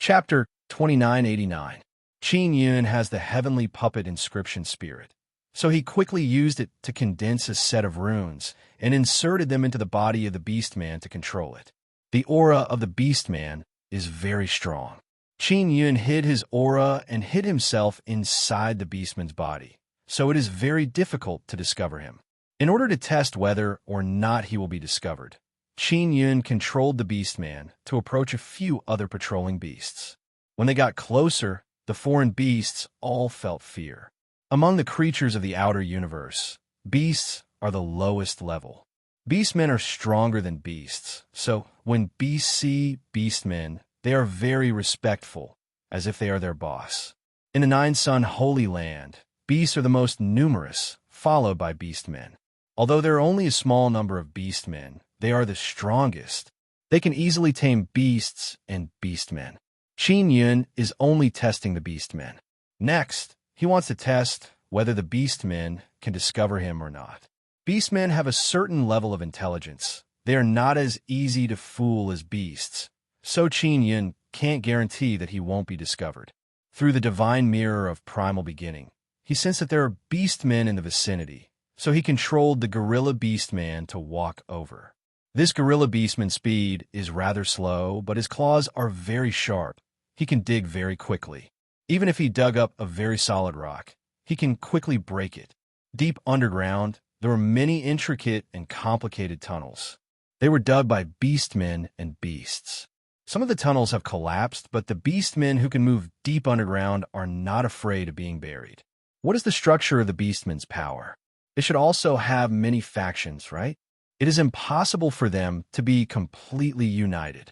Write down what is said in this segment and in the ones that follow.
Chapter 2989. Qin Yun has the heavenly puppet inscription spirit, so he quickly used it to condense a set of runes and inserted them into the body of the Beastman to control it. The aura of the Beastman is very strong. Qin Yun hid his aura and hid himself inside the Beastman's body, so it is very difficult to discover him. In order to test whether or not he will be discovered, Qin Yun controlled the Beastman to approach a few other patrolling beasts. When they got closer, the foreign beasts all felt fear. Among the creatures of the outer universe, beasts are the lowest level. Beastmen are stronger than beasts, so when beasts see beastmen, they are very respectful, as if they are their boss. In the Nine-Sun Holy Land, beasts are the most numerous, followed by beastmen. Although there are only a small number of beastmen, they are the strongest. They can easily tame beasts and beastmen. Qin Yun is only testing the beastmen. Next, he wants to test whether the beastmen can discover him or not. Beastmen have a certain level of intelligence. They are not as easy to fool as beasts, so Qin Yun can't guarantee that he won't be discovered. Through the divine mirror of primal beginning, he sensed that there are beastmen in the vicinity, so he controlled the gorilla beastman to walk over. This gorilla beastman's speed is rather slow, but his claws are very sharp. He can dig very quickly. Even if he dug up a very solid rock, he can quickly break it. Deep underground, there were many intricate and complicated tunnels. They were dug by beastmen and beasts. Some of the tunnels have collapsed, but the beastmen who can move deep underground are not afraid of being buried. What is the structure of the beastman's power? They should also have many factions, right? It is impossible for them to be completely united.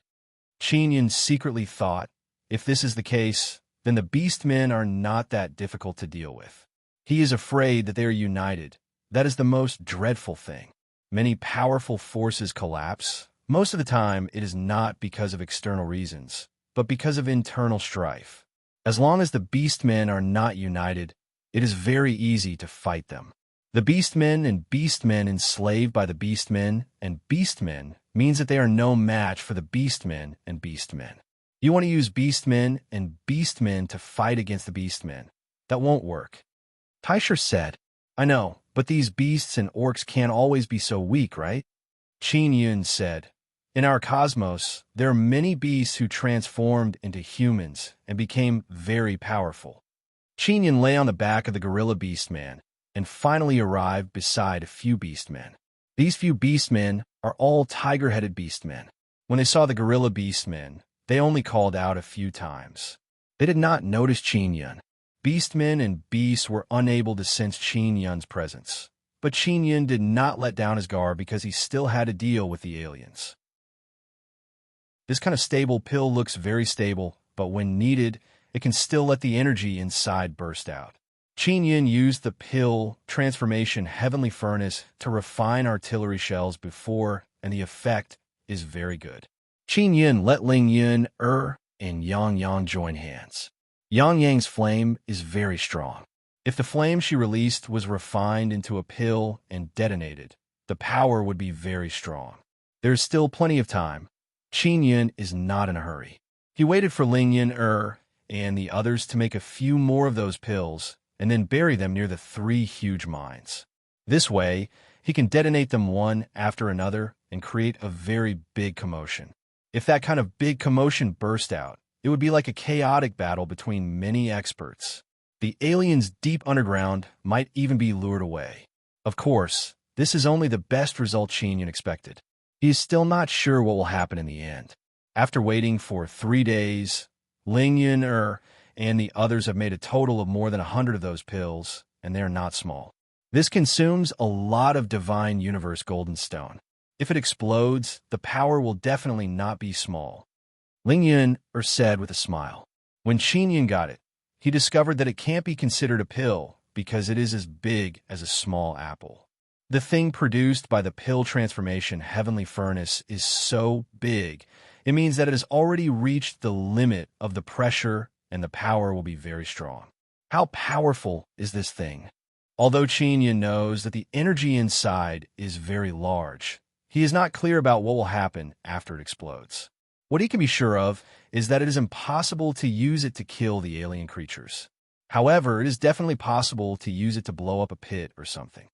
Qin Yun secretly thought, if this is the case, then the beastmen are not that difficult to deal with. He is afraid that they are united. That is the most dreadful thing. Many powerful forces collapse. Most of the time, it is not because of external reasons, but because of internal strife. As long as the beastmen are not united, it is very easy to fight them. The beastmen and beastmen enslaved by the beastmen and beastmen means that they are no match for the beastmen and beastmen. You want to use beastmen and beastmen to fight against the beastmen. That won't work. Taisher said, I know, but these beasts and orcs can't always be so weak, right? Qin Yun said, in our cosmos, there are many beasts who transformed into humans and became very powerful. Qin Yun lay on the back of the gorilla beastman and finally arrived beside a few beastmen. These few beastmen are all tiger-headed beastmen. When they saw the gorilla beastmen, they only called out a few times. They did not notice Qin Yun. Beastmen and beasts were unable to sense Qin Yun's presence. But Qin Yun did not let down his guard because he still had to deal with the aliens. This kind of stable pill looks very stable, but when needed, it can still let the energy inside burst out. Qin Yun used the pill transformation heavenly furnace to refine artillery shells before, and the effect is very good. Qin Yun let Ling Yun, and Yang Yang join hands. Yang Yang's flame is very strong. If the flame she released was refined into a pill and detonated, the power would be very strong. There is still plenty of time. Qin Yun is not in a hurry. He waited for Ling Yun, and the others to make a few more of those pills and then bury them near the 3 huge mines. This way, he can detonate them one after another and create a very big commotion. If that kind of big commotion burst out, it would be like a chaotic battle between many experts. The aliens deep underground might even be lured away. Of course, this is only the best result Qin Yun expected. He is still not sure what will happen in the end. After waiting for 3 days, Ling Yun, and the others have made a total of more than 100 of those pills, and they are not small. This consumes a lot of divine universe golden stone. If it explodes, the power will definitely not be small. Ling Yun said with a smile. When Qin Yun got it, he discovered that it can't be considered a pill because it is as big as a small apple. The thing produced by the pill transformation heavenly furnace is so big, it means that it has already reached the limit of the pressure and the power will be very strong. How powerful is this thing? Although Qin Yun knows that the energy inside is very large, he is not clear about what will happen after it explodes. What he can be sure of is that it is impossible to use it to kill the alien creatures. However, it is definitely possible to use it to blow up a pit or something.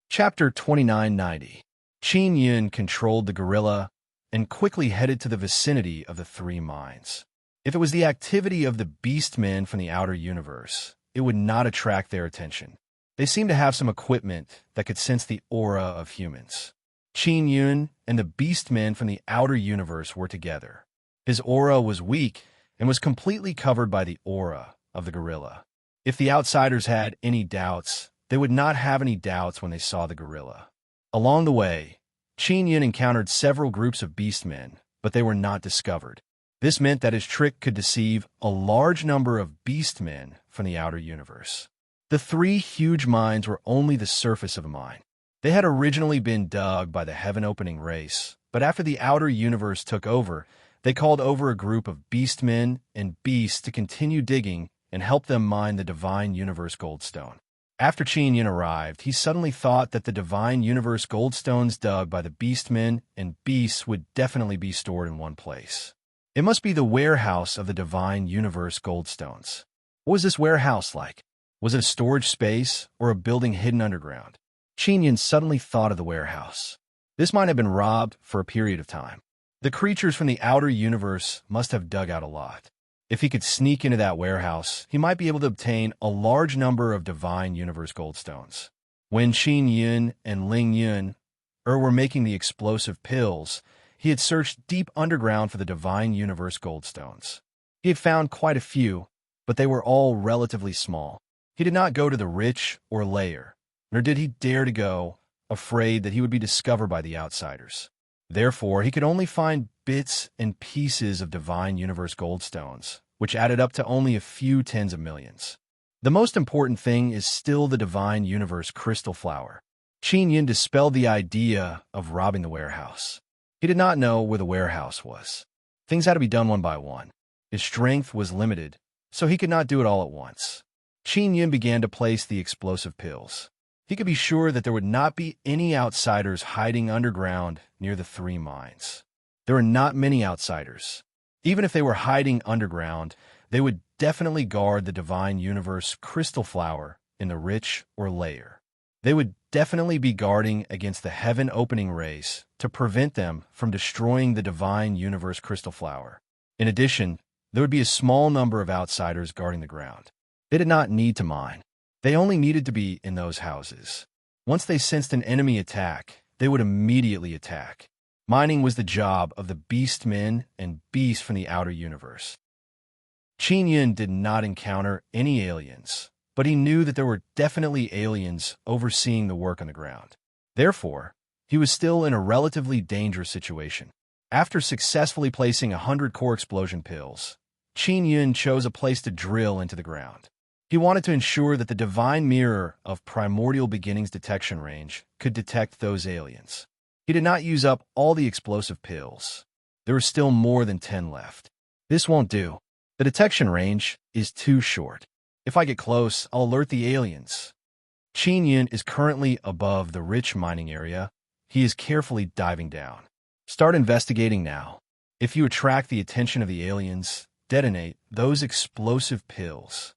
Chapter 2990. Qin Yun controlled the gorilla and quickly headed to the vicinity of the three mines. If it was the activity of the beastmen from the outer universe, it would not attract their attention. They seemed to have some equipment that could sense the aura of humans. Qin Yun and the beastmen from the outer universe were together. His aura was weak and was completely covered by the aura of the gorilla. If the outsiders had any doubts, they would not have any doubts when they saw the gorilla. Along the way, Qin Yun encountered several groups of beastmen, but they were not discovered. This meant that his trick could deceive a large number of beastmen from the outer universe. The three huge mines were only the surface of a mine. They had originally been dug by the heaven-opening race, but after the outer universe took over, they called over a group of beastmen and beasts to continue digging and help them mine the divine universe goldstone. After Qin Yun arrived, he suddenly thought that the divine universe goldstones dug by the beastmen and beasts would definitely be stored in one place. It must be the warehouse of the divine universe goldstones. What was this warehouse like? Was it a storage space or a building hidden underground? Qin Yun suddenly thought of the warehouse. This might have been robbed for a period of time. The creatures from the outer universe must have dug out a lot. If he could sneak into that warehouse, he might be able to obtain a large number of divine universe goldstones. When Qin Yun and Ling Yun were making the explosive pills, he had searched deep underground for the divine universe goldstones. He had found quite a few, but they were all relatively small. He did not go to the rich or lair, nor did he dare to go, afraid that he would be discovered by the outsiders. Therefore, he could only find bits and pieces of divine universe goldstones, which added up to only a few tens of millions. The most important thing is still the divine universe crystal flower. Qin Yun dispelled the idea of robbing the warehouse. He did not know where the warehouse was. Things had to be done one by one. His strength was limited, so he could not do it all at once. Qin Yun began to place the explosive pills. He could be sure that there would not be any outsiders hiding underground near the three mines. There were not many outsiders. Even if they were hiding underground, they would definitely guard the divine universe crystal flower in the rich or lair. They would definitely be guarding against the heaven-opening rays to prevent them from destroying the divine universe crystal flower. In addition, there would be a small number of outsiders guarding the ground. They did not need to mine. They only needed to be in those houses. Once they sensed an enemy attack, they would immediately attack. Mining was the job of the beastmen and beasts from the outer universe. Qin Yun did not encounter any aliens, but he knew that there were definitely aliens overseeing the work on the ground. Therefore, he was still in a relatively dangerous situation. After successfully placing 100 core explosion pills, Qin Yun chose a place to drill into the ground. He wanted to ensure that the divine mirror of primordial beginnings detection range could detect those aliens. He did not use up all the explosive pills. There were still more than 10 left. This won't do. The detection range is too short. If I get close, I'll alert the aliens. Qin Yun is currently above the rich mining area. He is carefully diving down. Start investigating now. If you attract the attention of the aliens, detonate those explosive pills.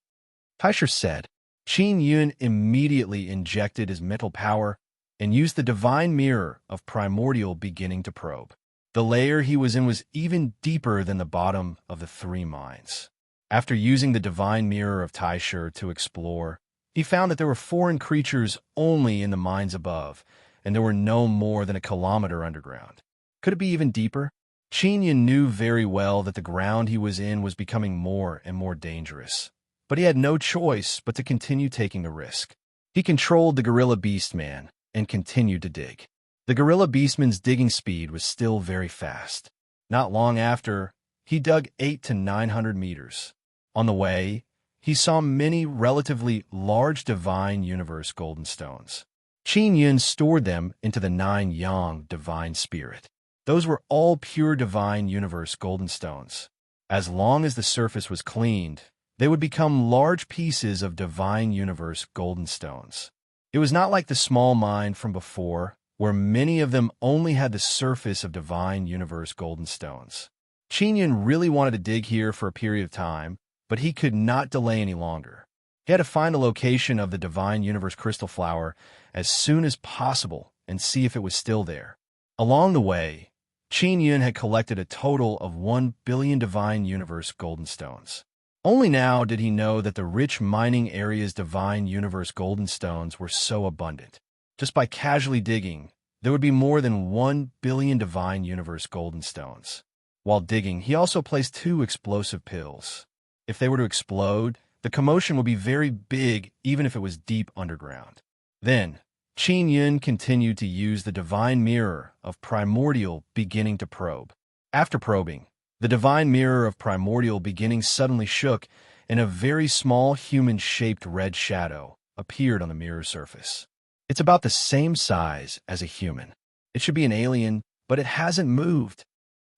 Taisher said. Qin Yun immediately injected his mental power and used the divine mirror of primordial beginning to probe. The layer he was in was even deeper than the bottom of the three mines. After using the divine mirror of Taisher to explore, he found that there were foreign creatures only in the mines above, and there were no more than a kilometer underground. Could it be even deeper? Qin Yun knew very well that the ground he was in was becoming more and more dangerous, but he had no choice but to continue taking the risk. He controlled the gorilla beastman and continued to dig. The gorilla beastman's digging speed was still very fast. Not long after, he dug 800 to 900 meters. On the way, he saw many relatively large divine universe golden stones. Qin Yun stored them into the 9 yang divine spirit. Those were all pure divine universe golden stones. As long as the surface was cleaned, they would become large pieces of divine universe golden stones. It was not like the small mine from before, where many of them only had the surface of divine universe golden stones. Qin Yun really wanted to dig here for a period of time, but he could not delay any longer. He had to find the location of the divine universe crystal flower as soon as possible and see if it was still there. Along the way, Qin Yun had collected a total of 1 billion divine universe golden stones. Only now did he know that the rich mining area's divine universe golden stones were so abundant. Just by casually digging, there would be more than 1 billion divine universe golden stones. While digging, he also placed 2 explosive pills. If they were to explode, the commotion would be very big even if it was deep underground. Then, Qin Yun continued to use the divine mirror of primordial beginning to probe. After probing, the divine mirror of primordial beginning suddenly shook, and a very small human-shaped red shadow appeared on the mirror surface. It's about the same size as a human. It should be an alien, but it hasn't moved,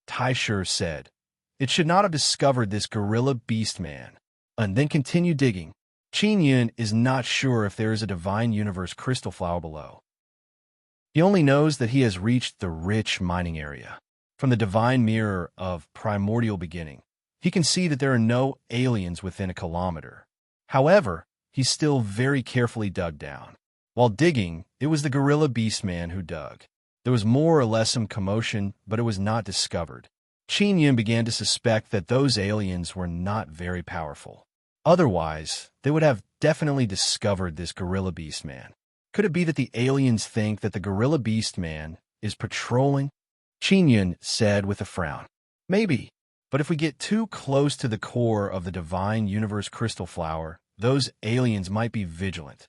Taisher said. It should not have discovered this gorilla beast man, and then continued digging. Qin Yun is not sure if there is a divine universe crystal flower below. He only knows that he has reached the rich mining area. From the divine mirror of primordial beginning, he can see that there are no aliens within a kilometer. However, he still very carefully dug down. While digging, it was the gorilla beast man who dug. There was more or less some commotion, but it was not discovered. Qin Yun began to suspect that those aliens were not very powerful. Otherwise, they would have definitely discovered this gorilla beast man. Could it be that the aliens think that the gorilla beast man is patrolling? Qin Yun said with a frown. Maybe, but if we get too close to the core of the divine universe crystal flower, those aliens might be vigilant.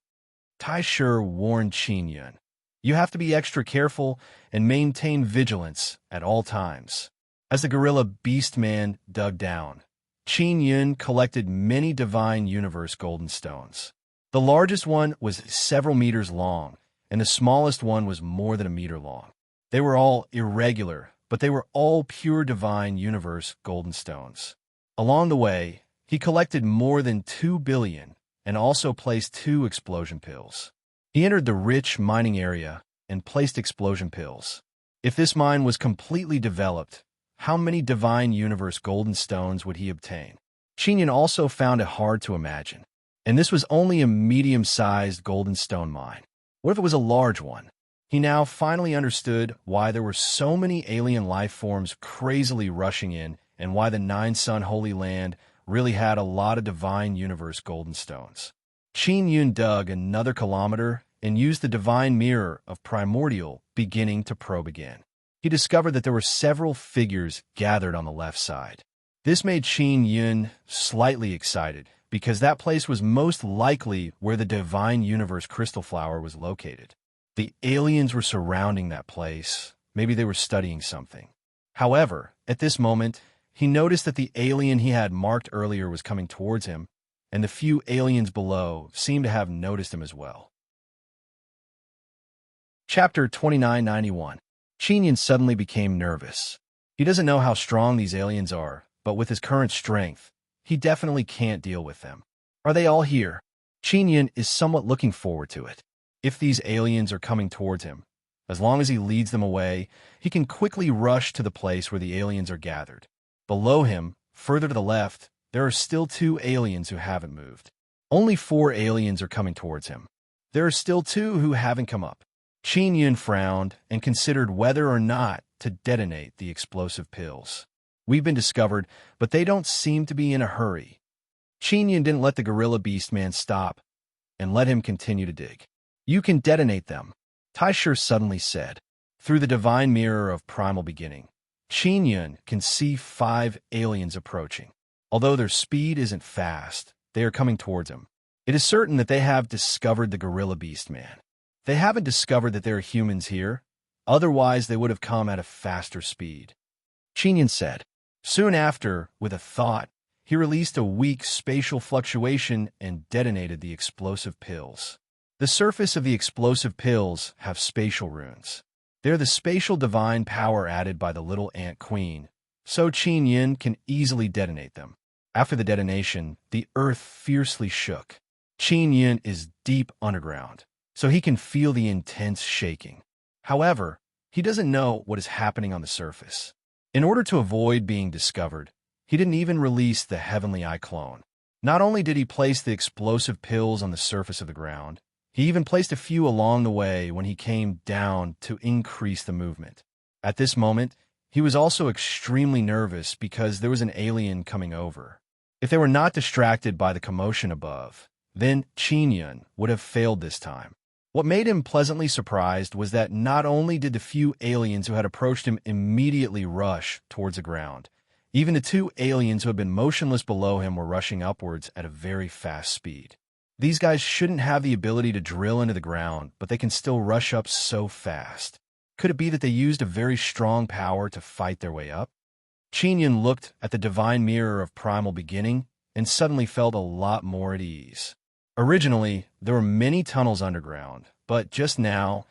Taisher warned Qin Yun. You have to be extra careful and maintain vigilance at all times. As the gorilla beast man dug down, Qin Yun collected many divine universe golden stones. The largest one was several meters long, and the smallest one was more than a meter long. They were all irregular, but they were all pure divine universe golden stones. Along the way, he collected more than 2 billion and also placed 2 explosion pills. He entered the rich mining area and placed explosion pills. If this mine was completely developed, how many divine universe golden stones would he obtain? Qin Yun also found it hard to imagine. And this was only a medium-sized golden stone mine. What if it was a large one? He now finally understood why there were so many alien life forms crazily rushing in and why the Nine-Sun Holy Land really had a lot of divine universe golden stones. Qin Yun dug another kilometer and used the divine mirror of primordial beginning to probe again. He discovered that there were several figures gathered on the left side. This made Qin Yun slightly excited, because that place was most likely where the divine universe crystal flower was located. The aliens were surrounding that place. Maybe they were studying something. However, at this moment, he noticed that the alien he had marked earlier was coming towards him, and the few aliens below seemed to have noticed him as well. Chapter 2991. Qin Yun suddenly became nervous. He doesn't know how strong these aliens are, but with his current strength, he definitely can't deal with them. Are they all here? Qin Yun is somewhat looking forward to it. If these aliens are coming towards him, as long as he leads them away, he can quickly rush to the place where the aliens are gathered. Below him, further to the left, there are still 2 aliens who haven't moved. Only 4 aliens are coming towards him. There are still 2 who haven't come up. Qin Yun frowned and considered whether or not to detonate the explosive pills. We've been discovered, but they don't seem to be in a hurry. Qin Yun didn't let the gorilla beast man stop and let him continue to dig. You can detonate them, Taisher suddenly said. Through the divine mirror of primal beginning, Qin Yun can see 5 aliens approaching. Although their speed isn't fast, they are coming towards him. It is certain that they have discovered the gorilla beast man. They haven't discovered that there are humans here, otherwise they would have come at a faster speed. Qin Yun said. Soon after, with a thought, he released a weak spatial fluctuation and detonated the explosive pills. The surface of the explosive pills have spatial runes. They're the spatial divine power added by the little ant queen, so Qin Yun can easily detonate them. After the detonation, the earth fiercely shook. Qin Yun is deep underground, so he can feel the intense shaking. However, he doesn't know what is happening on the surface. In order to avoid being discovered, he didn't even release the Heavenly Eye clone. Not only did he place the explosive pills on the surface of the ground, he even placed a few along the way when he came down to increase the movement. At this moment, he was also extremely nervous because there was an alien coming over. If they were not distracted by the commotion above, then Qin would have failed this time. What made him pleasantly surprised was that not only did the few aliens who had approached him immediately rush towards the ground, even the two aliens who had been motionless below him were rushing upwards at a very fast speed. These guys shouldn't have the ability to drill into the ground, but they can still rush up so fast. Could it be that they used a very strong power to fight their way up? Qin looked at the divine mirror of primal beginning and suddenly felt a lot more at ease. Originally, there were many tunnels underground, but just now,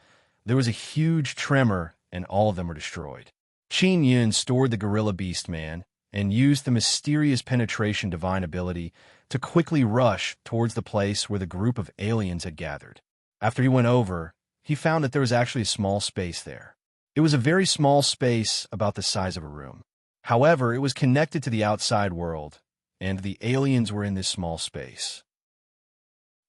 there was a huge tremor and all of them were destroyed. Qin stored the gorilla beast man and used the mysterious penetration divine ability to quickly rush towards the place where the group of aliens had gathered. After he went over, he found that there was actually a small space there. It was a very small space about the size of a room. However, it was connected to the outside world, and the aliens were in this small space.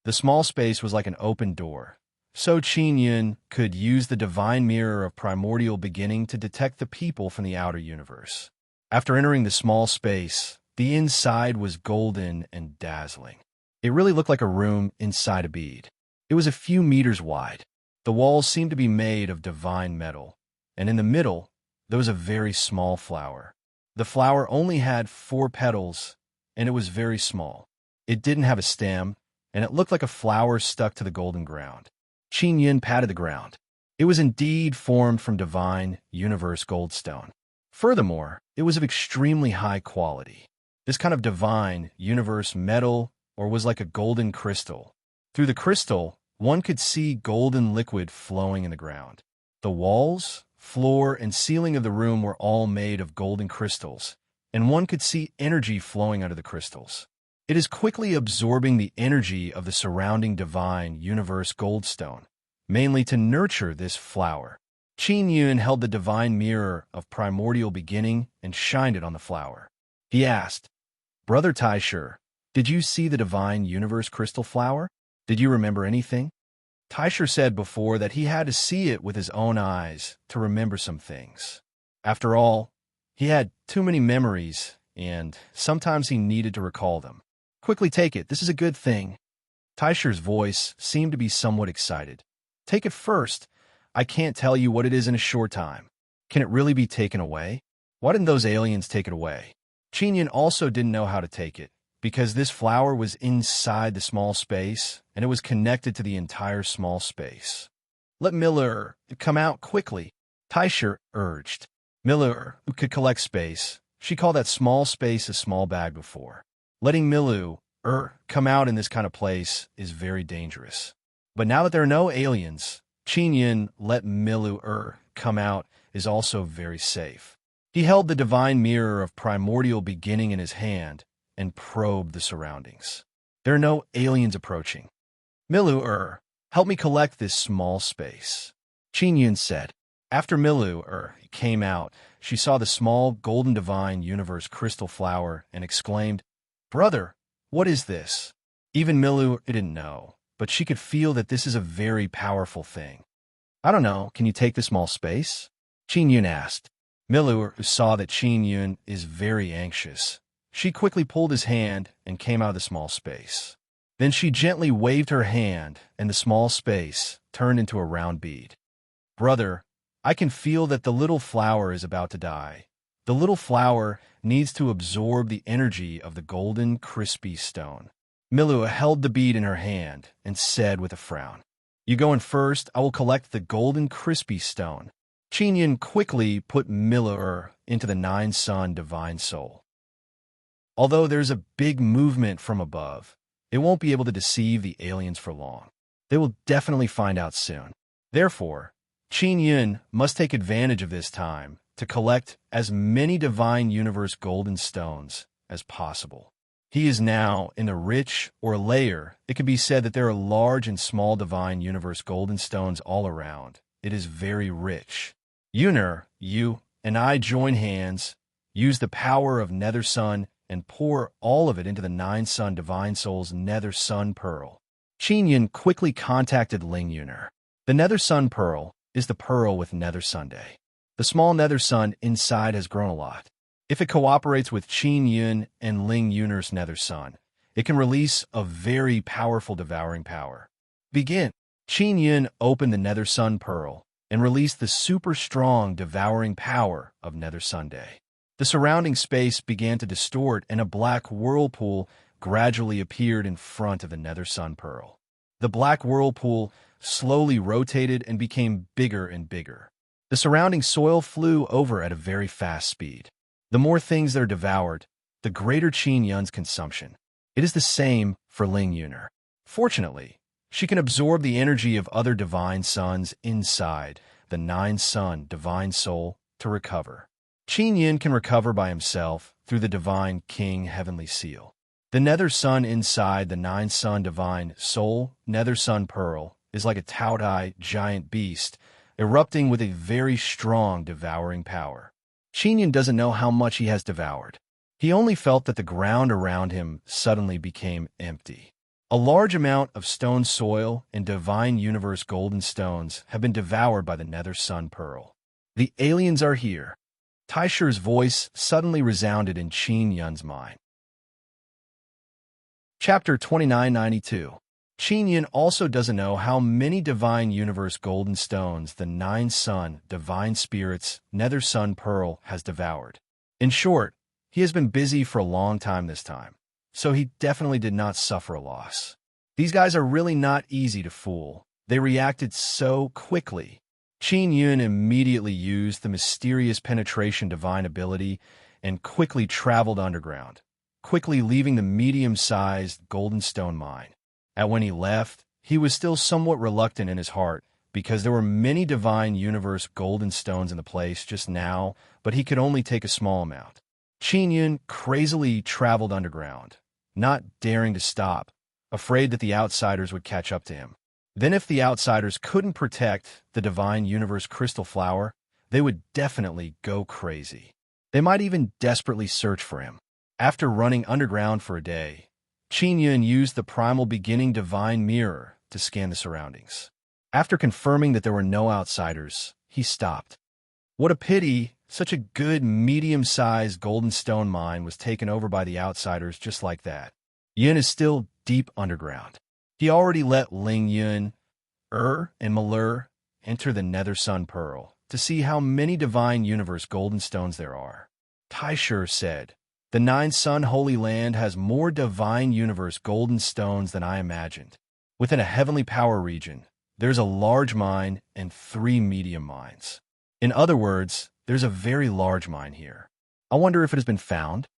The small space was like an open door, so Qin could use the divine mirror of primordial beginning to detect the people from the outer universe. After entering the small space, the inside was golden and dazzling. It really looked like a room inside a bead. It was a few meters wide. The walls seemed to be made of divine metal, and in the middle, there was a very small flower. The flower only had 4 petals, and it was very small. It didn't have a stem, and it looked like a flower stuck to the golden ground. Qin patted the ground. It was indeed formed from divine, universe goldstone. Furthermore, it was of extremely high quality. This kind of divine, universe metal, or was like a golden crystal. Through the crystal, one could see golden liquid flowing in the ground. The walls, floor, and ceiling of the room were all made of golden crystals, and one could see energy flowing under the crystals. It is quickly absorbing the energy of the surrounding divine universe goldstone, mainly to nurture this flower. Qin held the divine mirror of primordial beginning and shined it on the flower. He asked, "Brother Taisher, did you see the divine universe crystal flower? Did you remember anything?" Taisher said before that he had to see it with his own eyes to remember some things. After all, he had too many memories, and sometimes he needed to recall them. "Quickly take it, this is a good thing." Taisher's voice seemed to be somewhat excited. "Take it first. I can't tell you what it is in a short time. Can it really be taken away? Why didn't those aliens take it away?" Qin also didn't know how to take it, because this flower was inside the small space, and it was connected to the entire small space. "Let Miller come out quickly," Taisher urged. Miller could collect space. She called that small space a small bag before. Letting Milu come out in this kind of place is very dangerous. But now that there are no aliens, Qin let Milu come out is also very safe. He held the divine mirror of primordial beginning in his hand and probed the surroundings. There are no aliens approaching. "Milu help me collect this small space," Qin said. After Milu came out, she saw the small golden divine universe crystal flower and exclaimed, "Brother, what is this?" Even Milu didn't know, but she could feel that this is a very powerful thing. "I don't know, can you take the small space?" Qin asked. Milu saw that Qin is very anxious. She quickly pulled his hand and came out of the small space. Then she gently waved her hand, and the small space turned into a round bead. "Brother, I can feel that the little flower is about to die. The little flower needs to absorb the energy of the golden, crispy stone." Milu held the bead in her hand and said with a frown, "You go in first, I will collect the golden, crispy stone." Qin quickly put Milu into the 9-sun divine soul. Although there's a big movement from above, it won't be able to deceive the aliens for long. They will definitely find out soon. Therefore, Qin must take advantage of this time to collect as many divine universe golden stones as possible. He is now in a rich or layer. It can be said that there are large and small divine universe golden stones all around, it is very rich. Yuner, you and I join hands, use the power of Nether Sun, and pour all of it into the Nine Sun Divine Soul's Nether Sun Pearl. Qin Yun quickly contacted Ling Yuner. The Nether Sun Pearl is the pearl with Nether Sunday. The small Nether Sun inside has grown a lot. If it cooperates with Qin Yun and Ling Yuner's Nether Sun, it can release a very powerful devouring power. Begin. Qin Yun opened the Nether Sun Pearl and released the super strong devouring power of Nether Sunday. The surrounding space began to distort and a black whirlpool gradually appeared in front of the Nether Sun Pearl. The black whirlpool slowly rotated and became bigger and bigger. The surrounding soil flew over at a very fast speed. The more things that are devoured, the greater Qin Yun's consumption. It is the same for Ling Yuner. Fortunately, she can absorb the energy of other divine suns inside the Nine Sun Divine Soul to recover. Qin Yun can recover by himself through the Divine King Heavenly Seal. The Nether Sun inside the Nine Sun Divine Soul Nether Sun Pearl is like a Taotai giant beast, erupting with a very strong devouring power. Qin Yun doesn't know how much he has devoured. He only felt that the ground around him suddenly became empty. A large amount of stone soil and divine universe golden stones have been devoured by the Nether Sun Pearl. The aliens are here. Taisher's voice suddenly resounded in Qin Yun's mind. Chapter 2992. Qin Yun also doesn't know how many divine universe golden stones the Nine Sun Divine Spirit's Nether Sun Pearl has devoured. In short, he has been busy for a long time this time, so he definitely did not suffer a loss. These guys are really not easy to fool. They reacted so quickly. Qin Yun immediately used the mysterious penetration divine ability and quickly traveled underground, quickly leaving the medium-sized golden stone mine. And when he left, he was still somewhat reluctant in his heart because there were many divine universe golden stones in the place just now, but he could only take a small amount. Qin Yun crazily traveled underground, not daring to stop, afraid that the outsiders would catch up to him. Then if the outsiders couldn't protect the divine universe crystal flower, they would definitely go crazy. They might even desperately search for him. After running underground for a day, Qin Yun used the primal beginning divine mirror to scan the surroundings. After confirming that there were no outsiders, he stopped. What a pity, such a good medium-sized golden stone mine was taken over by the outsiders just like that. Yun is still deep underground. He already let Ling Yun, and Malur enter the Nether Sun Pearl to see how many divine universe golden stones there are. Taisher said, "The Nine Sun Holy Land has more divine universe golden stones than I imagined. Within a heavenly power region, there's a large mine and 3 medium mines. In other words, there's a very large mine here. I wonder if it has been found?"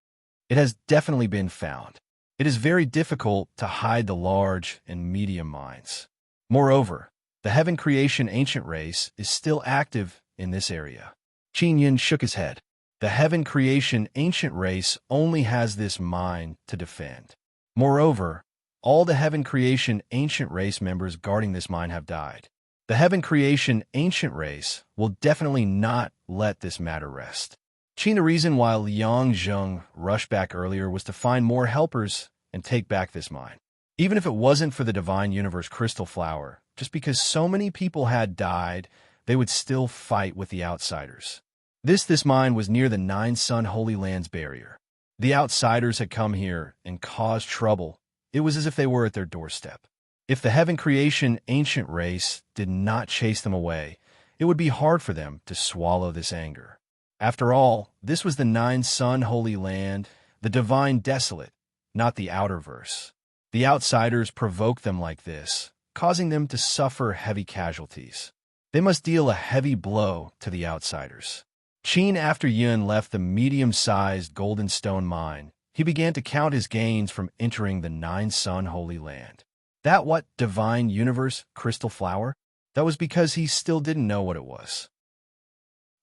It has definitely been found. It is very difficult to hide the large and medium mines. Moreover, the Heaven Creation Ancient Race is still active in this area. Qin Yun shook his head. The Heaven Creation Ancient Race only has this mine to defend. Moreover, all the Heaven Creation Ancient Race members guarding this mine have died. The Heaven Creation Ancient Race will definitely not let this matter rest. Qin, the reason why Liang Zheng rushed back earlier was to find more helpers and take back this mine. Even if it wasn't for the Divine Universe Crystal Flower, just because so many people had died, they would still fight with the outsiders. This mine was near the Nine Sun Holy Land's barrier. The outsiders had come here and caused trouble. It was as if they were at their doorstep. If the Heaven Creation Ancient Race did not chase them away, it would be hard for them to swallow this anger. After all, this was the Nine Sun Holy Land, the Divine Desolate, not the Outerverse. The outsiders provoked them like this, causing them to suffer heavy casualties. They must deal a heavy blow to the outsiders. Qin, after Yun left the medium-sized golden stone mine, he began to count his gains from entering the Nine Sun Holy Land. That what divine universe crystal flower? That was because he still didn't know what it was.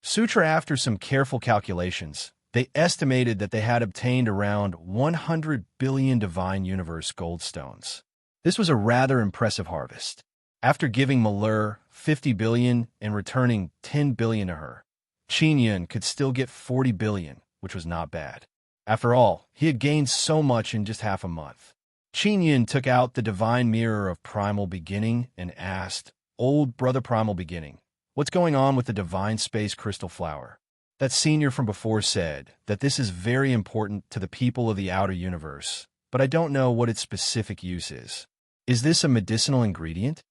Sutra, after some careful calculations, they estimated that they had obtained around 100 billion divine universe gold stones. This was a rather impressive harvest. After giving Malheur 50 billion and returning 10 billion to her, Qin Yun could still get 40 billion, which was not bad. After all, he had gained so much in just half a month. Qin Yun took out the divine mirror of primal beginning and asked, "Old brother primal beginning, what's going on with the divine space crystal flower?" That senior from before said that this is very important to the people of the outer universe, but I don't know what its specific use is. Is this a medicinal ingredient?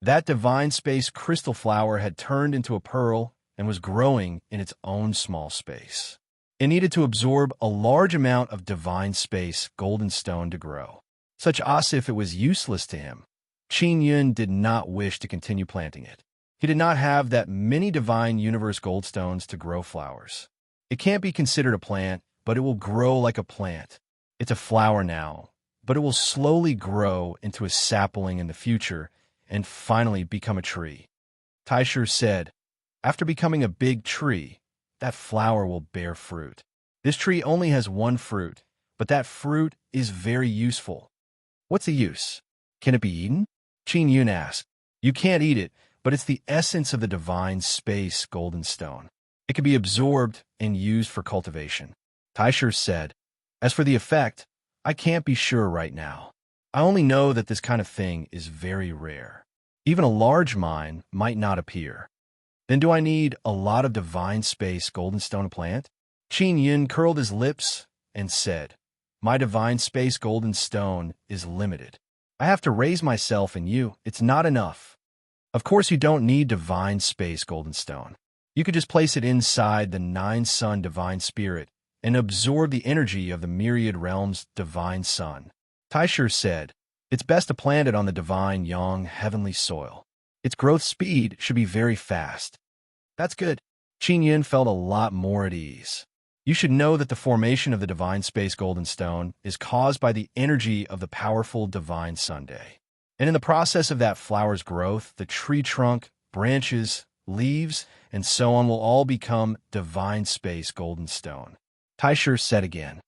That divine space crystal flower had turned into a pearl and was growing in its own small space. It needed to absorb a large amount of divine space golden stone to grow, such as if it was useless to him. Qin Yun did not wish to continue planting it. He did not have that many divine universe goldstones to grow flowers. It can't be considered a plant, but it will grow like a plant. It's a flower now, but it will slowly grow into a sapling in the future and finally become a tree. Taisher said, after becoming a big tree, that flower will bear fruit. This tree only has one fruit, but that fruit is very useful. What's the use? Can it be eaten? Qin Yun asked. You can't eat it, but it's the essence of the divine space golden stone. It can be absorbed and used for cultivation. Taisher said, as for the effect, I can't be sure right now. I only know that this kind of thing is very rare. Even a large mine might not appear. Then do I need a lot of divine space golden stone to plant? Qin Yun curled his lips and said, my divine space golden stone is limited. I have to raise myself and you. It's not enough. Of course, you don't need divine space golden stone. You could just place it inside the nine sun divine spirit and absorb the energy of the myriad realms divine sun. Taisher said, it's best to plant it on the divine yang heavenly soil. Its growth speed should be very fast. That's good. Qin Yun felt a lot more at ease. You should know that the formation of the divine space golden stone is caused by the energy of the powerful divine Sunday. And in the process of that flower's growth, the tree trunk, branches, leaves, and so on will all become divine space golden stone. Taisher said again,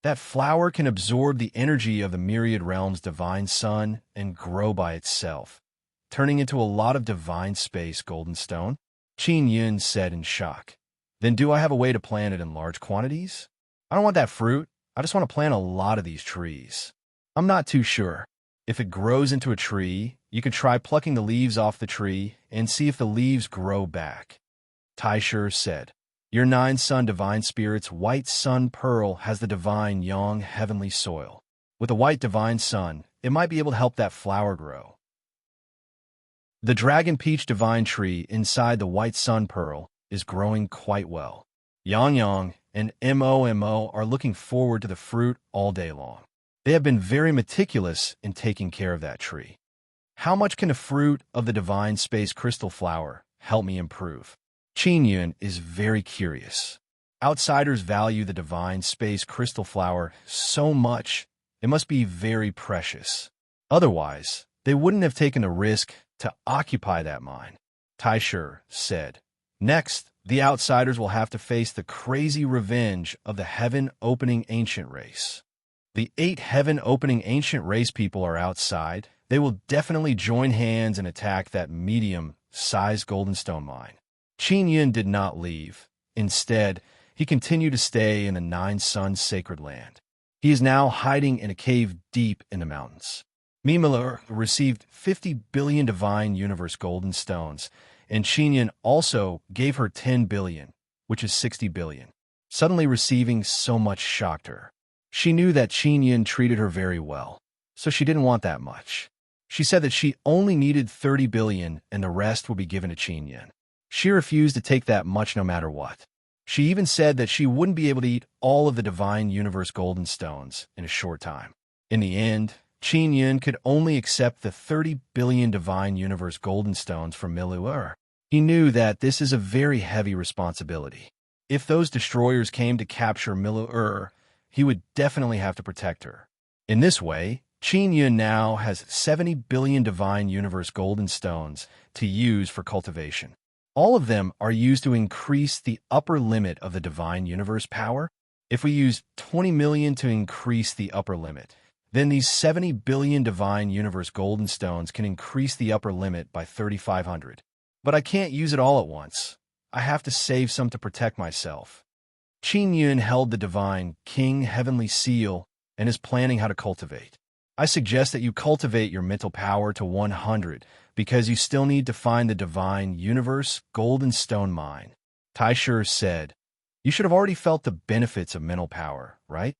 that flower can absorb the energy of the myriad realms divine sun and grow by itself, turning into a lot of divine space golden stone? Qin Yun said in shock. Then do I have a way to plant it in large quantities? I don't want that fruit. I just want to plant a lot of these trees. I'm not too sure. If it grows into a tree, you could try plucking the leaves off the tree and see if the leaves grow back. Taisher said, your nine sun divine spirit's white sun pearl has the divine yang heavenly soil. With a white divine sun, it might be able to help that flower grow. The dragon peach divine tree inside the white sun pearl is growing quite well. Yang Yang and Mo are looking forward to the fruit all day long. They have been very meticulous in taking care of that tree. How much can the fruit of the divine space crystal flower help me improve? Qin Yun is very curious. Outsiders value the divine space crystal flower so much, it must be very precious. Otherwise, they wouldn't have taken the risk to occupy that mine. Taisher said, next, the outsiders will have to face the crazy revenge of the heaven-opening ancient race. The 8 heaven-opening ancient race people are outside. They will definitely join hands and attack that medium-sized golden stone mine. Qin Yun did not leave. Instead, he continued to stay in the Nine Suns sacred land. He is now hiding in a cave deep in the mountains. Mimler received 50 billion divine universe golden stones, and Qin Yun also gave her 10 billion, which is 60 billion. Suddenly receiving so much shocked her. She knew that Qin Yun treated her very well, so she didn't want that much. She said that she only needed 30 billion and the rest would be given to Qin Yun. She refused to take that much no matter what. She even said that she wouldn't be able to eat all of the divine universe golden stones in a short time. In the end, Qin Yun could only accept the 30 billion divine universe golden stones from Milu'er. He knew that this is a very heavy responsibility. If those destroyers came to capture Milu'er, he would definitely have to protect her. In this way, Qin Yun now has 70 billion divine universe golden stones to use for cultivation. All of them are used to increase the upper limit of the divine universe power. If we use 20 million to increase the upper limit, Then these 70 billion divine universe golden stones can increase the upper limit by 3,500. But I can't use it all at once. I have to save some to protect myself. Qin Yun held the divine King Heavenly Seal and is planning how to cultivate. I suggest that you cultivate your mental power to 100 because you still need to find the divine universe golden stone mine. Taisher said, "You should have already felt the benefits of mental power, right?"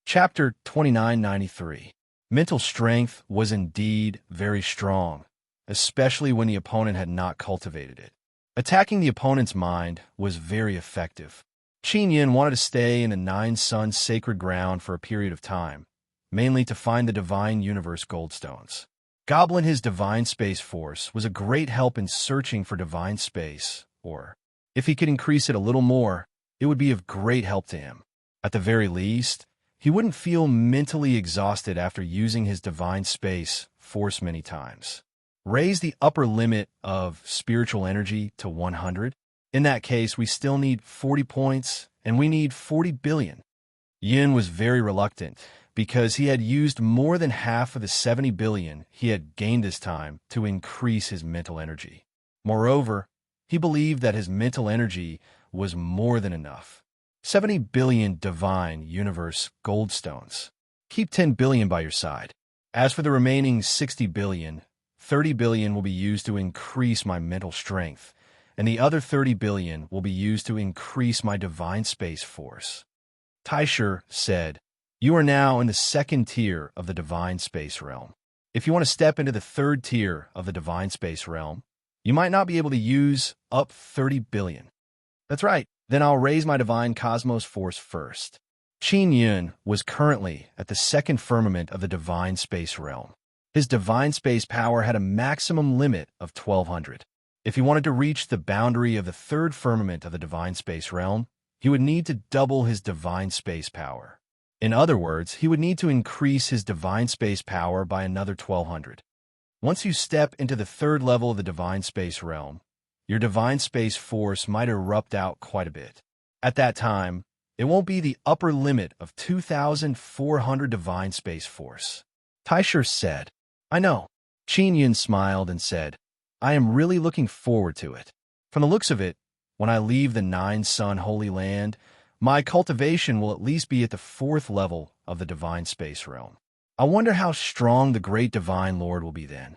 Chapter 2993. Mental strength was indeed very strong, especially when the opponent had not cultivated it. Attacking the opponent's mind was very effective. Qin Yin wanted to stay in the Nine Suns sacred ground for a period of time, mainly to find the divine universe goldstones. Goblin his divine space force was a great help in searching for divine space, or, if he could increase it a little more, it would be of great help to him. At the very least, he wouldn't feel mentally exhausted after using his divine space force many times. Raise the upper limit of spiritual energy to 100. In that case, we still need 40 points, and we need 40 billion. Yin was very reluctant, because he had used more than half of the 70 billion he had gained this time to increase his mental energy. Moreover, he believed that his mental energy was more than enough. 70 billion divine universe goldstones. Keep 10 billion by your side. As for the remaining 60 billion, 30 billion will be used to increase my mental strength, and the other 30 billion will be used to increase my divine space force. Taisher said, "You are now in the second tier of the divine space realm. If you want to step into the third tier of the divine space realm, you might not be able to use up 30 billion. That's right. Then I'll raise my divine cosmos force first." Qin Yun was currently at the second firmament of the divine space realm. His divine space power had a maximum limit of 1,200. If he wanted to reach the boundary of the third firmament of the divine space realm, he would need to double his divine space power. In other words, he would need to increase his divine space power by another 1,200. Once you step into the third level of the divine space realm, your divine space force might erupt out quite a bit. At that time, it won't be the upper limit of 2,400 divine space force. Taisher said, "I know." Qin Yun smiled and said, "I am really looking forward to it. From the looks of it, when I leave the Nine Sun Holy Land, my cultivation will at least be at the fourth level of the divine space realm. I wonder how strong the great divine Lord will be then.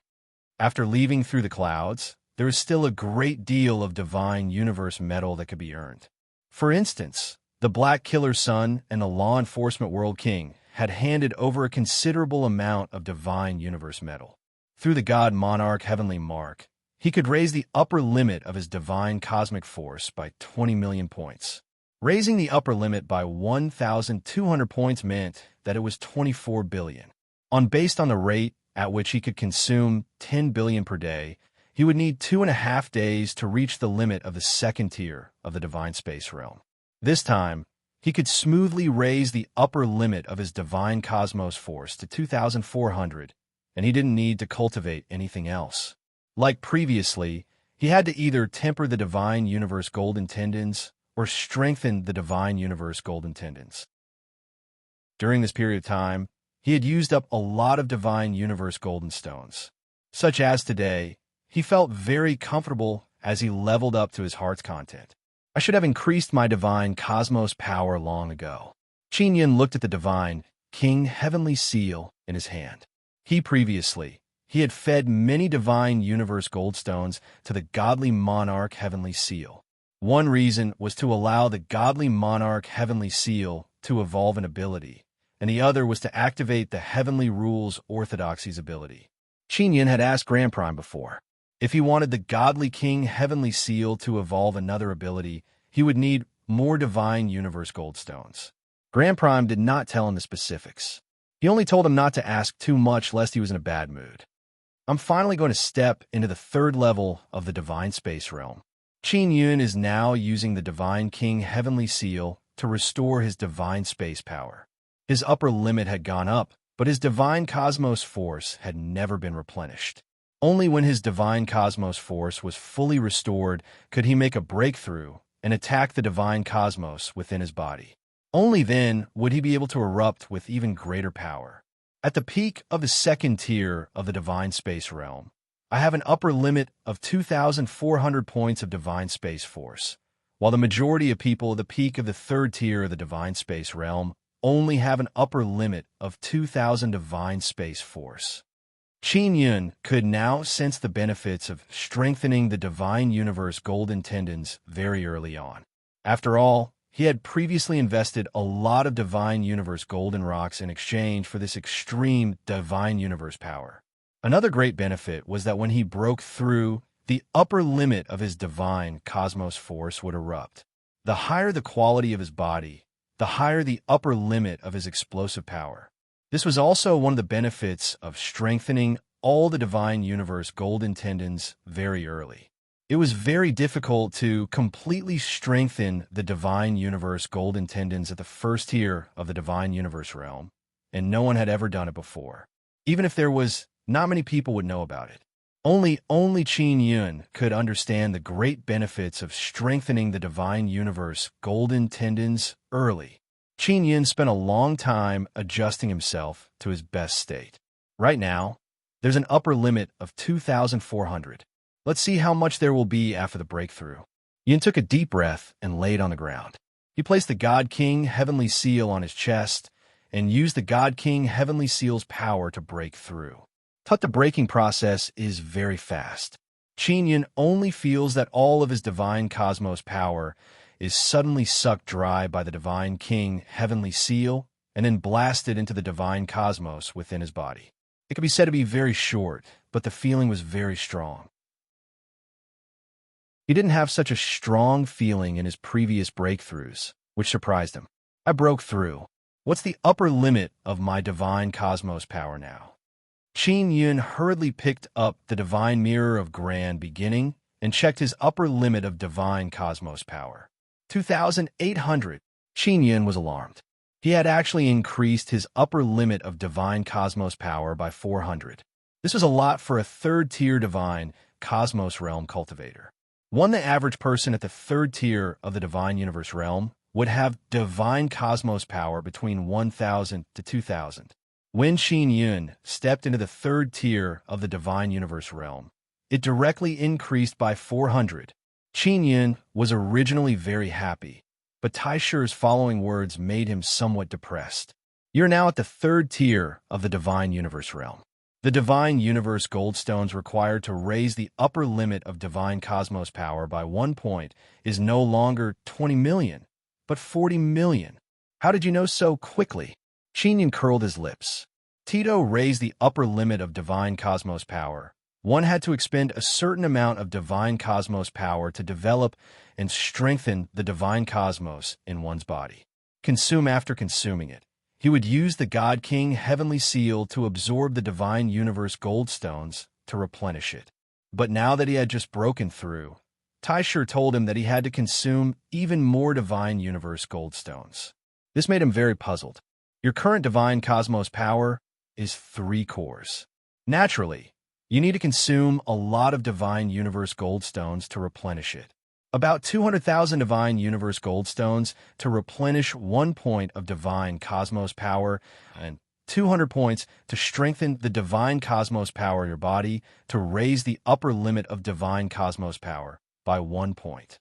After leaving through the clouds, there is still a great deal of divine universe metal that could be earned. For instance, the Black Killer Sun and the Law Enforcement World King had handed over a considerable amount of divine universe metal. Through the god Monarch Heavenly Mark, he could raise the upper limit of his divine cosmic force by 20 million points. Raising the upper limit by 1,200 points meant that it was 24 billion. Based on the rate at which he could consume 10 billion per day, he would need 2.5 days to reach the limit of the second tier of the divine space realm. This time, he could smoothly raise the upper limit of his divine cosmos force to 2,400, and he didn't need to cultivate anything else. Like previously, he had to either temper the divine universe golden tendons or strengthen the divine universe golden tendons. During this period of time, he had used up a lot of divine universe golden stones. Such as today, he felt very comfortable as he leveled up to his heart's content. I should have increased my divine cosmos power long ago. Qin Yun looked at the divine King Heavenly Seal in his hand. He had fed many divine universe goldstones to the godly Monarch Heavenly Seal. One reason was to allow the godly Monarch Heavenly Seal to evolve an ability, and the other was to activate the Heavenly Rules Orthodoxy's ability. Qin Yun had asked Grand Prime before. If he wanted the godly King Heavenly Seal to evolve another ability, he would need more divine universe goldstones. Grand Prime did not tell him the specifics. He only told him not to ask too much lest he was in a bad mood. I'm finally going to step into the third level of the divine space realm. Qin Yun is now using the divine King Heavenly Seal to restore his divine space power. His upper limit had gone up, but his divine cosmos force had never been replenished. Only when his divine cosmos force was fully restored could he make a breakthrough and attack the divine cosmos within his body. Only then would he be able to erupt with even greater power. At the peak of the second tier of the divine space realm, I have an upper limit of 2,400 points of divine space force, while the majority of people at the peak of the third tier of the divine space realm only have an upper limit of 2,000 divine space force. Qin Yun could now sense the benefits of strengthening the divine universe golden tendons very early on. After all, he had previously invested a lot of divine universe golden rocks in exchange for this extreme divine universe power. Another great benefit was that when he broke through, the upper limit of his divine cosmos force would erupt. The higher the quality of his body, the higher the upper limit of his explosive power. This was also one of the benefits of strengthening all the divine universe golden tendons very early. It was very difficult to completely strengthen the divine universe golden tendons at the first tier of the divine universe realm, and no one had ever done it before. Even if there was, not many people would know about it. Only Qin Yun could understand the great benefits of strengthening the divine universe golden tendons early. Qin Yun spent a long time adjusting himself to his best state. Right now, there's an upper limit of 2,400. Let's see how much there will be after the breakthrough. Yun took a deep breath and laid on the ground. He placed the God King Heavenly Seal on his chest and used the God King Heavenly Seal's power to break through. But the breaking process is very fast. Qin Yun only feels that all of his divine cosmos power is suddenly sucked dry by the divine King Heavenly Seal and then blasted into the divine cosmos within his body. It could be said to be very short, but the feeling was very strong. He didn't have such a strong feeling in his previous breakthroughs, which surprised him. I broke through. What's the upper limit of my divine cosmos power now? Qin Yun hurriedly picked up the divine mirror of grand beginning and checked his upper limit of divine cosmos power. 2,800. Qin Yun was alarmed. He had actually increased his upper limit of divine cosmos power by 400. This was a lot for a third-tier divine cosmos realm cultivator. The average person at the third tier of the divine universe realm would have divine cosmos power between 1,000 to 2,000. When Qin Yun stepped into the third tier of the divine universe realm, it directly increased by 400. Qin Yun was originally very happy, but Taishi's following words made him somewhat depressed. You're now at the third tier of the divine universe realm. The divine universe goldstones required to raise the upper limit of divine cosmos power by 1 point is no longer 20 million, but 40 million. How did you know so quickly? Qin Yun curled his lips. Tito raised the upper limit of divine cosmos power. One had to expend a certain amount of divine cosmos power to develop and strengthen the divine cosmos in one's body. Consume after consuming it, he would use the God King Heavenly Seal to absorb the divine universe goldstones to replenish it. But now that he had just broken through, Taishi told him that he had to consume even more divine universe goldstones. This made him very puzzled. Your current divine cosmos power is 3 cores. Naturally, you need to consume a lot of divine universe goldstones to replenish it. About 200,000 divine universe goldstones to replenish 1 point of divine cosmos power and 200 points to strengthen the divine cosmos power in your body to raise the upper limit of divine cosmos power by 1 point.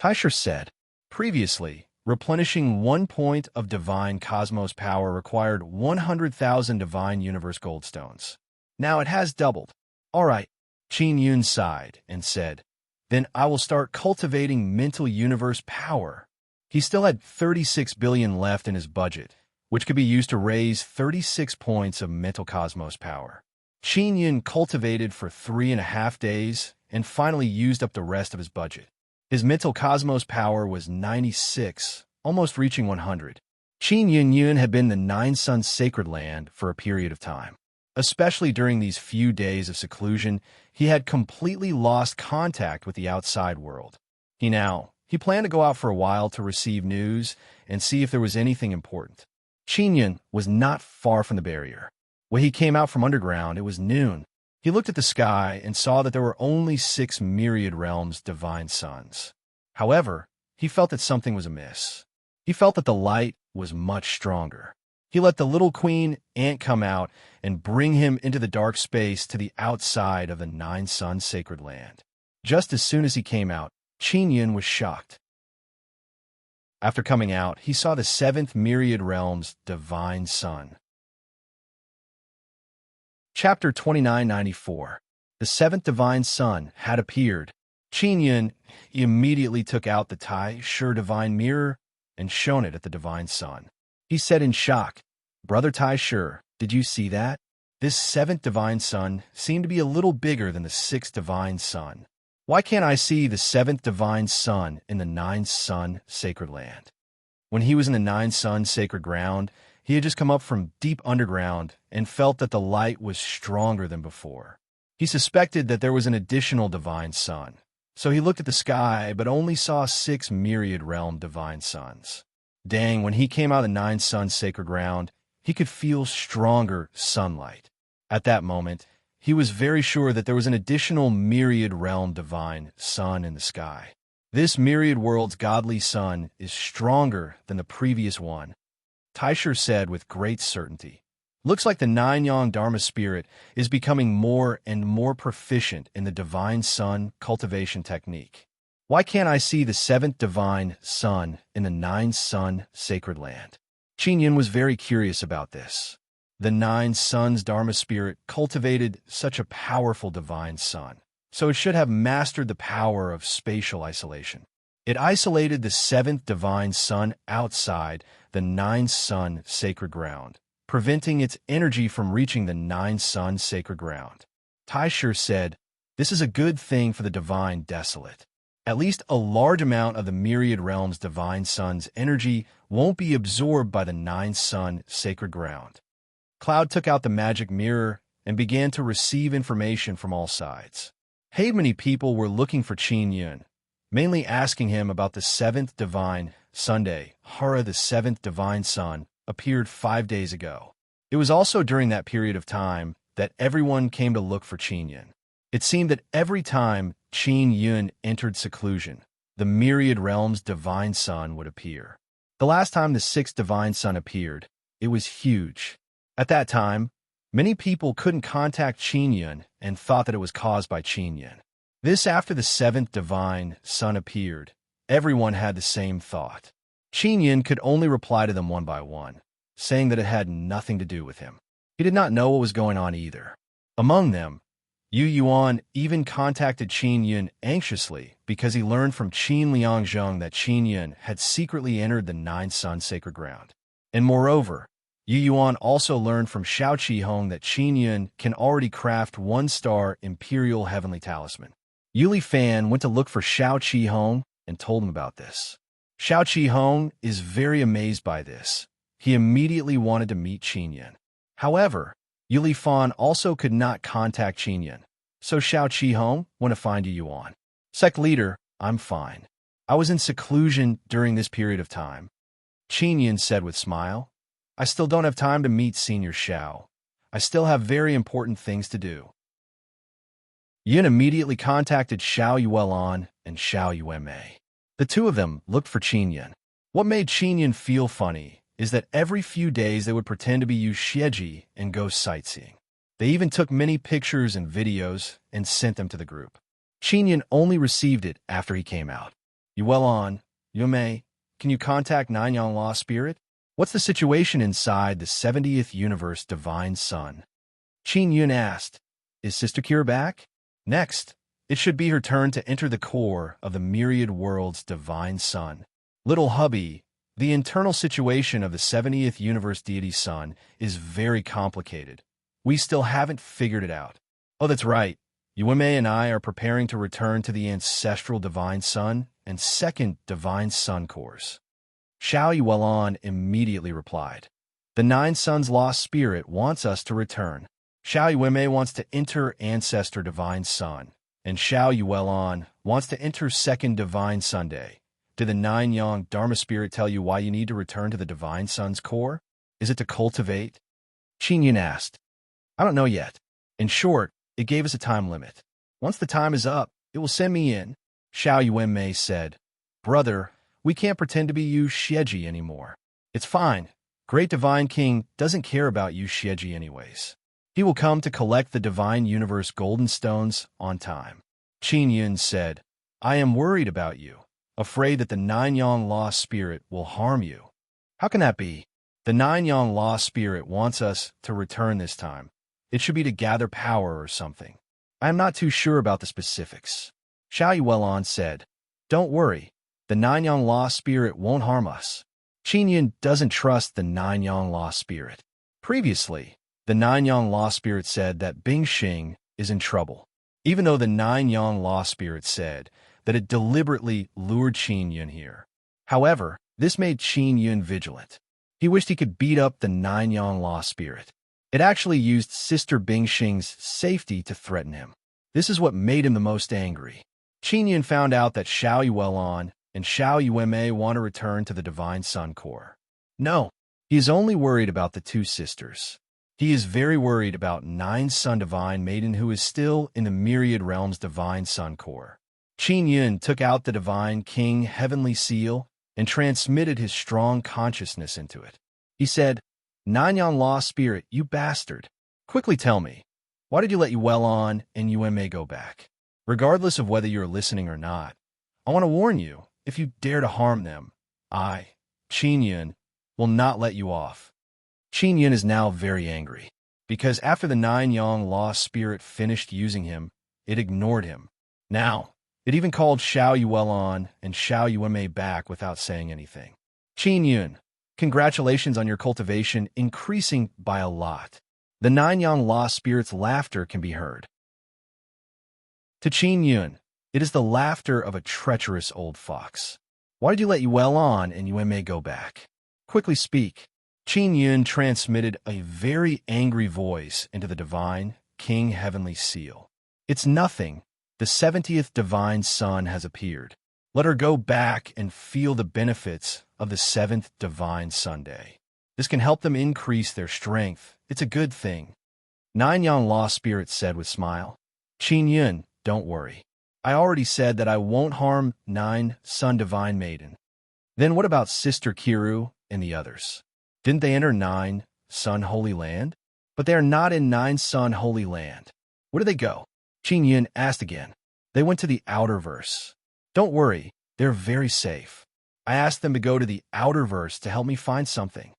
Taishi said, previously, replenishing 1 point of divine cosmos power required 100,000 divine universe goldstones. Now it has doubled. All right, Qin Yun sighed and said, then I will start cultivating mental universe power. He still had 36 billion left in his budget, which could be used to raise 36 points of mental cosmos power. Qin Yun cultivated for 3.5 days and finally used up the rest of his budget. His mental cosmos power was 96, almost reaching 100. Qin Yun had been the Nine Suns Sacred Land for a period of time. Especially during these few days of seclusion, he had completely lost contact with the outside world. He planned to go out for a while to receive news and see if there was anything important. Qin Yun was not far from the barrier. When he came out from underground, it was noon. He looked at the sky and saw that there were only 6 myriad realms divine suns. However, he felt that something was amiss. He felt that the light was much stronger. He let the little queen ant come out and bring him into the dark space to the outside of the nine-sun sacred land. Just as soon as he came out, Qin Yun was shocked. After coming out, he saw the seventh myriad realm's divine sun. Chapter 2994. The seventh divine sun had appeared. Qin Yun immediately took out the Tai Shi divine mirror and shone it at the divine sun. He said in shock, "Brother Tai Shi, did you see that? This seventh divine sun seemed to be a little bigger than the sixth divine sun. Why can't I see the seventh divine sun in the nine-sun sacred land?" When he was in the nine-sun sacred ground, he had just come up from deep underground and felt that the light was stronger than before. He suspected that there was an additional divine sun, so he looked at the sky but only saw 6 myriad realm divine suns. Dang, when he came out of the nine-sun sacred ground, he could feel stronger sunlight. At that moment, he was very sure that there was an additional myriad realm divine sun in the sky. This myriad world's godly sun is stronger than the previous one, Tai Shi said with great certainty. Looks like the nine-yang Dharma spirit is becoming more and more proficient in the divine sun cultivation technique. Why can't I see the seventh divine sun in the nine-sun sacred land? Qin Yun was very curious about this. The nine suns Dharma spirit cultivated such a powerful divine sun, so it should have mastered the power of spatial isolation. It isolated the seventh divine sun outside the nine-sun sacred ground, preventing its energy from reaching the nine-sun sacred ground. Tai Shi said, "This is a good thing for the divine desolate. At least a large amount of the myriad realm's divine sun's energy won't be absorbed by the nine-sun sacred ground." Cloud took out the magic mirror and began to receive information from all sides. Many people were looking for Qin Yun, mainly asking him about the seventh divine Sunday. Hara, the seventh divine sun, appeared 5 days ago. It was also during that period of time that everyone came to look for Qin Yun. It seemed that every time Qin Yun entered seclusion, the myriad realm's divine sun would appear. The last time the sixth divine sun appeared, it was huge. At that time, many people couldn't contact Qin Yun and thought that it was caused by Qin Yun. This after the seventh divine sun appeared, everyone had the same thought. Qin Yun could only reply to them one by one, saying that it had nothing to do with him. He did not know what was going on either. Among them, Yu Yuan even contacted Qin Yun anxiously because he learned from Qin Liangzheng that Qin Yun had secretly entered the nine-sun sacred ground. And moreover, Yu Yuan also learned from Shao Qihong that Qin Yun can already craft one-star imperial heavenly talisman. Yuli Fan went to look for Shao Qihong and told him about this. Shao Qihong is very amazed by this. He immediately wanted to meet Qin Yun. However, Yuli Fan also could not contact Qin Yun, so Shao Qihong went to find Yu Yuan. "Sect leader, I'm fine. I was in seclusion during this period of time," Qin Yun said with smile. "I still don't have time to meet Senior Shao. I still have very important things to do." Yun immediately contacted Xiao Yuelan and Xiao Yuemei. The two of them looked for Qin Yun. What made Qin Yun feel funny is that every few days they would pretend to be Yu Xieji and go sightseeing. They even took many pictures and videos and sent them to the group. Qin Yun only received it after he came out. "Yuelan, Yuemei, can you contact Nine Yang Law Spirit? What's the situation inside the 70th universe divine sun?" Qin Yun asked. "Is Sister Kira back? Next, it should be her turn to enter the core of the myriad world's divine sun. Little hubby, the internal situation of the 70th universe deity sun is very complicated. We still haven't figured it out." "Oh, that's right. Yuemei and I are preparing to return to the ancestral divine sun and second divine sun cores." Xiao Yuelan immediately replied. "The Nine Suns Lost Spirit wants us to return. Xiao Yuemei wants to enter Ancestor Divine Sun, and Xiao Yuelan wants to enter Second Divine Sunday. Did the Nine Yang Dharma Spirit tell you why you need to return to the Divine Sun's core? Is it to cultivate?" Qin Yun asked. "I don't know yet. In short, it gave us a time limit. Once the time is up, it will send me in," Xiao Yuemei said. "Brother, We can't pretend to be Yu Xieji anymore. It's fine. Great Divine King doesn't care about Yu Xieji anyways. He will come to collect the Divine Universe Golden Stones on time. Qin Yun said, I am worried about you, afraid that the Nine-Yang Lost Spirit will harm you. How can that be? The Nine-Yang Lost Spirit wants us to return this time. It should be to gather power or something. I am not too sure about the specifics. Xiao Yuelon said, Don't worry. The Nine-Yang Lost Spirit won't harm us. Qin Yun doesn't trust the Nine-Yang Lost Spirit. Previously, the Nine-Yang Lost Spirit said that Bing Xing is in trouble, even though the Nine-Yang Lost Spirit said that it deliberately lured Qin Yun here. However, this made Qin Yun vigilant. He wished he could beat up the Nine-Yang Lost Spirit. It actually used Sister Bing Xing's safety to threaten him. This is what made him the most angry. Qin Yun found out that Xiao Yuelon and Xiao Yuemei want to return to the Divine Sun Core. No, he is only worried about the two sisters. He is very worried about Nine Sun Divine Maiden who is still in the Myriad Realms Divine Sun Core. Qin Yun took out the Divine King Heavenly Seal and transmitted his strong consciousness into it. He said, Nine-Yang Lost Spirit, you bastard. Quickly tell me, why did you let Yuelon and Yuemei go back? Regardless of whether you're listening or not, I want to warn you, if you dare to harm them, I, Qin Yun, will not let you off. Qin Yun is now very angry, because after the Nine-Yang Lost Spirit finished using him, it ignored him. Now, it even called Xiao Yuelon and Xiao Yuemei back without saying anything. Qin Yun, congratulations on your cultivation increasing by a lot. The Nine-Yang Lost Spirit's laughter can be heard. To Qin Yun, it is the laughter of a treacherous old fox. Why did you let Yuelon and Yuemei go back? Quickly speak. Qin Yun transmitted a very angry voice into the Divine King Heavenly Seal. It's nothing. The 70th Divine Sun has appeared. Let her go back and feel the benefits of the 7th Divine Sunday. This can help them increase their strength. It's a good thing. Nine-Yang Lost Spirit said with smile. Qin Yun, don't worry. I already said that I won't harm Nine Sun Divine Maiden. Then what about Sister Kiru and the others? Didn't they enter Nine Sun Holy Land? But they are not in Nine Sun Holy Land. Where do they go? Qin Yun asked again. They went to the Outerverse. Don't worry, they're very safe. I asked them to go to the Outerverse to help me find something.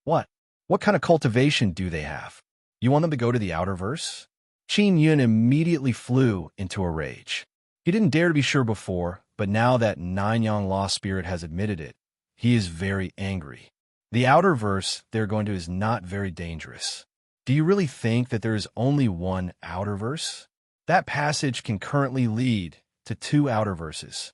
What? What kind of cultivation do they have? You want them to go to the Outerverse? Qin Yun immediately flew into a rage. He didn't dare to be sure before, but now that Nine-Yang Lost Spirit has admitted it, he is very angry. The Outerverse they're going to is not very dangerous. Do you really think that there is only one Outerverse? That passage can currently lead to two Outerverses.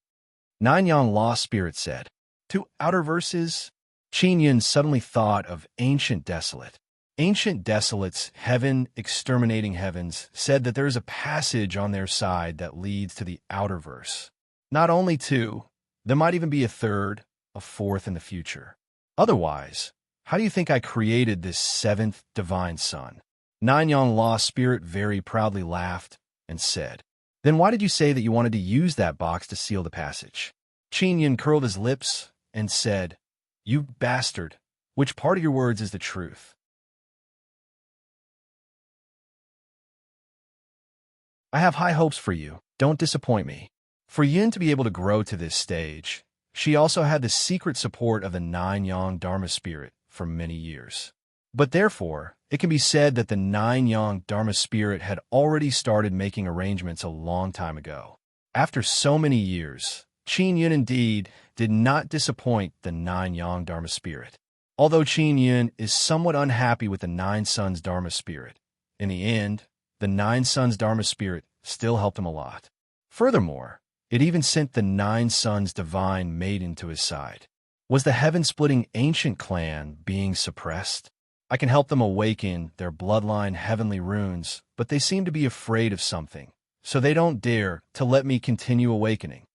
Nine-Yang Lost Spirit said, Two Outerverses? Qin Yun suddenly thought of Ancient Desolate. Ancient Desolate's Heaven Exterminating Heavens said that there is a passage on their side that leads to the Outerverse. Not only two, there might even be a third, a fourth in the future. Otherwise, how do you think I created this 7th Divine Sun? Nine-Yang Lost Spirit very proudly laughed and said, Then why did you say that you wanted to use that box to seal the passage? Qin Yun curled his lips and said, You bastard, which part of your words is the truth? I have high hopes for you. Don't disappoint me. For Yin to be able to grow to this stage, she also had the secret support of the Nine-Yang Dharma Spirit for many years. But therefore, it can be said that the Nine-Yang Dharma Spirit had already started making arrangements a long time ago. After so many years, Qin Yun indeed did not disappoint the Nine-Yang Dharma Spirit. Although Qin Yun is somewhat unhappy with the Nine Suns Dharma Spirit, in the end, the Nine Suns Dharma Spirit still helped him a lot. Furthermore, it even sent the Nine Suns Divine Maiden to his side. Was the heaven-splitting ancient clan being suppressed? I can help them awaken their bloodline heavenly runes, but they seem to be afraid of something, so they don't dare to let me continue awakening.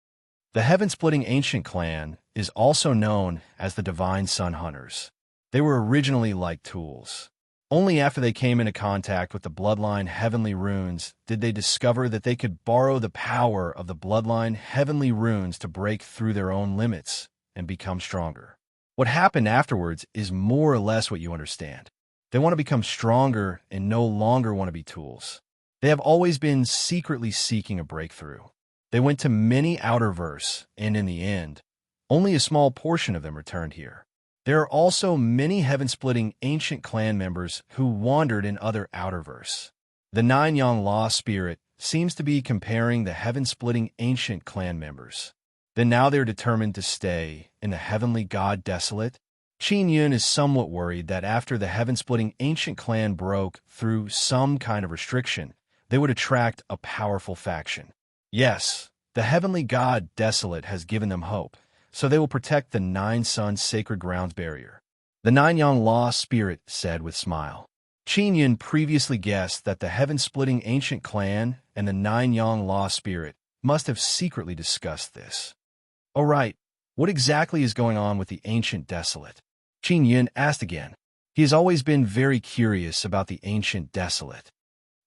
The heaven-splitting ancient clan is also known as the Divine Sun Hunters. They were originally like tools. Only after they came into contact with the bloodline heavenly runes did they discover that they could borrow the power of the bloodline heavenly runes to break through their own limits and become stronger. What happened afterwards is more or less what you understand. They want to become stronger and no longer want to be tools. They have always been secretly seeking a breakthrough. They went to many outerverse, and in the end, only a small portion of them returned here. There are also many heaven-splitting ancient clan members who wandered in other outerverse. The Nine-Yang Law spirit seems to be comparing the heaven-splitting ancient clan members. Then now they're determined to stay in the heavenly god desolate. Qin Yun is somewhat worried that after the heaven-splitting ancient clan broke through some kind of restriction, they would attract a powerful faction. Yes, the heavenly god desolate has given them hope, so they will protect the Nine Suns Sacred Grounds barrier. The Nine-Yang Law spirit said with smile. Qin Yun previously guessed that the heaven-splitting ancient clan and the Nine-Yang Law spirit must have secretly discussed this. All right, what exactly is going on with the ancient desolate? Qin Yun asked again. He has always been very curious about the ancient desolate.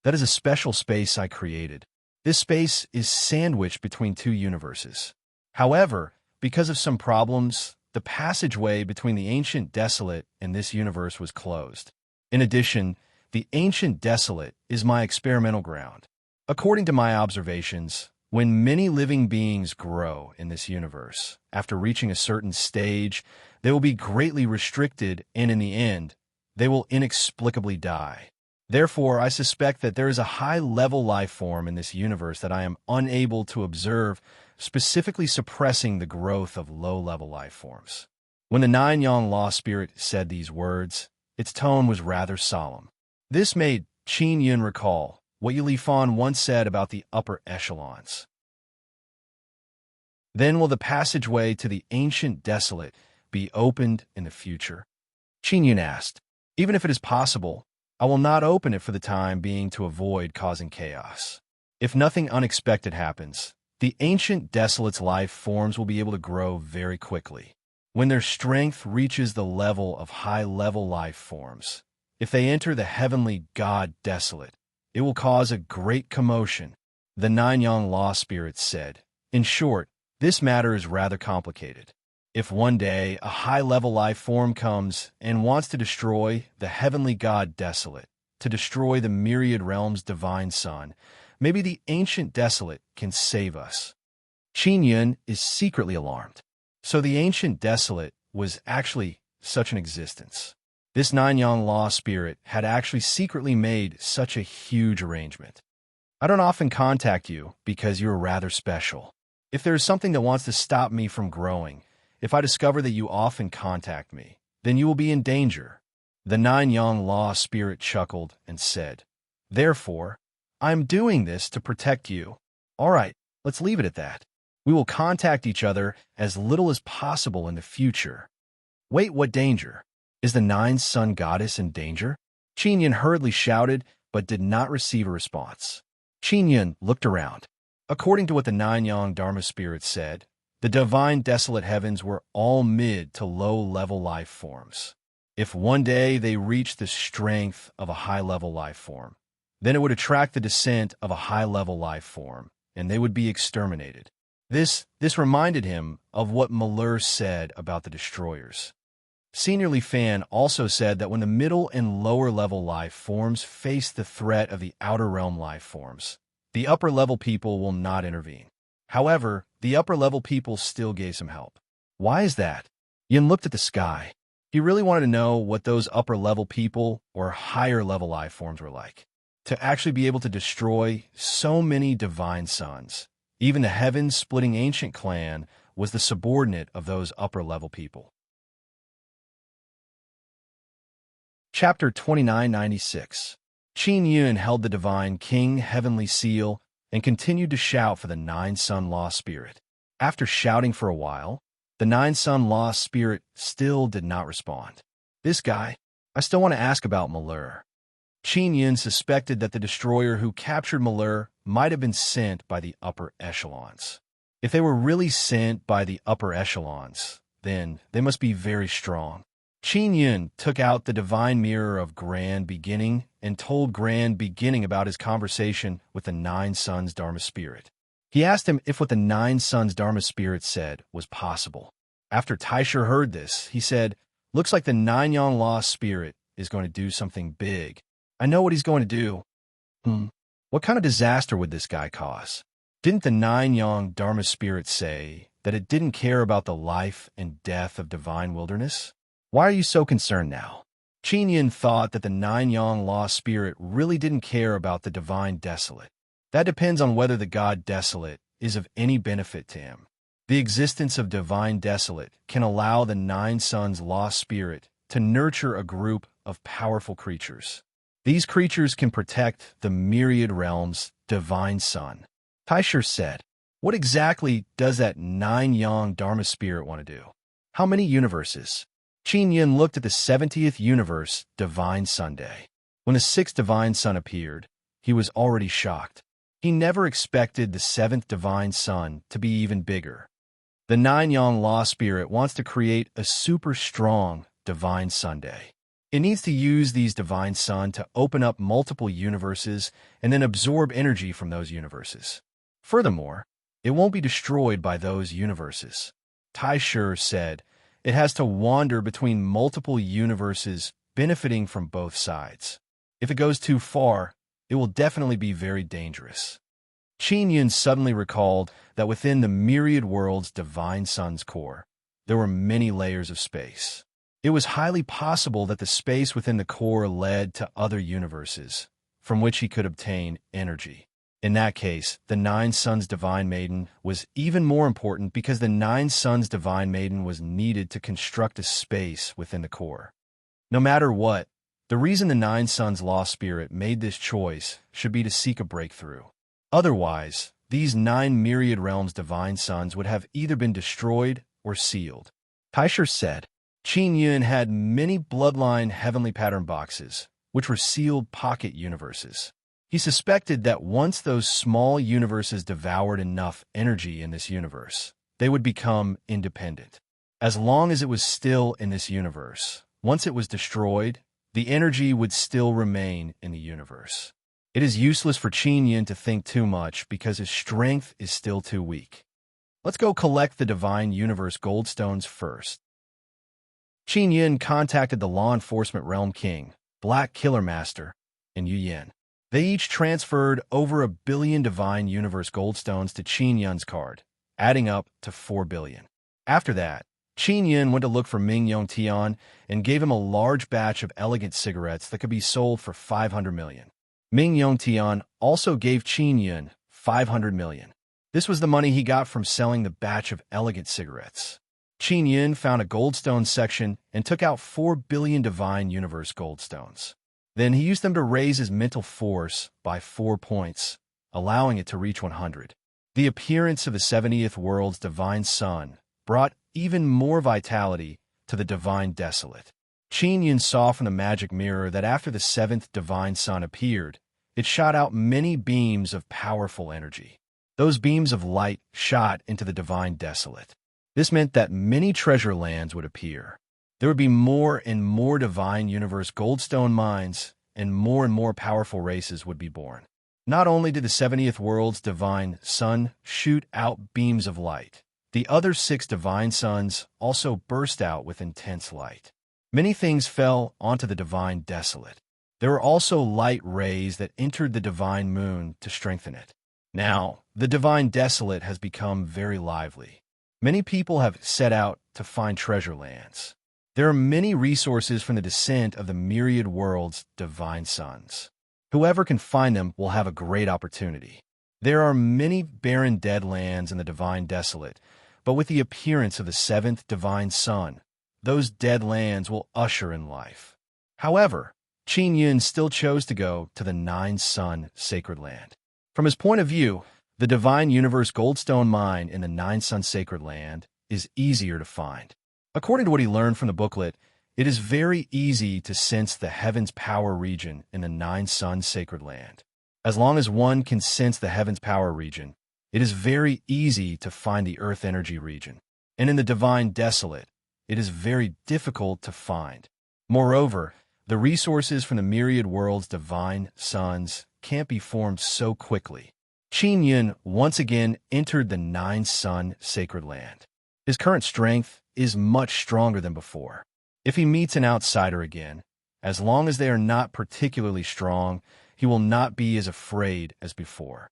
That is a special space I created. This space is sandwiched between two universes. However, because of some problems, the passageway between the ancient desolate and this universe was closed. In addition, the ancient desolate is my experimental ground. According to my observations, when many living beings grow in this universe, after reaching a certain stage, they will be greatly restricted and in the end, they will inexplicably die. Therefore, I suspect that there is a high-level life form in this universe that I am unable to observe, specifically suppressing the growth of low-level life forms. When the Nine-Yang Law spirit said these words, its tone was rather solemn. This made Qin Yun recall what Yu Li Fan once said about the upper echelons. Then will the passageway to the ancient desolate be opened in the future? Qin Yun asked. Even if it is possible, I will not open it for the time being to avoid causing chaos. If nothing unexpected happens, the ancient desolate's life forms will be able to grow very quickly. When their strength reaches the level of high-level life forms, if they enter the heavenly god desolate, it will cause a great commotion, the Nine-Yang Law spirit said. In short, this matter is rather complicated. If one day a high-level life form comes and wants to destroy the heavenly god desolate, to destroy the myriad realms' divine sun, maybe the ancient desolate can save us. Qin Yun is secretly alarmed. So the ancient desolate was actually such an existence. This Nine-Yang Law spirit had actually secretly made such a huge arrangement. I don't often contact you because you're rather special. If there is something that wants to stop me from growing, if I discover that you often contact me, then you will be in danger. The Nine-Yang Law spirit chuckled and said, Therefore, I am doing this to protect you. All right, let's leave it at that. We will contact each other as little as possible in the future. Wait, what danger? Is the Nine-Sun Goddess in danger? Qin Yun hurriedly shouted, but did not receive a response. Qin Yun looked around. According to what the Nine-Yang Dharma spirit said, the divine desolate heavens were all mid to low-level life forms. If one day they reached the strength of a high-level life form, then it would attract the descent of a high-level life form, and they would be exterminated. This reminded him of what Malheur said about the destroyers. Senior Li Fan also said that when the middle and lower-level life forms face the threat of the outer realm life forms, the upper-level people will not intervene. However, the upper-level people still gave some help. Why is that? Yin looked at the sky. He really wanted to know what those upper-level people or higher-level life forms were like. To actually be able to destroy so many divine suns. Even the heaven-splitting ancient clan was the subordinate of those upper-level people. Chapter 2996. Qin Yun held the divine king heavenly seal and continued to shout for the Nine-Sun Law spirit. After shouting for a while, the Nine-Sun Law spirit still did not respond. This guy, I still want to ask about Malheur. Qin Yun suspected that the destroyer who captured Malheur might have been sent by the upper echelons. If they were really sent by the upper echelons, then they must be very strong. Qin Yun took out the divine mirror of Grand Beginning and told Grand Beginning about his conversation with the Nine Suns Dharma Spirit. He asked him if what the Nine Suns Dharma Spirit said was possible. After Taisher heard this, he said, "Looks like the Nine-Yang Lost Spirit is going to do something big. I know what he's going to do." What kind of disaster would this guy cause? Didn't the Nine-Yang Dharma Spirit say that it didn't care about the life and death of divine wilderness? Why are you so concerned now? Qin Yin thought that the Nine-Yang Lost Spirit really didn't care about the divine desolate. That depends on whether the god desolate is of any benefit to him. The existence of divine desolate can allow the Nine Suns Lost Spirit to nurture a group of powerful creatures. These creatures can protect the myriad realms' divine sun. Taisher said, "What exactly does that Nine-Yang Dharma Spirit want to do? How many universes?" Qin Yin looked at the 70th universe, Divine Sunday. When the 6th Divine Sun appeared, he was already shocked. He never expected the 7th Divine Sun to be even bigger. The Nine-Yang Lost Spirit wants to create a super strong Divine Sunday. It needs to use these Divine Sun to open up multiple universes and then absorb energy from those universes. Furthermore, it won't be destroyed by those universes. Taisher said it has to wander between multiple universes, benefiting from both sides. If it goes too far, it will definitely be very dangerous. Qin Yin suddenly recalled that within the myriad world's divine sun's core, there were many layers of space. It was highly possible that the space within the core led to other universes, from which he could obtain energy. In that case, the Nine Suns Divine Maiden was even more important because the Nine Suns Divine Maiden was needed to construct a space within the core. No matter what, the reason the Nine Suns Lost Spirit made this choice should be to seek a breakthrough. Otherwise, these 9 myriad realms divine suns would have either been destroyed or sealed. Taisher said, Qin Yin had many bloodline heavenly pattern boxes, which were sealed pocket universes. He suspected that once those small universes devoured enough energy in this universe, they would become independent. As long as it was still in this universe, once it was destroyed, the energy would still remain in the universe. It is useless for Qin Yin to think too much because his strength is still too weak. Let's go collect the Divine Universe Goldstones first. Qin Yin contacted the Law Enforcement Realm King, Black Killer Master, and Yu Yin. They each transferred over 1 billion Divine Universe Goldstones to Qin Yin's card, adding up to 4 billion. After that, Qin Yin went to look for Ming Yong Tian and gave him a large batch of elegant cigarettes that could be sold for 500 million. Ming Yong Tian also gave Qin Yin 500 million. This was the money he got from selling the batch of elegant cigarettes. Qin Yin found a goldstone section and took out 4 billion Divine Universe Goldstones. Then he used them to raise his mental force by 4 points, allowing it to reach 100. The appearance of the 70th world's divine sun brought even more vitality to the divine desolate. Qin Yin saw from the magic mirror that after the 7th divine sun appeared, it shot out many beams of powerful energy. Those beams of light shot into the divine desolate. This meant that many treasure lands would appear. There would be more and more Divine Universe Goldstone mines, and more powerful races would be born. Not only did the 70th world's divine sun shoot out beams of light, the other 6 divine suns also burst out with intense light. Many things fell onto the divine desolate. There were also light rays that entered the divine moon to strengthen it. Now, the divine desolate has become very lively. Many people have set out to find treasure lands. There are many resources from the descent of the myriad world's divine suns. Whoever can find them will have a great opportunity. There are many barren dead lands in the divine desolate, but with the appearance of the 7th divine sun, those dead lands will usher in life. However, Qin Yin still chose to go to the 9-sun sacred land. From his point of view, the Divine Universe Goldstone mine in the 9-sun sacred land is easier to find. According to what he learned from the booklet, it is very easy to sense the heavens power region in the 9-sun sacred land. As long as one can sense the heavens power region, it is very easy to find the earth energy region. And in the divine desolate, it is very difficult to find. Moreover, the resources from the myriad world's divine suns can't be formed so quickly. Qin Yin once again entered the 9-sun sacred land. His current strength is much stronger than before. If he meets an outsider again, as long as they are not particularly strong, he will not be as afraid as before.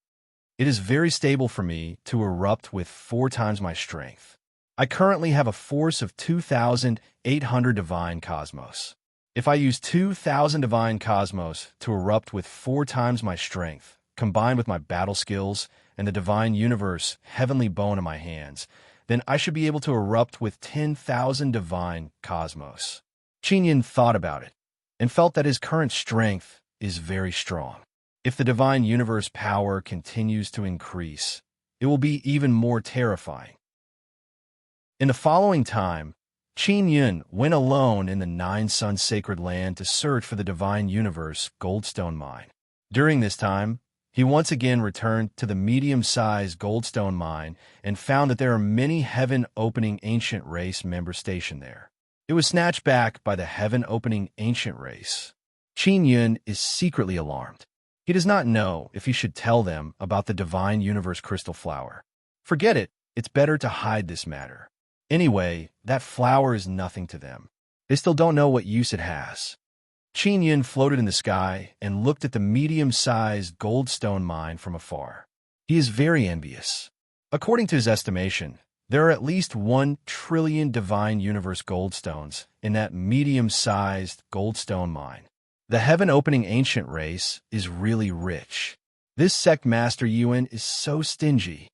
It is very stable for me to erupt with 4 times my strength. I currently have a force of 2,800 divine cosmos. If I use 2,000 divine cosmos to erupt with 4 times my strength, combined with my battle skills and the divine universe heavenly bone in my hands, then I should be able to erupt with 10,000 divine cosmos. Qin Yin thought about it and felt that his current strength is very strong. If the divine universe power continues to increase, it will be even more terrifying. In the following time, Qin Yin went alone in the 9 Sun Sacred Land to search for the divine universe goldstone mine. During this time, he once again returned to the medium-sized goldstone mine and found that there are many heaven-opening ancient race members stationed there. It was snatched back by the heaven-opening ancient race. Qin Yin is secretly alarmed. He does not know if he should tell them about the divine universe crystal flower. Forget it, it's better to hide this matter. Anyway, that flower is nothing to them. They still don't know what use it has. Qin Yin floated in the sky and looked at the medium-sized goldstone mine from afar. He is very envious. According to his estimation, there are at least 1 trillion divine universe goldstones in that medium-sized goldstone mine. The heaven-opening ancient race is really rich. This sect master Yuan is so stingy.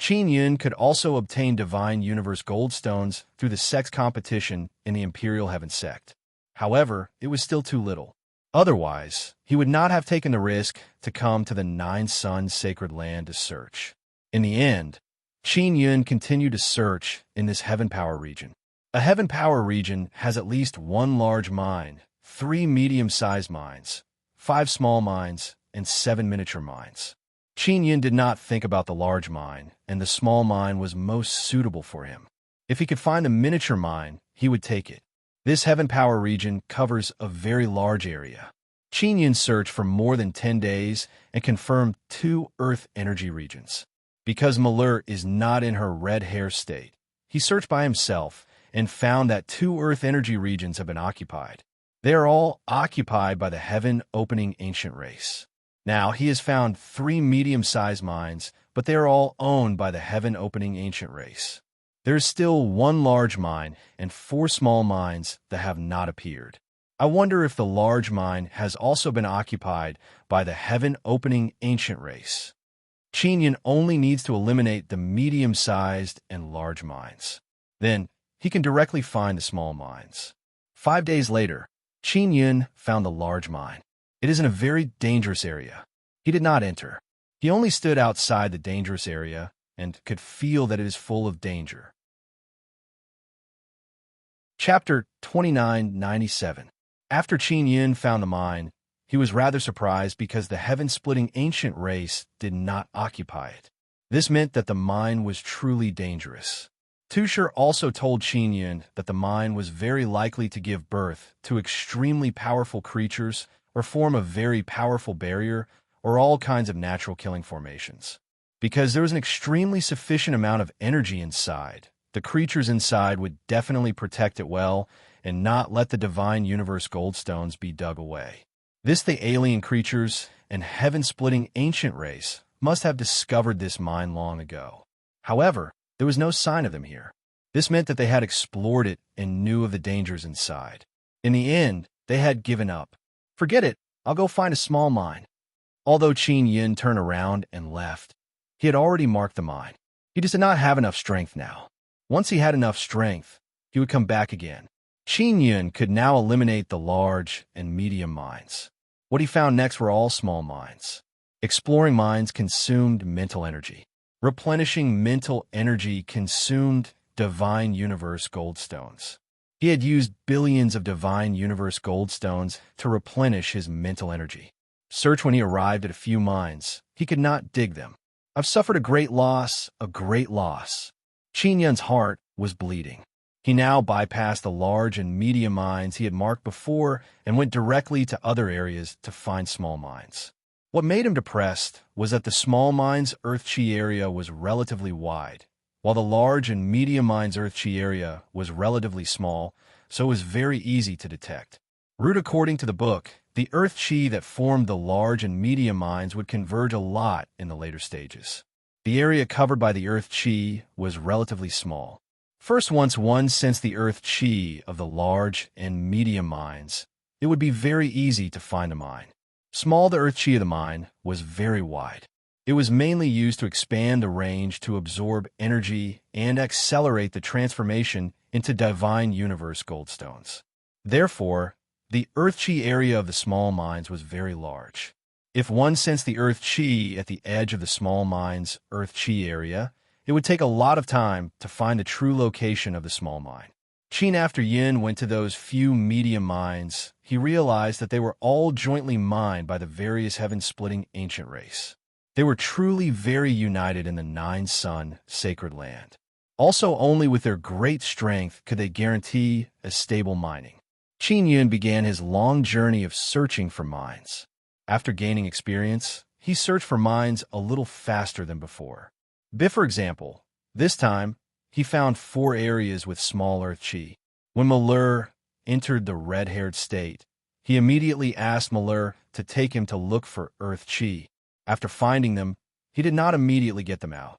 Qin Yin could also obtain divine universe goldstones through the sect's competition in the Imperial Heaven sect. However, it was still too little. Otherwise, he would not have taken the risk to come to the 9 Sun Sacred Land to search. In the end, Qin Yin continued to search in this Heaven Power region. A Heaven Power region has at least 1 large mine, 3 medium-sized mines, 5 small mines, and 7 miniature mines. Qin Yin did not think about the large mine, and the small mine was most suitable for him. If he could find the miniature mine, he would take it. This Heaven Power region covers a very large area. Qin Yin searched for more than 10 days and confirmed 2 Earth energy regions. Because Malheur is not in her red hair state, he searched by himself and found that 2 Earth energy regions have been occupied. They are all occupied by the heaven-opening ancient race. Now, he has found 3 medium-sized mines, but they are all owned by the heaven-opening ancient race. There is still 1 large mine and 4 small mines that have not appeared. I wonder if the large mine has also been occupied by the heaven-opening ancient race. Qin Yin only needs to eliminate the medium-sized and large mines. Then, he can directly find the small mines. 5 days later, Qin Yin found the large mine. It is in a very dangerous area. He did not enter. He only stood outside the dangerous area and could feel that it is full of danger. Chapter 2997. After Qin Yin found the mine, he was rather surprised because the heaven-splitting ancient race did not occupy it. This meant that the mine was truly dangerous. Tusher also told Qin Yin that the mine was very likely to give birth to extremely powerful creatures or form a very powerful barrier or all kinds of natural killing formations. Because there was an extremely sufficient amount of energy inside, the creatures inside would definitely protect it well and not let the divine universe goldstones be dug away. The alien creatures and heaven-splitting ancient race must have discovered this mine long ago. However, there was no sign of them here. This meant that they had explored it and knew of the dangers inside. In the end, they had given up. Forget it, I'll go find a small mine. Although Qin Yin turned around and left, he had already marked the mine. He just did not have enough strength now. Once he had enough strength, he would come back again. Qin Yin could now eliminate the large and medium mines. What he found next were all small mines. Exploring mines consumed mental energy. Replenishing mental energy consumed divine universe goldstones. He had used billions of divine universe goldstones to replenish his mental energy. Search when he arrived at a few mines. He could not dig them. I've suffered a great loss, a great loss. Qin Yin's heart was bleeding. He now bypassed the large and medium mines he had marked before and went directly to other areas to find small mines. What made him depressed was that the small mines Earth Chi area was relatively wide, while the large and medium mines Earth Chi area was relatively small, so it was very easy to detect. Root according to the book, the Earth Chi that formed the large and medium mines would converge a lot in the later stages. The area covered by the Earth Chi was relatively small. First, once one sensed the Earth Chi of the large and medium mines, it would be very easy to find a mine. Small, the Earth Chi of the mine was very wide. It was mainly used to expand the range to absorb energy and accelerate the transformation into divine universe goldstones. Therefore, the Earth Chi area of the small mines was very large. If one sensed the Earth Chi at the edge of the small mines Earth Chi area, it would take a lot of time to find the true location of the small mine. Qin, after Yin went to those few medium mines, he realized that they were all jointly mined by the various heaven-splitting ancient race. They were truly very united in the nine-sun sacred land. Also, only with their great strength could they guarantee a stable mining. Qin Yun began his long journey of searching for mines. After gaining experience, he searched for mines a little faster than before. For example, this time, he found 4 areas with small Earth Chi. When Malheur entered the red-haired state, he immediately asked Malheur to take him to look for Earth Chi. After finding them, he did not immediately get them out.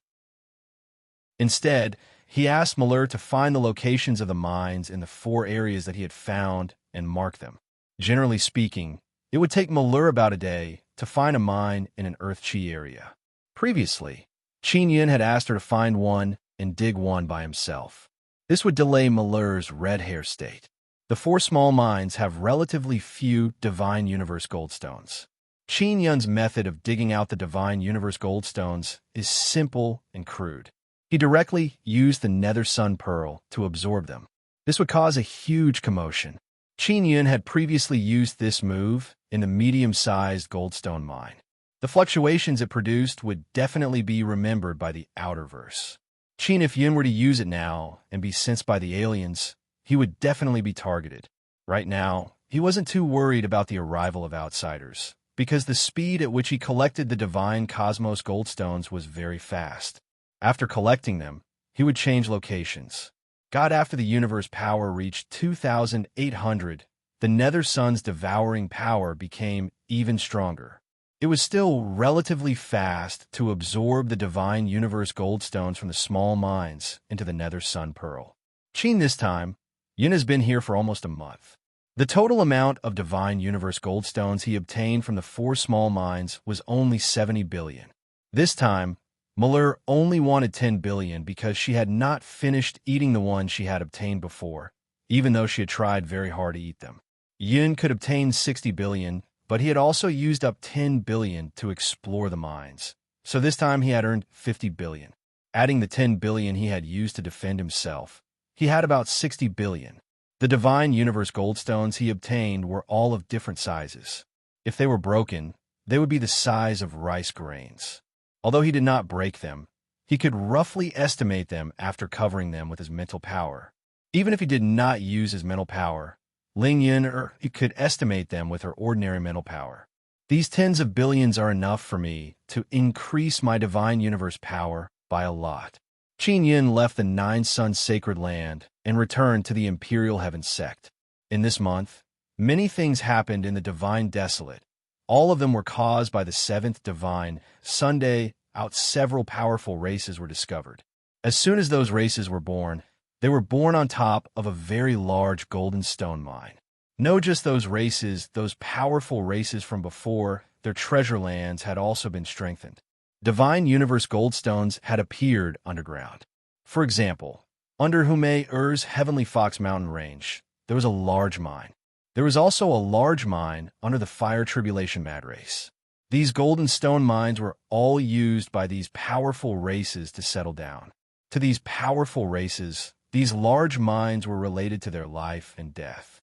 Instead, he asked Malheur to find the locations of the mines in the 4 areas that he had found and mark them. Generally speaking, it would take Malheur about a day to find a mine in an Earth Chi area. Previously, Qin Yin had asked her to find one and dig one by himself. This would delay Malheur's red hair state. The 4 small mines have relatively few divine universe goldstones. Qin Yun's method of digging out the divine universe goldstones is simple and crude. He directly used the nether sun pearl to absorb them. This would cause a huge commotion. Qin Yun had previously used this move in the medium-sized goldstone mine. The fluctuations it produced would definitely be remembered by the outerverse. Qin, if Yun were to use it now and be sensed by the aliens, he would definitely be targeted. Right now, he wasn't too worried about the arrival of outsiders, because the speed at which he collected the divine cosmos goldstones was very fast. After collecting them, he would change locations. After the universe power reached 2,800, the nether sun's devouring power became even stronger. It was still relatively fast to absorb the divine universe goldstones from the small mines into the nether sun pearl. Qin, this time, Yun has been here for almost a month. The total amount of divine universe goldstones he obtained from the 4 small mines was only 70 billion. This time, Malheur only wanted 10 billion because she had not finished eating the ones she had obtained before, even though she had tried very hard to eat them. Yun could obtain 60 billion, but he had also used up 10 billion to explore the mines, so this time he had earned 50 billion. Adding the 10 billion he had used to defend himself, he had about 60 billion. The divine universe goldstones he obtained were all of different sizes. If they were broken, they would be the size of rice grains. Although he did not break them, he could roughly estimate them after covering them with his mental power. Even if he did not use his mental power, Ling Yun he could estimate them with her ordinary mental power. These tens of billions are enough for me to increase my divine universe power by a lot. Qin Yin left the nine-sun sacred land and returned to the Imperial Heaven sect. In this month, many things happened in the Divine Desolate. All of them were caused by the 7th Divine Sunday. Several powerful races were discovered. As soon as those races were born, they were born on top of a very large golden stone mine. No, just those races, those powerful races from before, their treasure lands had also been strengthened. Divine universe goldstones had appeared underground. For example, under Hume-Er's Heavenly Fox Mountain Range, there was a large mine. There was also a large mine under the Fire Tribulation Mad Race. These golden stone mines were all used by these powerful races to settle down. To these powerful races, these large mines were related to their life and death.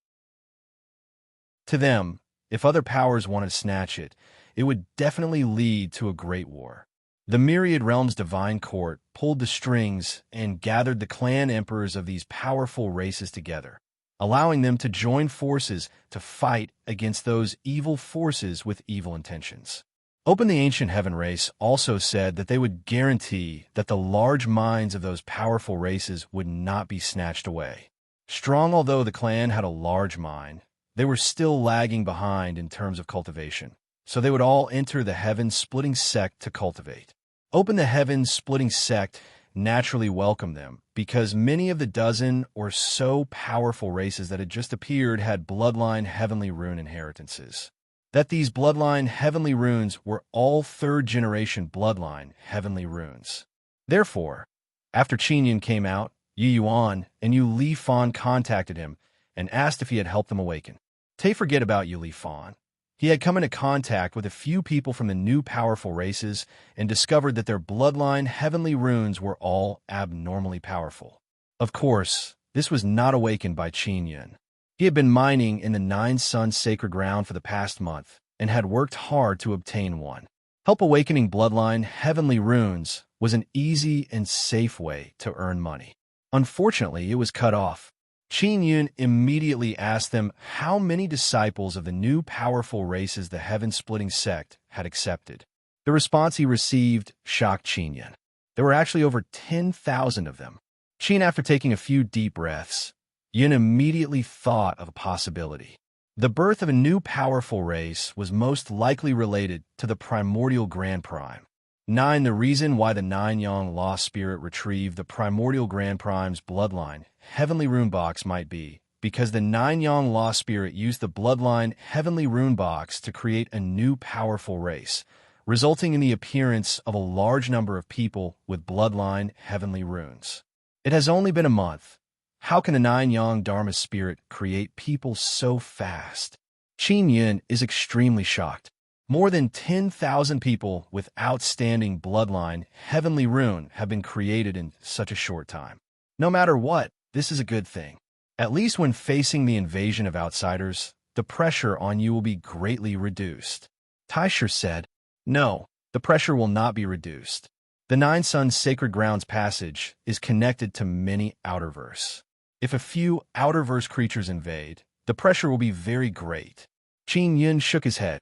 To them, if other powers wanted to snatch it, it would definitely lead to a great war. The Myriad Realms Divine Court pulled the strings and gathered the clan emperors of these powerful races together, allowing them to join forces to fight against those evil forces with evil intentions. Open the ancient heaven race also said that they would guarantee that the large minds of those powerful races would not be snatched away. Strong although the clan had a large mind, they were still lagging behind in terms of cultivation, so they would all enter the heaven-splitting sect to cultivate. Open the heaven-splitting sect naturally welcomed them, because many of the dozen or so powerful races that had just appeared had bloodline heavenly rune inheritances. That these bloodline heavenly runes were all third-generation bloodline heavenly runes. Therefore, after Qin Yun came out, Yu Yuan and Yu Li Fan contacted him and asked if he had helped them awaken. Tay forget about Yu Li Fan. He had come into contact with a few people from the new powerful races and discovered that their bloodline heavenly runes were all abnormally powerful. Of course, this was not awakened by Qin Yun. He had been mining in the Nine Suns sacred ground for the past month and had worked hard to obtain one. Help awakening bloodline heavenly runes was an easy and safe way to earn money. Unfortunately, it was cut off. Qin Yun immediately asked them how many disciples of the new powerful races the heaven-splitting sect had accepted. The response he received shocked Qin Yun. There were actually over 10,000 of them. Qin, after taking a few deep breaths, Yun immediately thought of a possibility. The birth of a new powerful race was most likely related to the primordial Grand Prime. 9. The reason why the Nine-Yang Lost Spirit retrieved the primordial Grand Prime's bloodline heavenly rune box might be because the Nine-Yang Lost Spirit used the bloodline heavenly rune box to create a new powerful race, resulting in the appearance of a large number of people with bloodline heavenly runes. It has only been a month. How can the Nine-Yang Dharma Spirit create people so fast? Qin Yun is extremely shocked. More than 10,000 people with outstanding bloodline heavenly rune have been created in such a short time. No matter what, this is a good thing. At least when facing the invasion of outsiders, the pressure on you will be greatly reduced. Taisher said, "No, the pressure will not be reduced. The Nine Suns Sacred Grounds passage is connected to many outerverse. If a few outerverse creatures invade, the pressure will be very great." Qin Yun shook his head.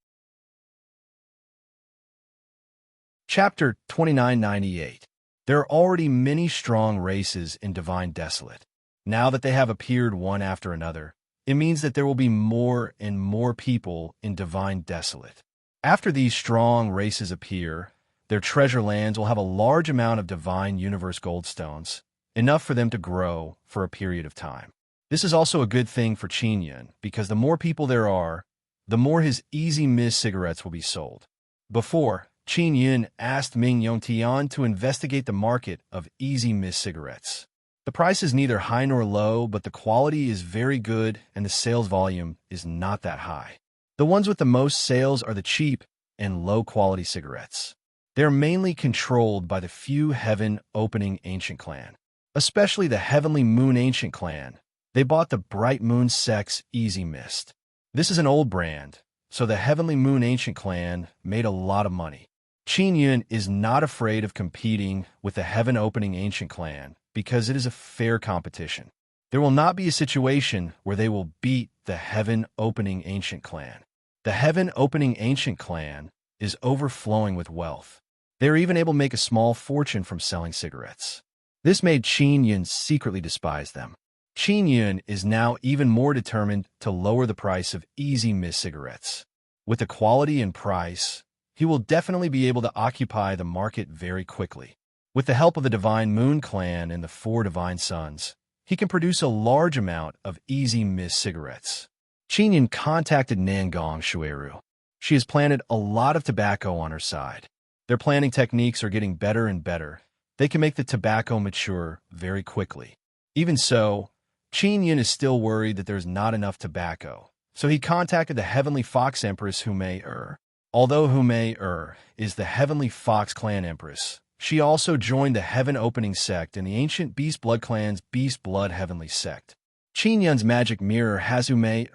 Chapter 2998. There are already many strong races in Divine Desolate. Now that they have appeared one after another, it means that there will be more and more people in Divine Desolate. After these strong races appear, their treasure lands will have a large amount of Divine Universe Goldstones, enough for them to grow for a period of time. This is also a good thing for Qin Yun, because the more people there are, the more his Easy Miss cigarettes will be sold. Before, Qin Yun asked Ming Yongtian to investigate the market of Easy Miss cigarettes. The price is neither high nor low, but the quality is very good and the sales volume is not that high. The ones with the most sales are the cheap and low-quality cigarettes. They are mainly controlled by the few heaven-opening ancient clan, especially the Heavenly Moon Ancient Clan. They bought the Bright Moon Sex Easy Mist. This is an old brand, so the Heavenly Moon Ancient Clan made a lot of money. Qin Yun is not afraid of competing with the Heaven Opening Ancient Clan because it is a fair competition. There will not be a situation where they will beat the Heaven Opening Ancient Clan. The Heaven Opening Ancient Clan is overflowing with wealth. They are even able to make a small fortune from selling cigarettes. This made Qin Yun secretly despise them. Qin Yun is now even more determined to lower the price of Easy Miss cigarettes. With the quality and price, he will definitely be able to occupy the market very quickly. With the help of the Divine Moon Clan and the 4 Divine Suns, he can produce a large amount of Easy Miss cigarettes. Qin Yun contacted Nangong Shueru. She has planted a lot of tobacco on her side. Their planting techniques are getting better and better. They can make the tobacco mature very quickly. Even so, Qin Yun is still worried that there's not enough tobacco, so he contacted the Heavenly Fox Empress Humei. Although Humei is the Heavenly Fox Clan Empress, she also joined the Heaven Opening Sect and the ancient Beast Blood Clan's Beast Blood Heavenly Sect. Qin Yun's magic mirror has Humei.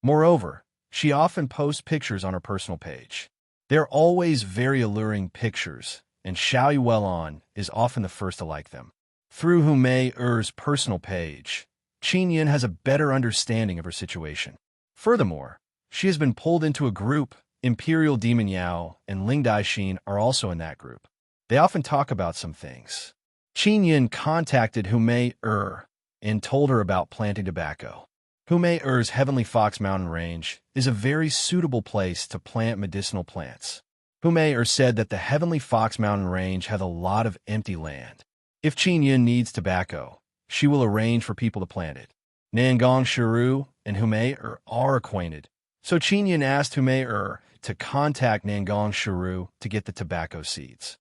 Moreover, she often posts pictures on her personal page. They're always very alluring pictures, and Xiao Yuelon is often the first to like them. Through Humei's personal page, Qin Yun has a better understanding of her situation. Furthermore, she has been pulled into a group Imperial Demon Yao and Ling Daixin are also in that group. They often talk about some things. Qin Yin contacted Humei and told her about planting tobacco. Humei Heavenly Fox Mountain Range is a very suitable place to plant medicinal plants. Humei said that the Heavenly Fox Mountain Range had a lot of empty land. If Qin Yin needs tobacco, she will arrange for people to plant it. Nangong Shiru and Humei are acquainted, so Qin Yin asked Humei to contact Nangong Shiru to get the tobacco seeds.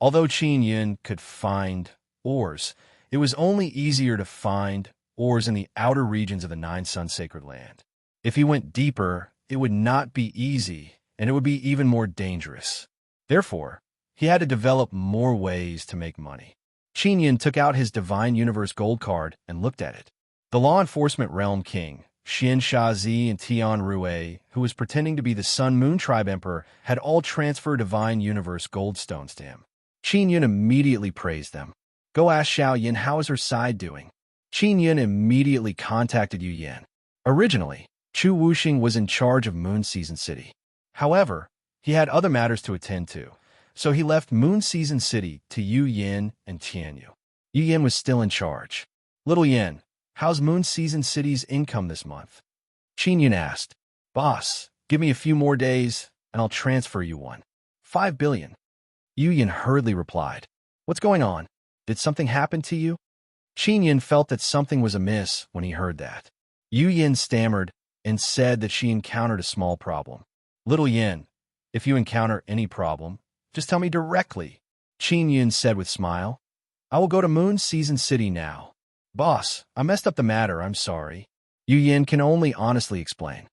Although Qin Yin could find ores, it was only easier to find ores in the outer regions of the Nine Sun Sacred Land. If he went deeper, it would not be easy, and it would be even more dangerous. Therefore, he had to develop more ways to make money. Qin Yin took out his Divine Universe gold card and looked at it. The Law Enforcement Realm King, Xian Shazi and Tian Rue, who was pretending to be the Sun Moon Tribe Emperor, had all transferred Divine Universe gold stones to him. Qin Yin immediately praised them. Go ask Xiao Yin how is her side doing. Qin Yin immediately contacted Yu Yan. Originally, Chu Wuxing was in charge of Moon Season City. However, he had other matters to attend to, so he left Moon Season City to Yu Yin and Tianyu. Yu Yin was still in charge. Little Yin, how's Moon Season City's income this month? Qin Yin asked. Boss, give me a few more days, and I'll transfer you 5 billion. Yu Yin hurriedly replied. What's going on? Did something happen to you? Qin Yin felt that something was amiss when he heard that. Yu Yin stammered and said that she encountered a small problem. Little Yin, if you encounter any problem, just tell me directly, Qin Yin said with a smile. I will go to Moon Season City now. Boss, I messed up the matter, I'm sorry. Yu Yin can only honestly explain.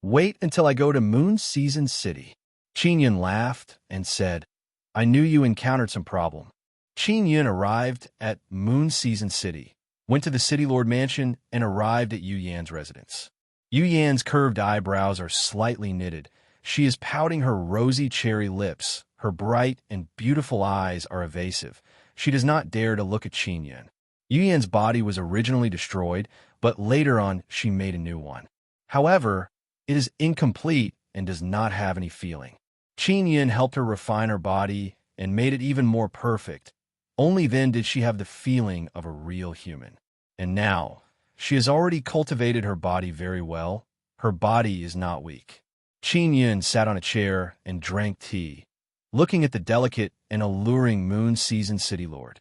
Wait until I go to Moon Season City. Qin Yin laughed and said, I knew you encountered some problem. Qin Yin arrived at Moon Season City, went to the City Lord Mansion, and arrived at Yu Yan's residence. Yu Yan's curved eyebrows are slightly knitted. She is pouting her rosy cherry lips. Her bright and beautiful eyes are evasive. She does not dare to look at Qin Yin. Yu Yan's body was originally destroyed, but later on she made a new one. However, it is incomplete and does not have any feeling. Qin Yin helped her refine her body and made it even more perfect. Only then did she have the feeling of a real human. And now, she has already cultivated her body very well. Her body is not weak. Qin Yin sat on a chair and drank tea, looking at the delicate and alluring Moon Season City Lord.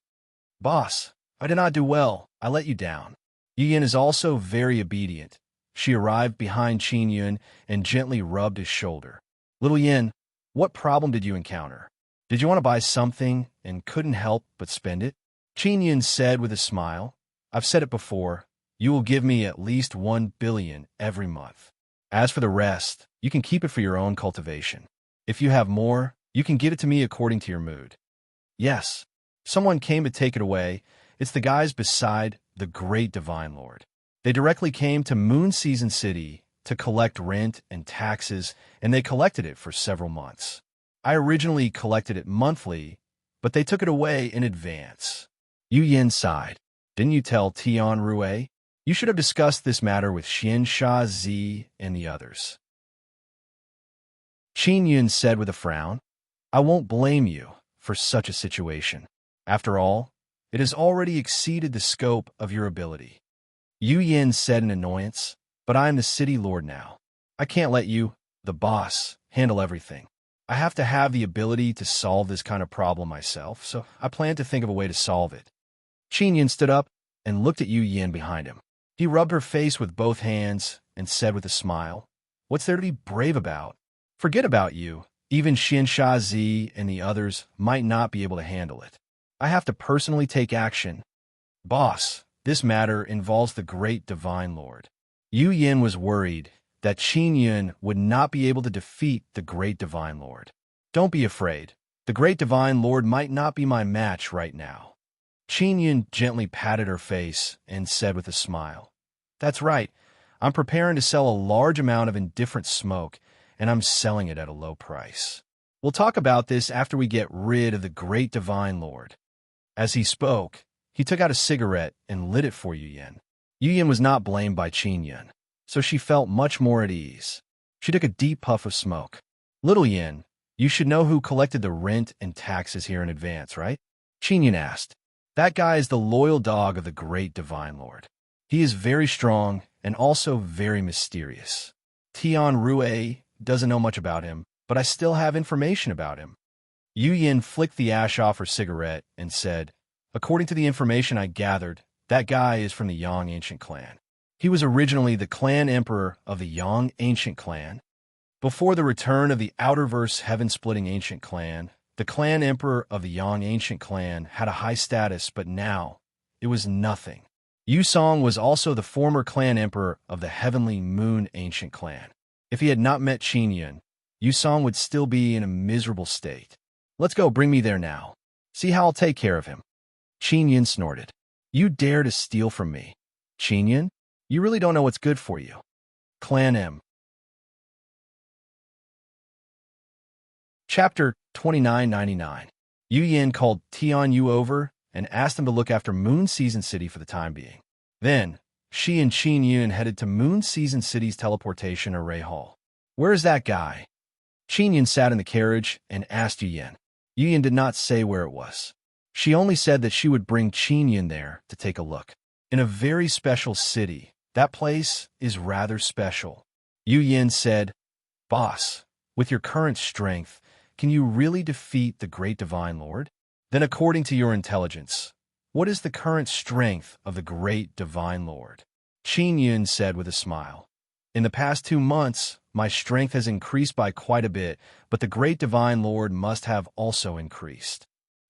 Boss, I did not do well. I let you down. Yu Yin is also very obedient. She arrived behind Qin Yin and gently rubbed his shoulder. Little Yin, what problem did you encounter? Did you want to buy something and couldn't help but spend it? Qin Yin said with a smile. I've said it before. You will give me at least 1 billion every month. As for the rest, you can keep it for your own cultivation. If you have more, you can give it to me according to your mood. Yes, someone came to take it away. It's the guys beside the great Divine Lord. They directly came to Moon Season City to collect rent and taxes, and they collected it for several months. I originally collected it monthly, but they took it away in advance. Yu Yin sighed. Didn't you tell Tian Rue? You should have discussed this matter with Xian Shazi and the others. Qin Yin said with a frown, I won't blame you for such a situation. After all, it has already exceeded the scope of your ability. Yu Yin said in annoyance, but I am the city lord now. I can't let you, the boss, handle everything. I have to have the ability to solve this kind of problem myself, so I plan to think of a way to solve it. Qin Yin stood up and looked at Yu Yin behind him. He rubbed her face with both hands and said with a smile, What's there to be brave about? Forget about you. Even Xian Shazi and the others might not be able to handle it. I have to personally take action. Boss, this matter involves the great Divine Lord. Yu Yin was worried that Qin Yin would not be able to defeat the great Divine Lord. Don't be afraid. The great Divine Lord might not be my match right now. Qin Yin gently patted her face and said with a smile, That's right. I'm preparing to sell a large amount of indifferent smoke, and I'm selling it at a low price. We'll talk about this after we get rid of the great Divine Lord. As he spoke, he took out a cigarette and lit it for Yu Yin. Yu Yin was not blamed by Qin Yin, so she felt much more at ease. She took a deep puff of smoke. Little Yin, you should know who collected the rent and taxes here in advance, right? Qin Yin asked. That guy is the loyal dog of the great divine lord. He is very strong and also very mysterious. Tian Rue doesn't know much about him, but I still have information about him. Yu Yin flicked the ash off her cigarette and said, according to the information I gathered, that guy is from the Yang ancient clan. He was originally the clan emperor of the Yang ancient clan. Before the return of the Outerverse heaven-splitting ancient clan, the clan emperor of the Yang ancient clan had a high status, but now it was nothing. Yu Song was also the former clan emperor of the heavenly moon ancient clan. If he had not met Qin Yun, Yu Song would still be in a miserable state. Let's go, bring me there now. See how I'll take care of him. Qin Yun snorted. You dare to steal from me. Qin Yun, you really don't know what's good for you. Clan M. Chapter 2999. Yu Yin called Tian Yu over and asked him to look after Moon Season City for the time being. Then, she and Qin Yun headed to Moon Season City's teleportation array hall. Where is that guy? Qin Yun sat in the carriage and asked Yu Yin. Yu Yin did not say where it was. She only said that she would bring Qin Yun there to take a look. In a very special city. That place is rather special. Yu Yin said, Boss, with your current strength, can you really defeat the great divine lord? Then according to your intelligence, what is the current strength of the great divine lord? Qin Yun said with a smile. In the past 2 months, my strength has increased by quite a bit, but the great divine lord must have also increased.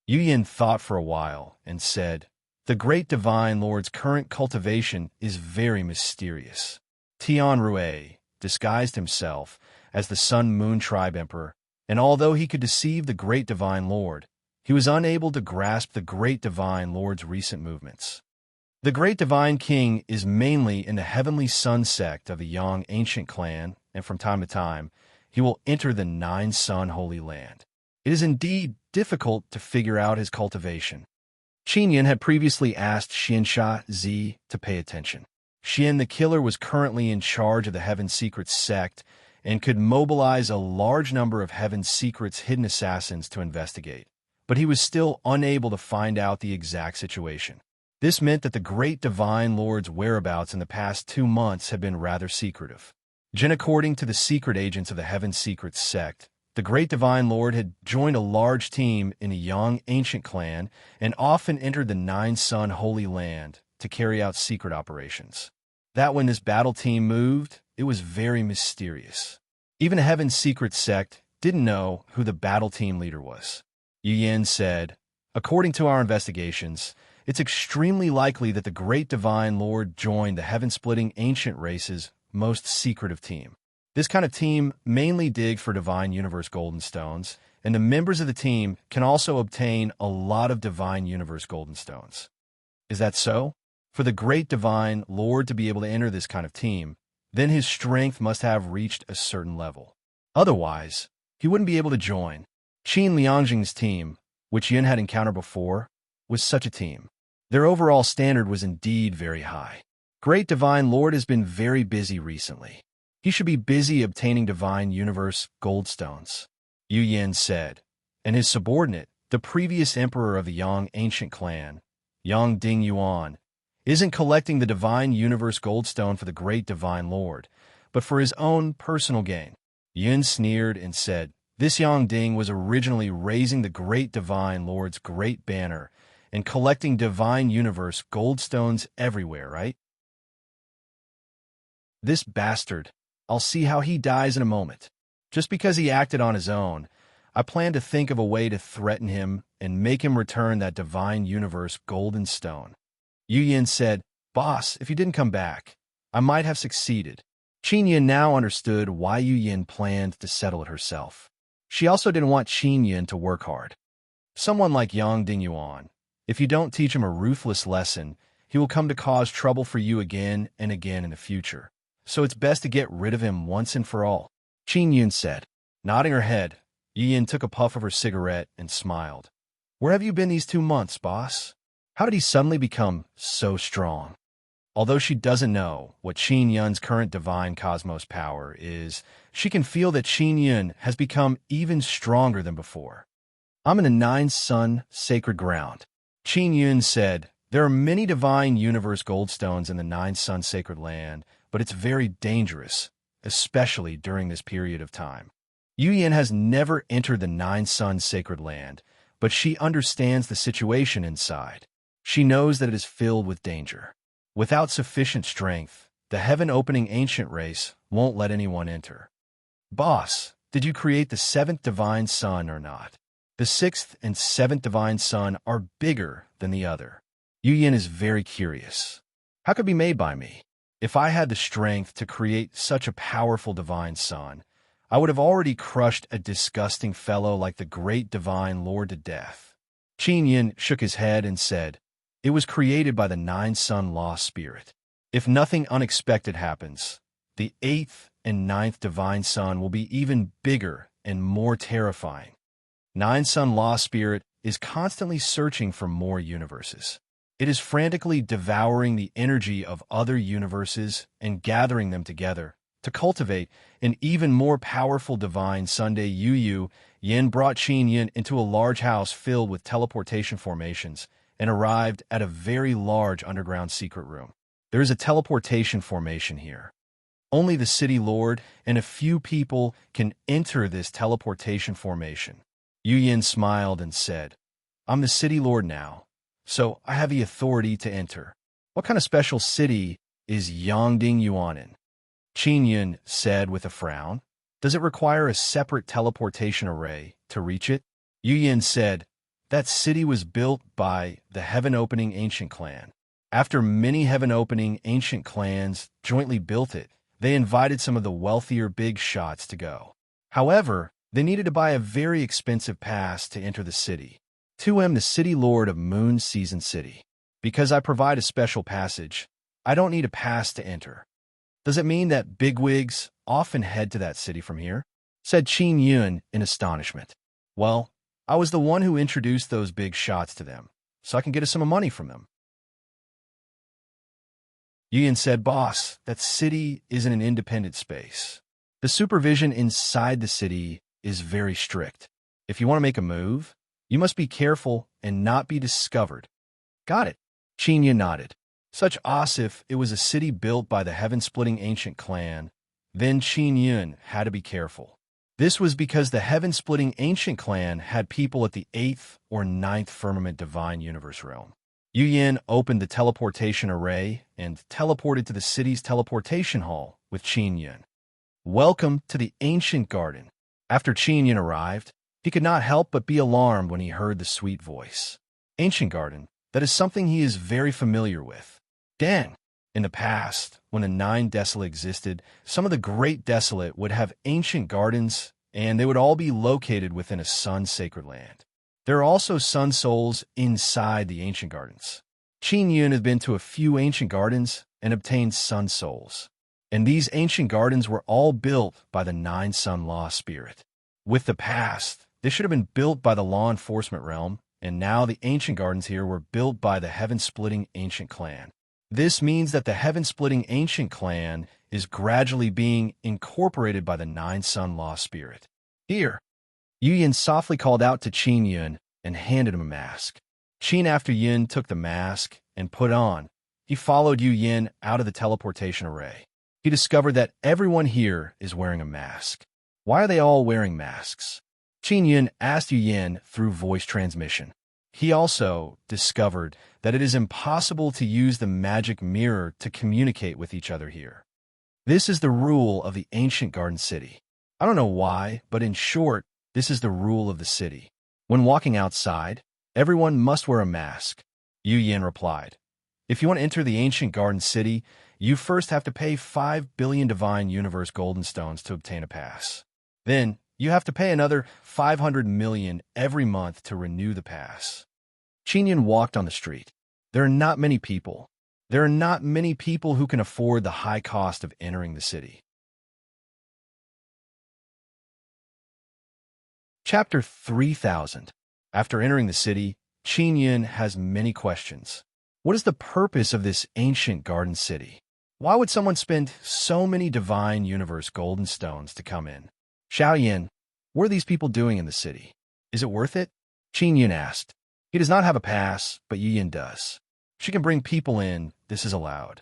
Yu Yin thought for a while and said, the great divine lord's current cultivation is very mysterious. Tian Rue disguised himself as the Sun Moon Tribe Emperor, and although he could deceive the great divine lord, he was unable to grasp the great divine lord's recent movements. The great divine king is mainly in the heavenly sun sect of the Yang ancient clan, and from time to time, he will enter the Nine Sun Holy Land. It is indeed difficult to figure out his cultivation. Qin Yun had previously asked Xinsha Zi to pay attention. Xian the killer was currently in charge of the Heaven Secrets sect and could mobilize a large number of Heaven Secrets hidden assassins to investigate, but he was still unable to find out the exact situation. This meant that the great divine lord's whereabouts in the past 2 months had been rather secretive. According to the secret agents of the Heaven Secrets sect, the great divine lord had joined a large team in a Yang ancient clan and often entered the Nine Sun Holy Land to carry out secret operations. That when this battle team moved, it was very mysterious. Even a Heaven Secret sect didn't know who the battle team leader was. Yu Yin said, according to our investigations, it's extremely likely that the great divine lord joined the heaven-splitting ancient race's most secretive team. This kind of team mainly dig for divine universe golden stones, and the members of the team can also obtain a lot of divine universe golden stones. Is that so? For the great divine lord to be able to enter this kind of team, then his strength must have reached a certain level. Otherwise, he wouldn't be able to join. Qin Liangjing's team, which Yin had encountered before, was such a team. Their overall standard was indeed very high. Great divine lord has been very busy recently. He should be busy obtaining divine universe gold stones, Yu Yin said, and his subordinate, the previous emperor of the Yang ancient clan, Yang Ding Yuan, isn't collecting the divine universe gold stone for the great divine lord, but for his own personal gain. Yin sneered and said, this Yang Ding was originally raising the great divine lord's great banner and collecting divine universe gold stones everywhere, right? This bastard. I'll see how he dies in a moment. Just because he acted on his own, I plan to think of a way to threaten him and make him return that divine universe golden stone. Yu Yin said, boss, if you didn't come back, I might have succeeded. Qin Yun now understood why Yu Yin planned to settle it herself. She also didn't want Qin Yun to work hard. Someone like Yang Ding Yuan, if you don't teach him a ruthless lesson, he will come to cause trouble for you again and again in the future. So it's best to get rid of him once and for all, Qin Yun said. Nodding her head, Yu Yin took a puff of her cigarette and smiled. Where have you been these 2 months, boss? How did he suddenly become so strong? Although she doesn't know what Qin Yun's current divine cosmos power is, she can feel that Qin Yun has become even stronger than before. I'm in a nine-sun sacred ground. Qin Yun said, there are many divine universe goldstones in the nine-sun sacred land, but it's very dangerous, especially during this period of time. Yu Yin has never entered the nine-sun sacred land, but she understands the situation inside. She knows that it is filled with danger. Without sufficient strength, the heaven-opening ancient race won't let anyone enter. Boss, did you create the seventh divine sun or not? The sixth and seventh divine sun are bigger than the other. Yu Yin is very curious. How could it be made by me? If I had the strength to create such a powerful divine sun, I would have already crushed a disgusting fellow like the great divine lord to death. Qin Yin shook his head and said, it was created by the nine-sun law spirit. If nothing unexpected happens, the eighth and ninth divine sun will be even bigger and more terrifying. Nine-sun law spirit is constantly searching for more universes. It is frantically devouring the energy of other universes and gathering them together to cultivate an even more powerful divine Sunday. Yu Yin brought Qin Yin into a large house filled with teleportation formations and arrived at a very large underground secret room. There is a teleportation formation here. Only the city lord and a few people can enter this teleportation formation. Yu Yin smiled and said, I'm the city lord now, so I have the authority to enter. What kind of special city is Yangding Yuan in? Qin Yin said with a frown. Does it require a separate teleportation array to reach it? Yu Yin said, that city was built by the heaven-opening ancient clan. After many heaven-opening ancient clans jointly built it, they invited some of the wealthier big shots to go. However, they needed to buy a very expensive pass to enter the city. 2M, the city lord of Moon Season City. Because I provide a special passage, I don't need a pass to enter. Does it mean that bigwigs often head to that city from here? Said Qin Yun in astonishment. Well, I was the one who introduced those big shots to them, so I can get some money from them. Yu Yin said, boss, that city isn't an independent space. The supervision inside the city is very strict. If you want to make a move, you must be careful and not be discovered. Got it. Qin Yin nodded. Such as if it was a city built by the heaven-splitting ancient clan, then Qin Yun had to be careful. This was because the heaven-splitting ancient clan had people at the 8th or 9th firmament divine universe realm. Yu Yin opened the teleportation array and teleported to the city's teleportation hall with Qin Yun. Welcome to the ancient garden. After Qin Yun arrived, he could not help but be alarmed when he heard the sweet voice. Ancient garden, that is something he is very familiar with. Dang! In the past, when the Nine Desolate existed, some of the Great Desolate would have ancient gardens, and they would all be located within a sun sacred land. There are also sun souls inside the ancient gardens. Qin Yun has been to a few ancient gardens and obtained sun souls. And these ancient gardens were all built by the Nine Sun Law Spirit. With the past, they should have been built by the law enforcement realm, and now the ancient gardens here were built by the heaven-splitting ancient clan. This means that the heaven-splitting ancient clan is gradually being incorporated by the Nine Sun Law Spirit. Here, Yu Yin softly called out to Qin Yun and handed him a mask. Qin, after Yin took the mask and put it on, he followed Yu Yin out of the teleportation array. He discovered that everyone here is wearing a mask. Why are they all wearing masks? Qin Yun asked Yu Yin through voice transmission. He also discovered that it is impossible to use the magic mirror to communicate with each other here. This is the rule of the ancient garden city. I don't know why, but in short, this is the rule of the city. When walking outside, everyone must wear a mask. Yu Yin replied. If you want to enter the ancient garden city, you first have to pay 5 billion divine universe golden stones to obtain a pass. Then, you have to pay another 500 million every month to renew the pass. Qin Yun walked on the street. There are not many people. There are not many people who can afford the high cost of entering the city. Chapter 3000. After entering the city, Qin Yun has many questions. What is the purpose of this ancient garden city? Why would someone spend so many divine universe golden stones to come in? Xiao Yin, what are these people doing in the city? Is it worth it? Qin Yun asked. He does not have a pass, but Yi Yin does. She can bring people in, this is allowed.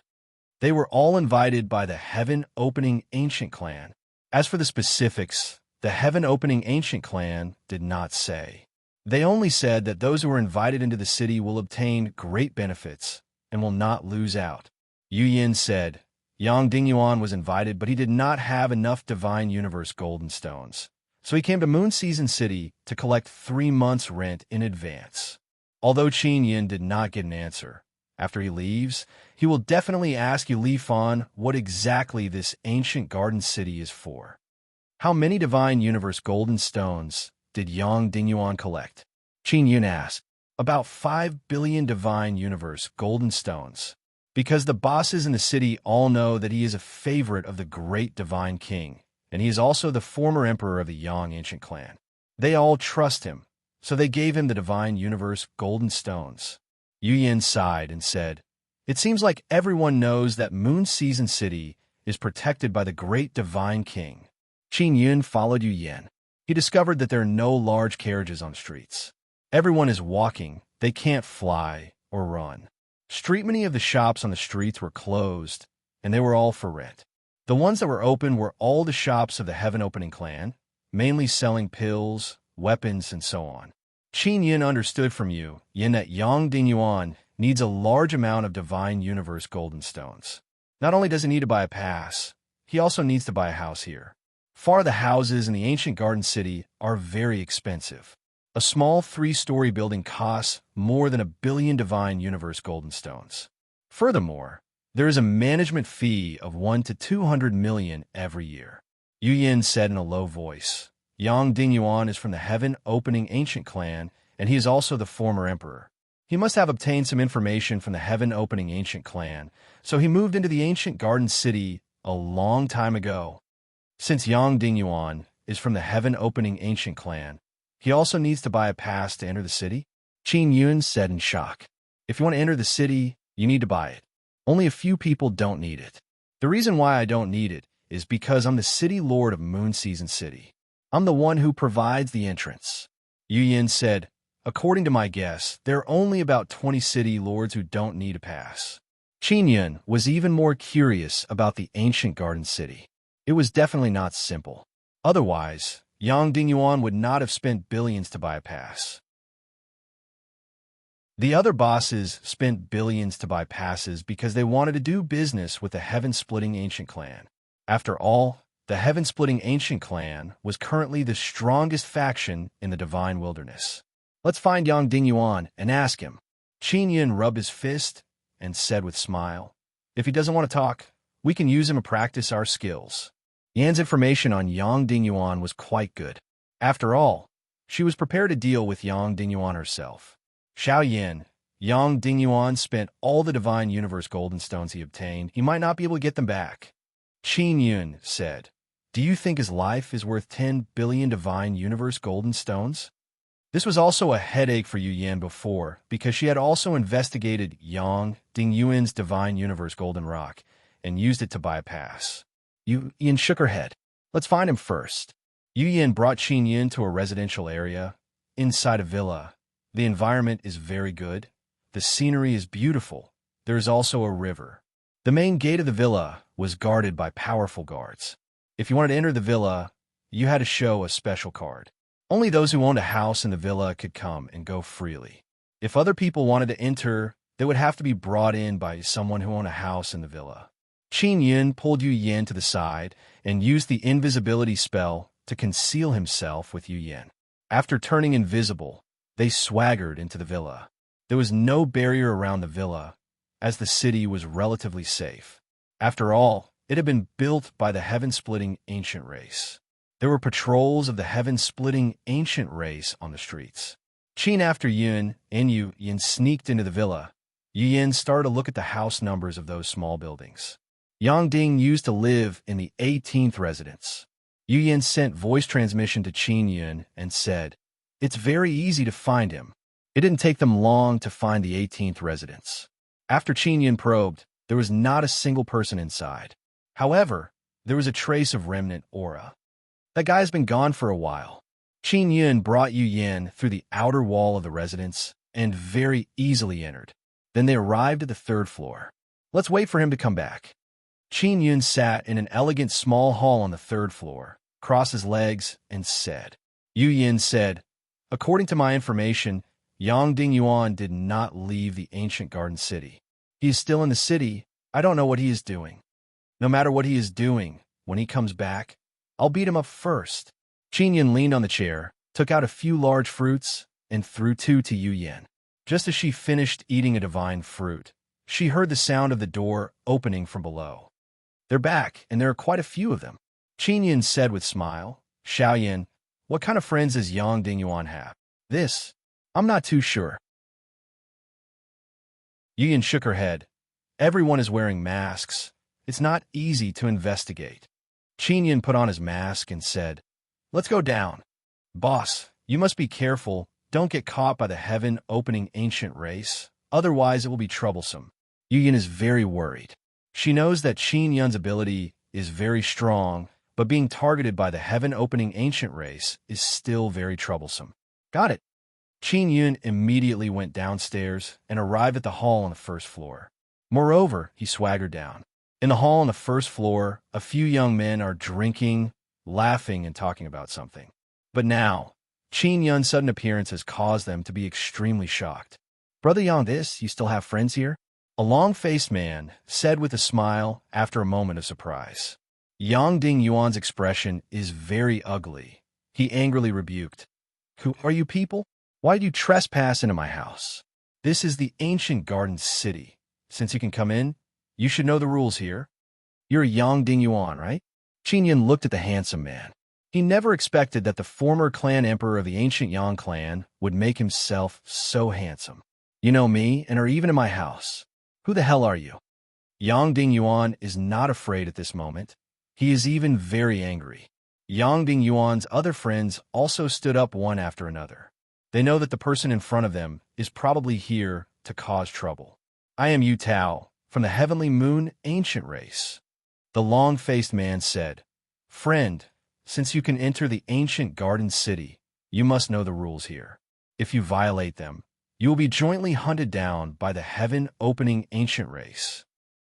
They were all invited by the Heaven-Opening Ancient Clan. As for the specifics, the Heaven-Opening Ancient Clan did not say. They only said that those who are invited into the city will obtain great benefits and will not lose out. Yu Yin said, Yang Dingyuan was invited, but he did not have enough Divine Universe golden stones. So he came to Moon Season City to collect 3 months' rent in advance. Although Qin Yin did not get an answer, after he leaves, he will definitely ask you Li Fan what exactly this ancient garden city is for. How many Divine Universe golden stones did Yang Dingyuan collect? Qin Yun asked. About 5 billion Divine Universe golden stones. Because the bosses in the city all know that he is a favorite of the great Divine King, and he is also the former emperor of the Yang Ancient Clan. They all trust him, so they gave him the Divine Universe golden stones. Yu Yin sighed and said, It seems like everyone knows that Moon Season City is protected by the great Divine King. Qin Yun followed Yu Yin. He discovered that there are no large carriages on streets. Everyone is walking, they can't fly or run. Many of the shops on the streets were closed, and they were all for rent. The ones that were open were all the shops of the Heaven Opening Clan, mainly selling pills, weapons, and so on. Qin Yin understood from Yu Yin that Yang Dingyuan needs a large amount of Divine Universe golden stones. Not only does he need to buy a pass, he also needs to buy a house here. The houses in the ancient garden city are very expensive. A small 3-story building costs more than 1 billion Divine Universe golden stones. Furthermore, there is a management fee of 1 to 200 million every year. Yu Yin said in a low voice, Yang Dingyuan is from the Heaven Opening Ancient Clan, and he is also the former emperor. He must have obtained some information from the Heaven Opening Ancient Clan, so he moved into the ancient garden city a long time ago. Since Yang Dingyuan is from the Heaven Opening Ancient Clan, he also needs to buy a pass to enter the city? Qin Yun said in shock. If you want to enter the city, you need to buy it. Only a few people don't need it. The reason why I don't need it is because I'm the city lord of Moon Season City. I'm the one who provides the entrance. Yu Yin said, According to my guess, there are only about 20 city lords who don't need a pass. Qin Yun was even more curious about the ancient garden city. It was definitely not simple. Otherwise, Yang Dingyuan would not have spent billions to buy a pass. The other bosses spent billions to buy passes because they wanted to do business with the Heaven-Splitting Ancient Clan. After all, the Heaven-Splitting Ancient Clan was currently the strongest faction in the Divine Wilderness. Let's find Yang Dingyuan and ask him. Qin Yun rubbed his fist and said with a smile, If he doesn't want to talk, we can use him to practice our skills. Yan's information on Yang Dingyuan was quite good. After all, she was prepared to deal with Yang Dingyuan herself. Xiao Yin, Yang Dingyuan spent all the Divine Universe golden stones he obtained. He might not be able to get them back. Qin Yun said, Do you think his life is worth 10 billion Divine Universe golden stones? This was also a headache for Yu Yin before, because she had also investigated Yang Dingyuan's Divine Universe golden rock and used it to buy a pass. Yu Yin shook her head. Let's find him first. Yu Yin brought Qin Yun to a residential area, inside a villa. The environment is very good. The scenery is beautiful. There is also a river. The main gate of the villa was guarded by powerful guards. If you wanted to enter the villa, you had to show a special card. Only those who owned a house in the villa could come and go freely. If other people wanted to enter, they would have to be brought in by someone who owned a house in the villa. Qin Yun pulled Yu Yin to the side and used the invisibility spell to conceal himself with Yu Yin. After turning invisible, they swaggered into the villa. There was no barrier around the villa, as the city was relatively safe. After all, it had been built by the Heaven-Splitting Ancient Race. There were patrols of the Heaven-Splitting Ancient Race on the streets. Qin after Yun and Yu Yin sneaked into the villa. Yu Yin started to look at the house numbers of those small buildings. Yang Ding used to live in the 18th residence. Yu Yin sent voice transmission to Qin Yun and said, It's very easy to find him. It didn't take them long to find the 18th residence. After Qin Yun probed, there was not a single person inside. However, there was a trace of remnant aura. That guy's been gone for a while. Qin Yun brought Yu Yin through the outer wall of the residence and very easily entered. Then they arrived at the third floor. Let's wait for him to come back. Qin Yun sat in an elegant small hall on the third floor, crossed his legs, and said. Yu Yin said, according to my information, Yang Dingyuan did not leave the ancient garden city. He is still in the city. I don't know what he is doing. No matter what he is doing, when he comes back, I'll beat him up first. Qin Yun leaned on the chair, took out a few large fruits, and threw two to Yu Yin. Just as she finished eating a divine fruit, she heard the sound of the door opening from below. They're back, and there are quite a few of them. Qin Yun said with smile, Xiaoyan, what kind of friends does Yang Dingyuan have? This, I'm not too sure. Yu Yin shook her head. Everyone is wearing masks. It's not easy to investigate. Qin Yun put on his mask and said, let's go down. Boss, you must be careful. Don't get caught by the heaven-opening ancient race. Otherwise, it will be troublesome. Yu Yin is very worried. She knows that Qin Yun's ability is very strong, but being targeted by the heaven-opening ancient race is still very troublesome. Got it. Qin Yun immediately went downstairs and arrived at the hall on the first floor. Moreover, he swaggered down. In the hall on the first floor, a few young men are drinking, laughing, and talking about something. But now, Qin Yun's sudden appearance has caused them to be extremely shocked. Brother Yang, you still have friends here? A long-faced man said with a smile after a moment of surprise. Yang Dingyuan's expression is very ugly. He angrily rebuked. Who are you people? Why did you trespass into my house? This is the ancient garden city. Since you can come in, you should know the rules here. You're Yang Dingyuan, right? Qin Yun looked at the handsome man. He never expected that the former clan emperor of the ancient Yang clan would make himself so handsome. You know me and are even in my house. Who the hell are you? Yang Dingyuan is not afraid at this moment. He is even very angry. Yang Dingyuan's other friends also stood up one after another. They know that the person in front of them is probably here to cause trouble. I am Yu Tao, from the Heavenly Moon ancient race. The long-faced man said, Friend, since you can enter the ancient garden city, you must know the rules here. If you violate them, you will be jointly hunted down by the heaven-opening ancient race.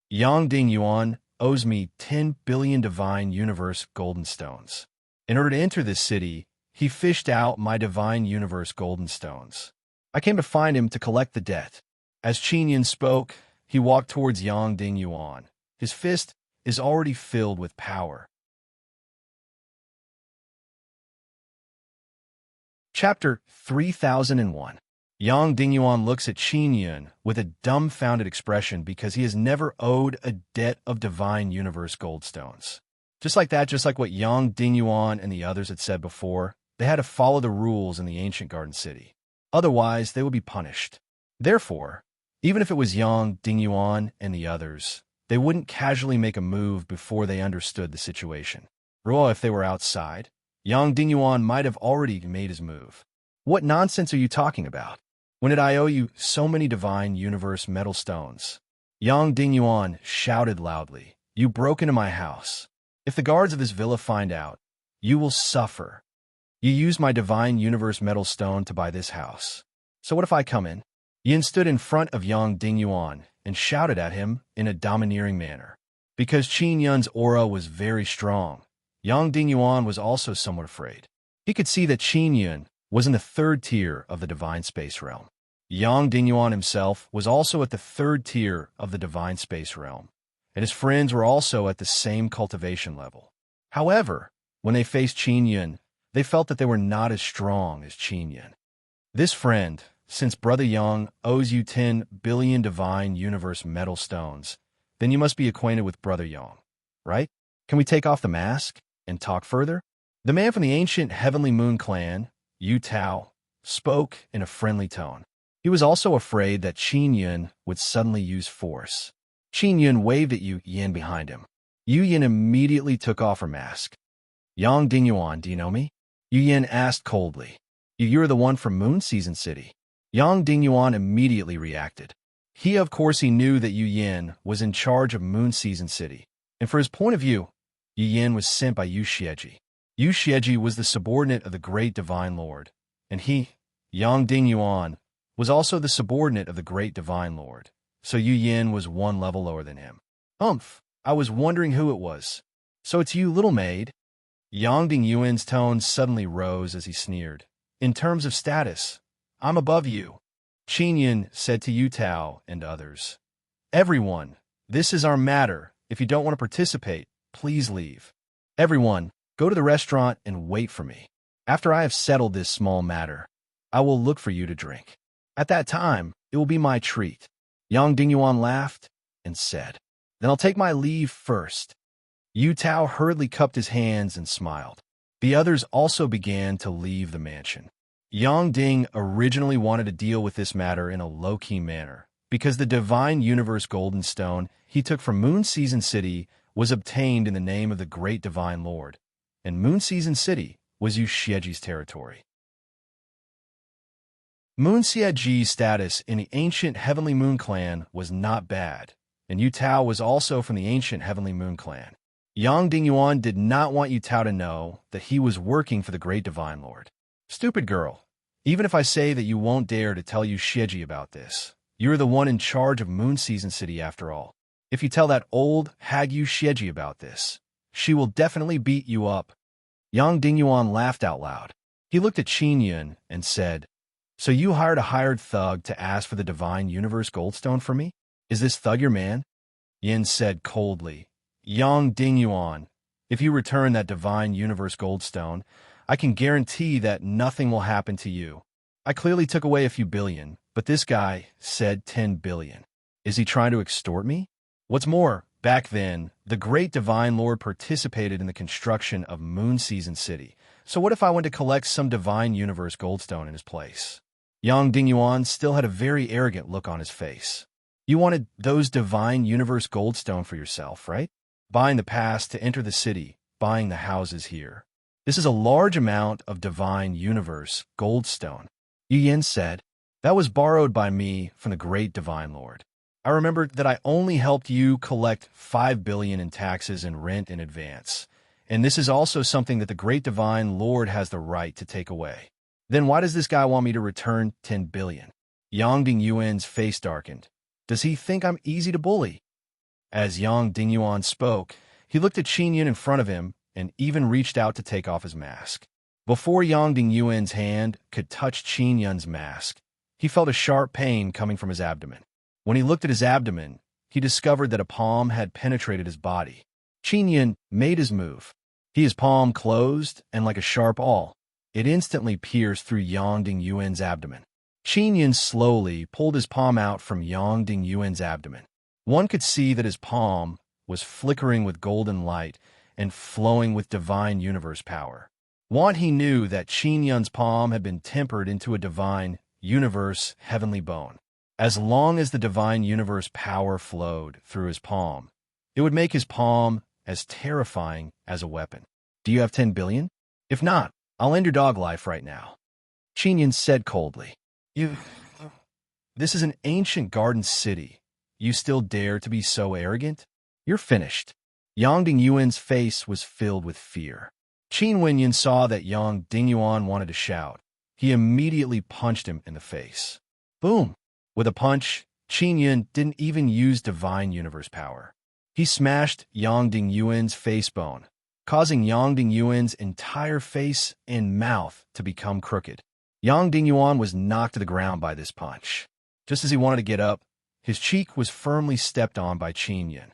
Yang Dingyuan owes me 10 billion divine universe golden stones. In order to enter this city, he fished out my divine universe golden stones. I came to find him to collect the debt. As Qin Yun spoke, he walked towards Yang Dingyuan. His fist is already filled with power. Chapter 3001. Yang Dingyuan looks at Qin Yun with a dumbfounded expression because he has never owed a debt of divine universe gold stones. Just like that, just like what Yang Dingyuan and the others had said before, they had to follow the rules in the ancient garden city. Otherwise, they would be punished. Therefore, even if it was Yang Dingyuan and the others, they wouldn't casually make a move before they understood the situation. Or if they were outside, Yang Dingyuan might have already made his move. What nonsense are you talking about? When did I owe you so many divine universe metal stones? Yang Dingyuan shouted loudly. You broke into my house. If the guards of this villa find out, you will suffer. You used my divine universe metal stone to buy this house. So what if I come in? Yin stood in front of Yang Dingyuan and shouted at him in a domineering manner. Because Qin Yun's aura was very strong, Yang Dingyuan was also somewhat afraid. He could see that Qin Yun was in the third tier of the divine space realm. Yang Dingyuan himself was also at the third tier of the divine space realm, and his friends were also at the same cultivation level. However, when they faced Qin Yun, they felt that they were not as strong as Qin Yun. This friend, since Brother Yang owes you 10 billion divine universe metal stones, then you must be acquainted with Brother Yang, right? Can we take off the mask and talk further? The man from the ancient Heavenly Moon clan, Yu Tao, spoke in a friendly tone. He was also afraid that Qin Yun would suddenly use force. Qin Yun waved at Yu Yin behind him. Yu Yin immediately took off her mask. Yang Dingyuan, do you know me? Yu Yin asked coldly. You're the one from Moon Season City. Yang Dingyuan immediately reacted. He knew that Yu Yin was in charge of Moon Season City, and for his point of view, Yu Yin was sent by Yu Xieji. Yu Xieji was the subordinate of the great divine lord, and he, Yang Dingyuan, was also the subordinate of the great divine lord, so Yu Yin was one level lower than him. I was wondering who it was. So it's you, little maid? Yang Dingyuan's tone suddenly rose as he sneered. In terms of status, I'm above you. Qin Yin said to Yu Tao and others. Everyone, this is our matter. If you don't want to participate, please leave. Everyone, go to the restaurant and wait for me. After I have settled this small matter, I will look for you to drink. At that time, it will be my treat. Yang Dingyuan laughed and said, Then I'll take my leave first. Yu Tao hurriedly cupped his hands and smiled. The others also began to leave the mansion. Yang Ding originally wanted to deal with this matter in a low-key manner, because the Divine Universe Golden Stone he took from Moon Season City was obtained in the name of the Great Divine Lord, and Moon Season City was Yu Xieji's territory. Moon Xieji's status in the ancient Heavenly Moon Clan was not bad, and Yu Tao was also from the ancient Heavenly Moon Clan. Yang Dingyuan did not want Yu Tao to know that he was working for the Great Divine Lord. Stupid girl, even if I say that you won't dare to tell Yu Xieji about this, you're the one in charge of Moon Season City after all. If you tell that old hag Yu Xieji about this, she will definitely beat you up. Yang Dingyuan laughed out loud. He looked at Qin Yun and said, So you hired a hired thug to ask for the Divine Universe Goldstone for me? Is this thug your man? Yin said coldly, Yang Dingyuan, if you return that Divine Universe Goldstone, I can guarantee that nothing will happen to you. I clearly took away a few billion, but this guy said 10 billion. Is he trying to extort me? What's more, back then, the Great Divine Lord participated in the construction of Moon Season City. So what if I went to collect some Divine Universe Goldstone in his place? Yang Dingyuan still had a very arrogant look on his face. You wanted those Divine Universe Goldstone for yourself, right? Buying the pass to enter the city, buying the houses here. This is a large amount of Divine Universe Goldstone. Yu Yin said, That was borrowed by me from the Great Divine Lord. I remembered that I only helped you collect 5 billion in taxes and rent in advance, and this is also something that the Great Divine Lord has the right to take away. Then why does this guy want me to return 10 billion? Yang Dingyuan's face darkened. Does he think I'm easy to bully? As Yang Dingyuan spoke, he looked at Qin Yun in front of him and even reached out to take off his mask. Before Yang Dingyuan's hand could touch Qin Yun's mask, he felt a sharp pain coming from his abdomen. When he looked at his abdomen, he discovered that a palm had penetrated his body. Qin Yun made his move. His palm closed, and like a sharp awl, it instantly pierced through Yang Dingyuan's abdomen. Qin Yun slowly pulled his palm out from Yang Dingyuan's abdomen. One could see that his palm was flickering with golden light and flowing with divine universe power. He knew that Qin Yun's palm had been tempered into a divine universe heavenly bone. As long as the divine universe power flowed through his palm, it would make his palm as terrifying as a weapon. Do you have 10 billion? If not, I'll end your dog life right now. Qin Yun said coldly. This is an ancient garden city. You still dare to be so arrogant? You're finished. Yang Dingyuan's face was filled with fear. Qin Wenyan saw that Yang Dingyuan wanted to shout. He immediately punched him in the face. Boom! With a punch, Qin Yun didn't even use divine universe power. He smashed Yang Dingyuan's face bone, causing Yang Dingyuan's entire face and mouth to become crooked. Yang Dingyuan was knocked to the ground by this punch. Just as he wanted to get up, his cheek was firmly stepped on by Qin Yun.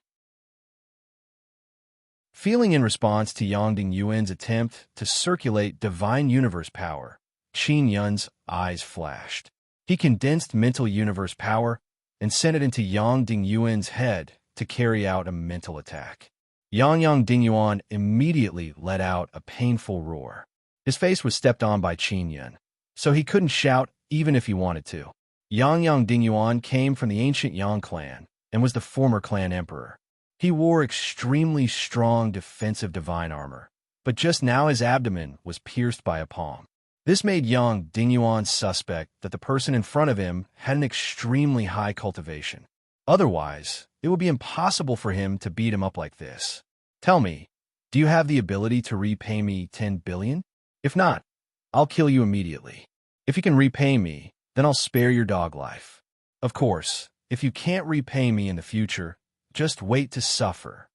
Feeling in response to Yang Dingyuan's attempt to circulate divine universe power, Qin Yun's eyes flashed. He condensed mental universe power and sent it into Yang Dingyuan's head to carry out a mental attack. Yang Dingyuan immediately let out a painful roar. His face was stepped on by Qin Yun, so he couldn't shout even if he wanted to. Yang Dingyuan came from the ancient Yang clan and was the former clan emperor. He wore extremely strong defensive divine armor, but just now his abdomen was pierced by a palm. This made Yang Dingyuan suspect that the person in front of him had an extremely high cultivation. Otherwise, it would be impossible for him to beat him up like this. Tell me, do you have the ability to repay me 10 billion? If not, I'll kill you immediately. If you can repay me, then I'll spare your dog life. Of course, if you can't repay me in the future, just wait to suffer.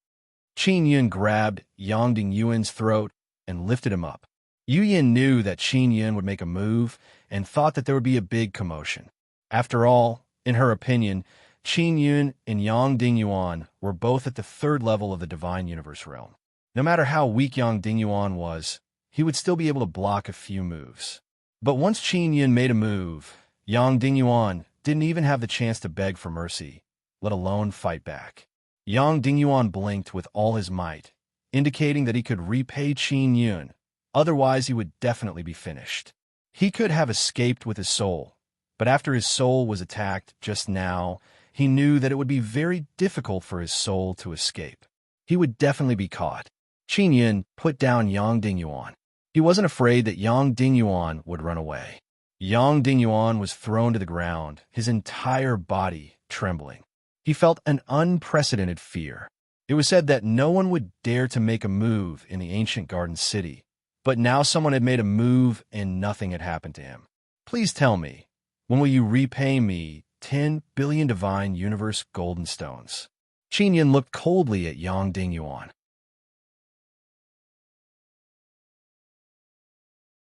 Qin Yun grabbed Yang Dingyuan's throat and lifted him up. Yu Yin knew that Qin Yun would make a move and thought that there would be a big commotion. After all, in her opinion, Qin Yun and Yang Dingyuan were both at the third level of the Divine Universe realm. No matter how weak Yang Dingyuan was, he would still be able to block a few moves. But once Qin Yun made a move, Yang Dingyuan didn't even have the chance to beg for mercy, let alone fight back. Yang Dingyuan blinked with all his might, indicating that he could repay Qin Yun. Otherwise, he would definitely be finished. He could have escaped with his soul, but after his soul was attacked just now, he knew that it would be very difficult for his soul to escape. He would definitely be caught. Qin Yun put down Yang Dingyuan. He wasn't afraid that Yang Dingyuan would run away. Yang Dingyuan was thrown to the ground, his entire body trembling. He felt an unprecedented fear. It was said that no one would dare to make a move in the ancient garden city, but now someone had made a move and nothing had happened to him. Please tell me, when will you repay me 10 billion divine universe golden stones? Qin Yun looked coldly at Yang Dingyuan.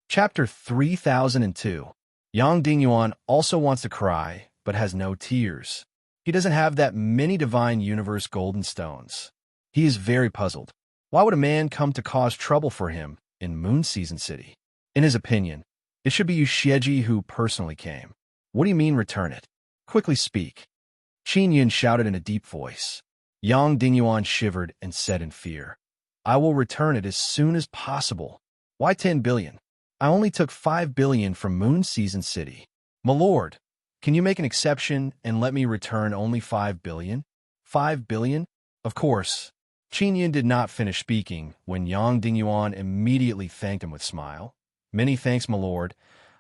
Chapter 3002. Yang Dingyuan also wants to cry, but has no tears. He doesn't have that many divine universe golden stones. He is very puzzled. Why would a man come to cause trouble for him in Moon Season City? In his opinion, it should be Yu Xieji who personally came. What do you mean return it? Quickly speak. Qin Yun shouted in a deep voice. Yang Dingyuan shivered and said in fear, I will return it as soon as possible. Why 10 billion? I only took 5 billion from Moon Season City. My lord, can you make an exception and let me return only 5 billion? 5 billion? Of course. Qin Yun did not finish speaking when Yang Dingyuan immediately thanked him with a smile. Many thanks, my lord.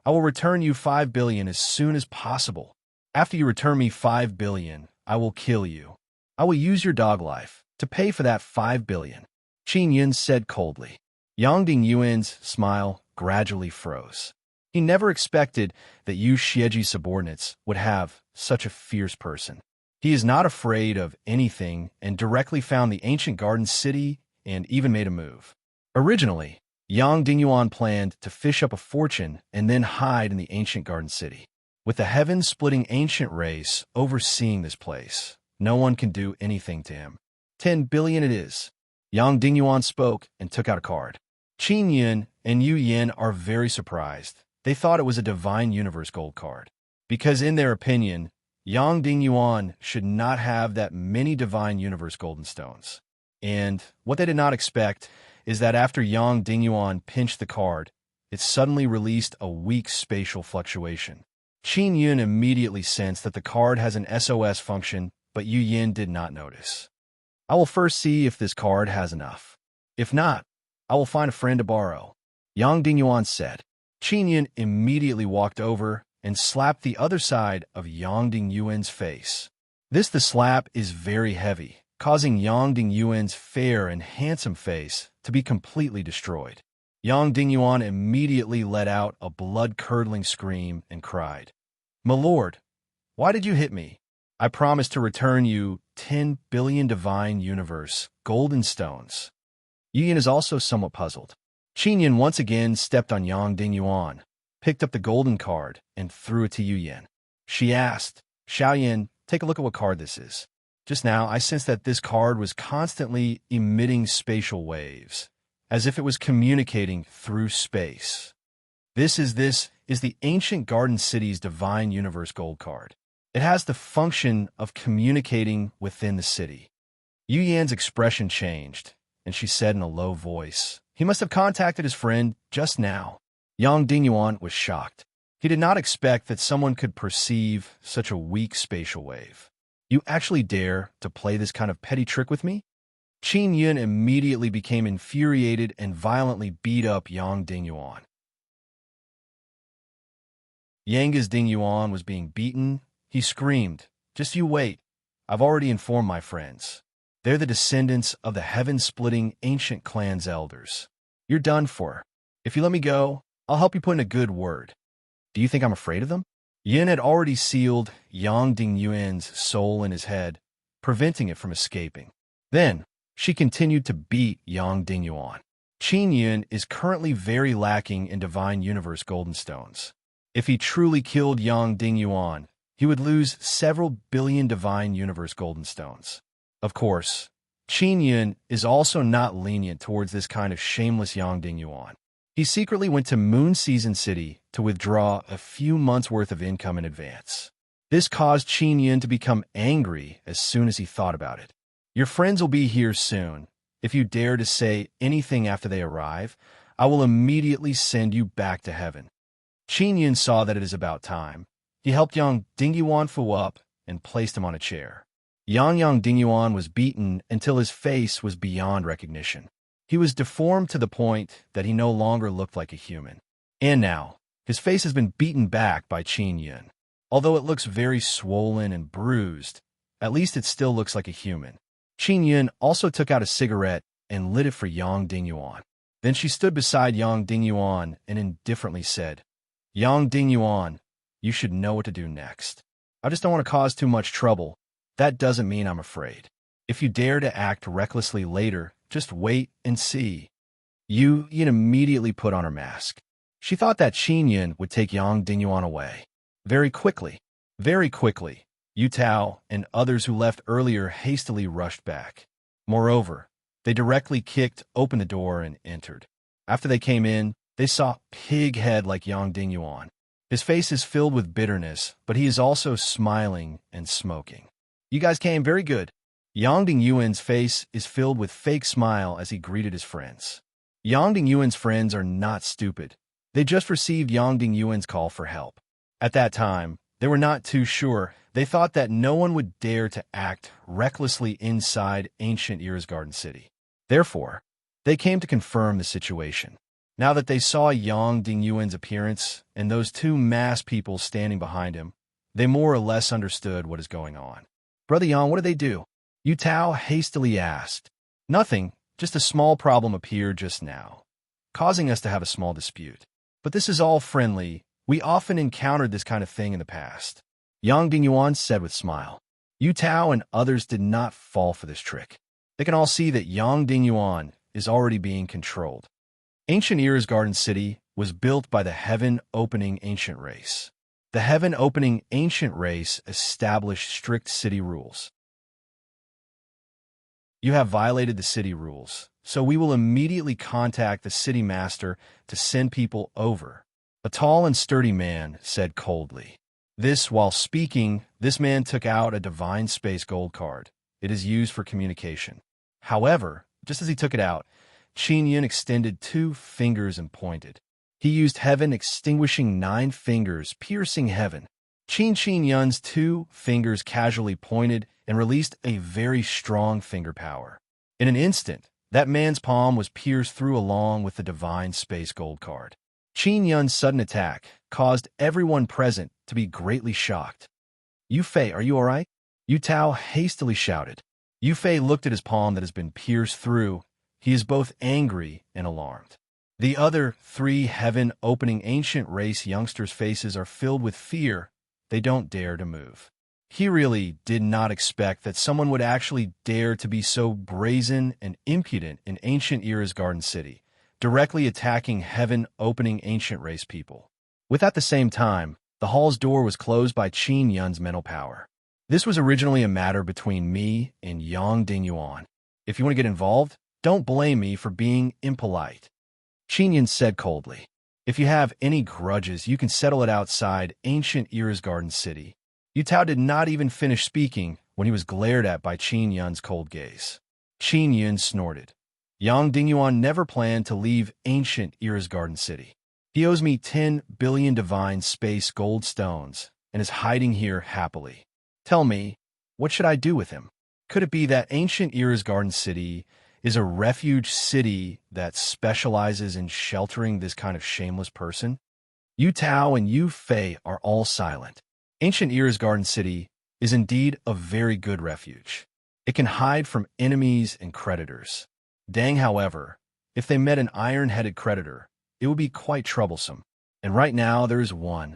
I will return you 5 billion as soon as possible. After you return me 5 billion, I will kill you. I will use your dog life to pay for that 5 billion. Qin Yun said coldly. Yang Dingyuan's smile gradually froze. He never expected that Yu Xieji's subordinates would have such a fierce person. He is not afraid of anything and directly found the ancient garden city and even made a move. Originally, Yang Dingyuan planned to fish up a fortune and then hide in the ancient garden city. With the heaven-splitting ancient race overseeing this place, no one can do anything to him. 10 billion it is. Yang Dingyuan spoke and took out a card. Qin Yun and Yu Yin are very surprised. They thought it was a Divine Universe gold card, because in their opinion, Yang Dingyuan should not have that many Divine Universe golden stones. And what they did not expect is that after Yang Dingyuan pinched the card, it suddenly released a weak spatial fluctuation. Qin Yun immediately sensed that the card has an SOS function, but Yu Yin did not notice. I will first see if this card has enough. If not, I will find a friend to borrow, Yang Dingyuan said. Qin Yun immediately walked over and slapped the other side of Yang Dingyuan's face. The slap is very heavy, causing Yang Dingyuan's fair and handsome face to be completely destroyed. Yang Dingyuan immediately let out a blood-curdling scream and cried, My lord, why did you hit me? I promised to return you 10 billion Divine Universe golden stones. Yu Yin is also somewhat puzzled. Qin Yun once again stepped on Yang Dingyuan, picked up the golden card, and threw it to Yu Yin. She asked, Xiao Yin, take a look at what card this is. Just now, I sensed that this card was constantly emitting spatial waves, as if it was communicating through space. This is the ancient garden city's Divine Universe gold card. It has the function of communicating within the city. Yu Yan's expression changed, and she said in a low voice, He must have contacted his friend just now. Yang Dingyuan was shocked. He did not expect that someone could perceive such a weak spatial wave. You actually dare to play this kind of petty trick with me? Qin Yun immediately became infuriated and violently beat up Yang Dingyuan. Yanga's Dingyuan was being beaten. He screamed, "Just you wait. I've already informed my friends. They're the descendants of the heaven-splitting ancient clan's elders. You're done for. If you let me go, I'll help you put in a good word." "Do you think I'm afraid of them?" Yin had already sealed Yang Dingyuan's soul in his head, preventing it from escaping. Then, she continued to beat Yang Dingyuan. Qin Yun is currently very lacking in Divine Universe Golden Stones. If he truly killed Yang Dingyuan, he would lose several billion Divine Universe Golden Stones. Of course, Qin Yun is also not lenient towards this kind of shameless Yang Dingyuan. He secretly went to Moon Season City to withdraw a few months' worth of income in advance. This caused Qin Yun to become angry as soon as he thought about it. "Your friends will be here soon. If you dare to say anything after they arrive, I will immediately send you back to heaven." Qin Yun saw that it is about time. He helped Yang Dingyuan Fu up and placed him on a chair. Yang Dingyuan was beaten until his face was beyond recognition. He was deformed to the point that he no longer looked like a human. And now, his face has been beaten back by Qin Yun. Although it looks very swollen and bruised, at least it still looks like a human. Qin Yun also took out a cigarette and lit it for Yang Dingyuan. Then she stood beside Yang Dingyuan and indifferently said, "Yang Dingyuan, you should know what to do next. I just don't want to cause too much trouble. That doesn't mean I'm afraid. If you dare to act recklessly later, just wait and see." Yin immediately put on her mask. She thought that Qin Yun would take Yang Dingyuan away. Very quickly, Yu Tao and others who left earlier hastily rushed back. Moreover, they directly kicked open the door and entered. After they came in, they saw pig head like Yang Dingyuan. His face is filled with bitterness, but he is also smiling and smoking. "You guys came very good." Yang Dingyuan's face is filled with fake smile as he greeted his friends. Yang Dingyuan's friends are not stupid. They just received Yang Dingyuan's call for help. At that time, they were not too sure. They thought that no one would dare to act recklessly inside ancient Garden City. Therefore, they came to confirm the situation. Now that they saw Yang Dingyuan's appearance and those two masked people standing behind him, they more or less understood what is going on. "Brother Yang, what did they do?" Yu Tao hastily asked. "Nothing, just a small problem appeared just now, causing us to have a small dispute. But this is all friendly. We often encountered this kind of thing in the past," Yang Dingyuan said with a smile. Yu Tao and others did not fall for this trick. They can all see that Yang Dingyuan is already being controlled. Ancient Garden City was built by the Heaven-Opening Ancient Race. The Heaven-Opening Ancient Race established strict city rules. "You have violated the city rules, so we will immediately contact the city master to send people over," a tall and sturdy man said coldly. While speaking, this man took out a Divine Space Gold card. It is used for communication. However, just as he took it out, Qin Yun extended 2 fingers and pointed. He used heaven extinguishing 9 fingers, piercing heaven. Qin Yun's 2 fingers casually pointed and released a very strong finger power. In an instant, that man's palm was pierced through along with the Divine Space Gold card. Qin Yun's sudden attack caused everyone present to be greatly shocked. "Yu Fei, are you all right?" Yu Tao hastily shouted. Yu Fei looked at his palm that has been pierced through. He is both angry and alarmed. The other 3 heaven-opening ancient race youngsters' faces are filled with fear. They don't dare to move. He really did not expect that someone would actually dare to be so brazen and impudent in ancient Garden City, directly attacking heaven-opening ancient race people. At the same time, the hall's door was closed by Qin Yun's mental power. "This was originally a matter between me and Yang Dingyuan. If you want to get involved, don't blame me for being impolite," Qin Yun said coldly. "If you have any grudges, you can settle it outside ancient Garden City." Yu Tao did not even finish speaking when he was glared at by Qin Yun's cold gaze. Qin Yun snorted. "Yang Dingyuan never planned to leave ancient Garden City. He owes me 10 billion Divine Space Gold Stones and is hiding here happily. Tell me, what should I do with him? Could it be that ancient Garden City is a refuge city that specializes in sheltering this kind of shameless person?" Yu Tao and Yu Fei are all silent. Ancient Era's Garden City is indeed a very good refuge. It can hide from enemies and creditors. Dang, however, if they met an iron-headed creditor, it would be quite troublesome. And right now there is one.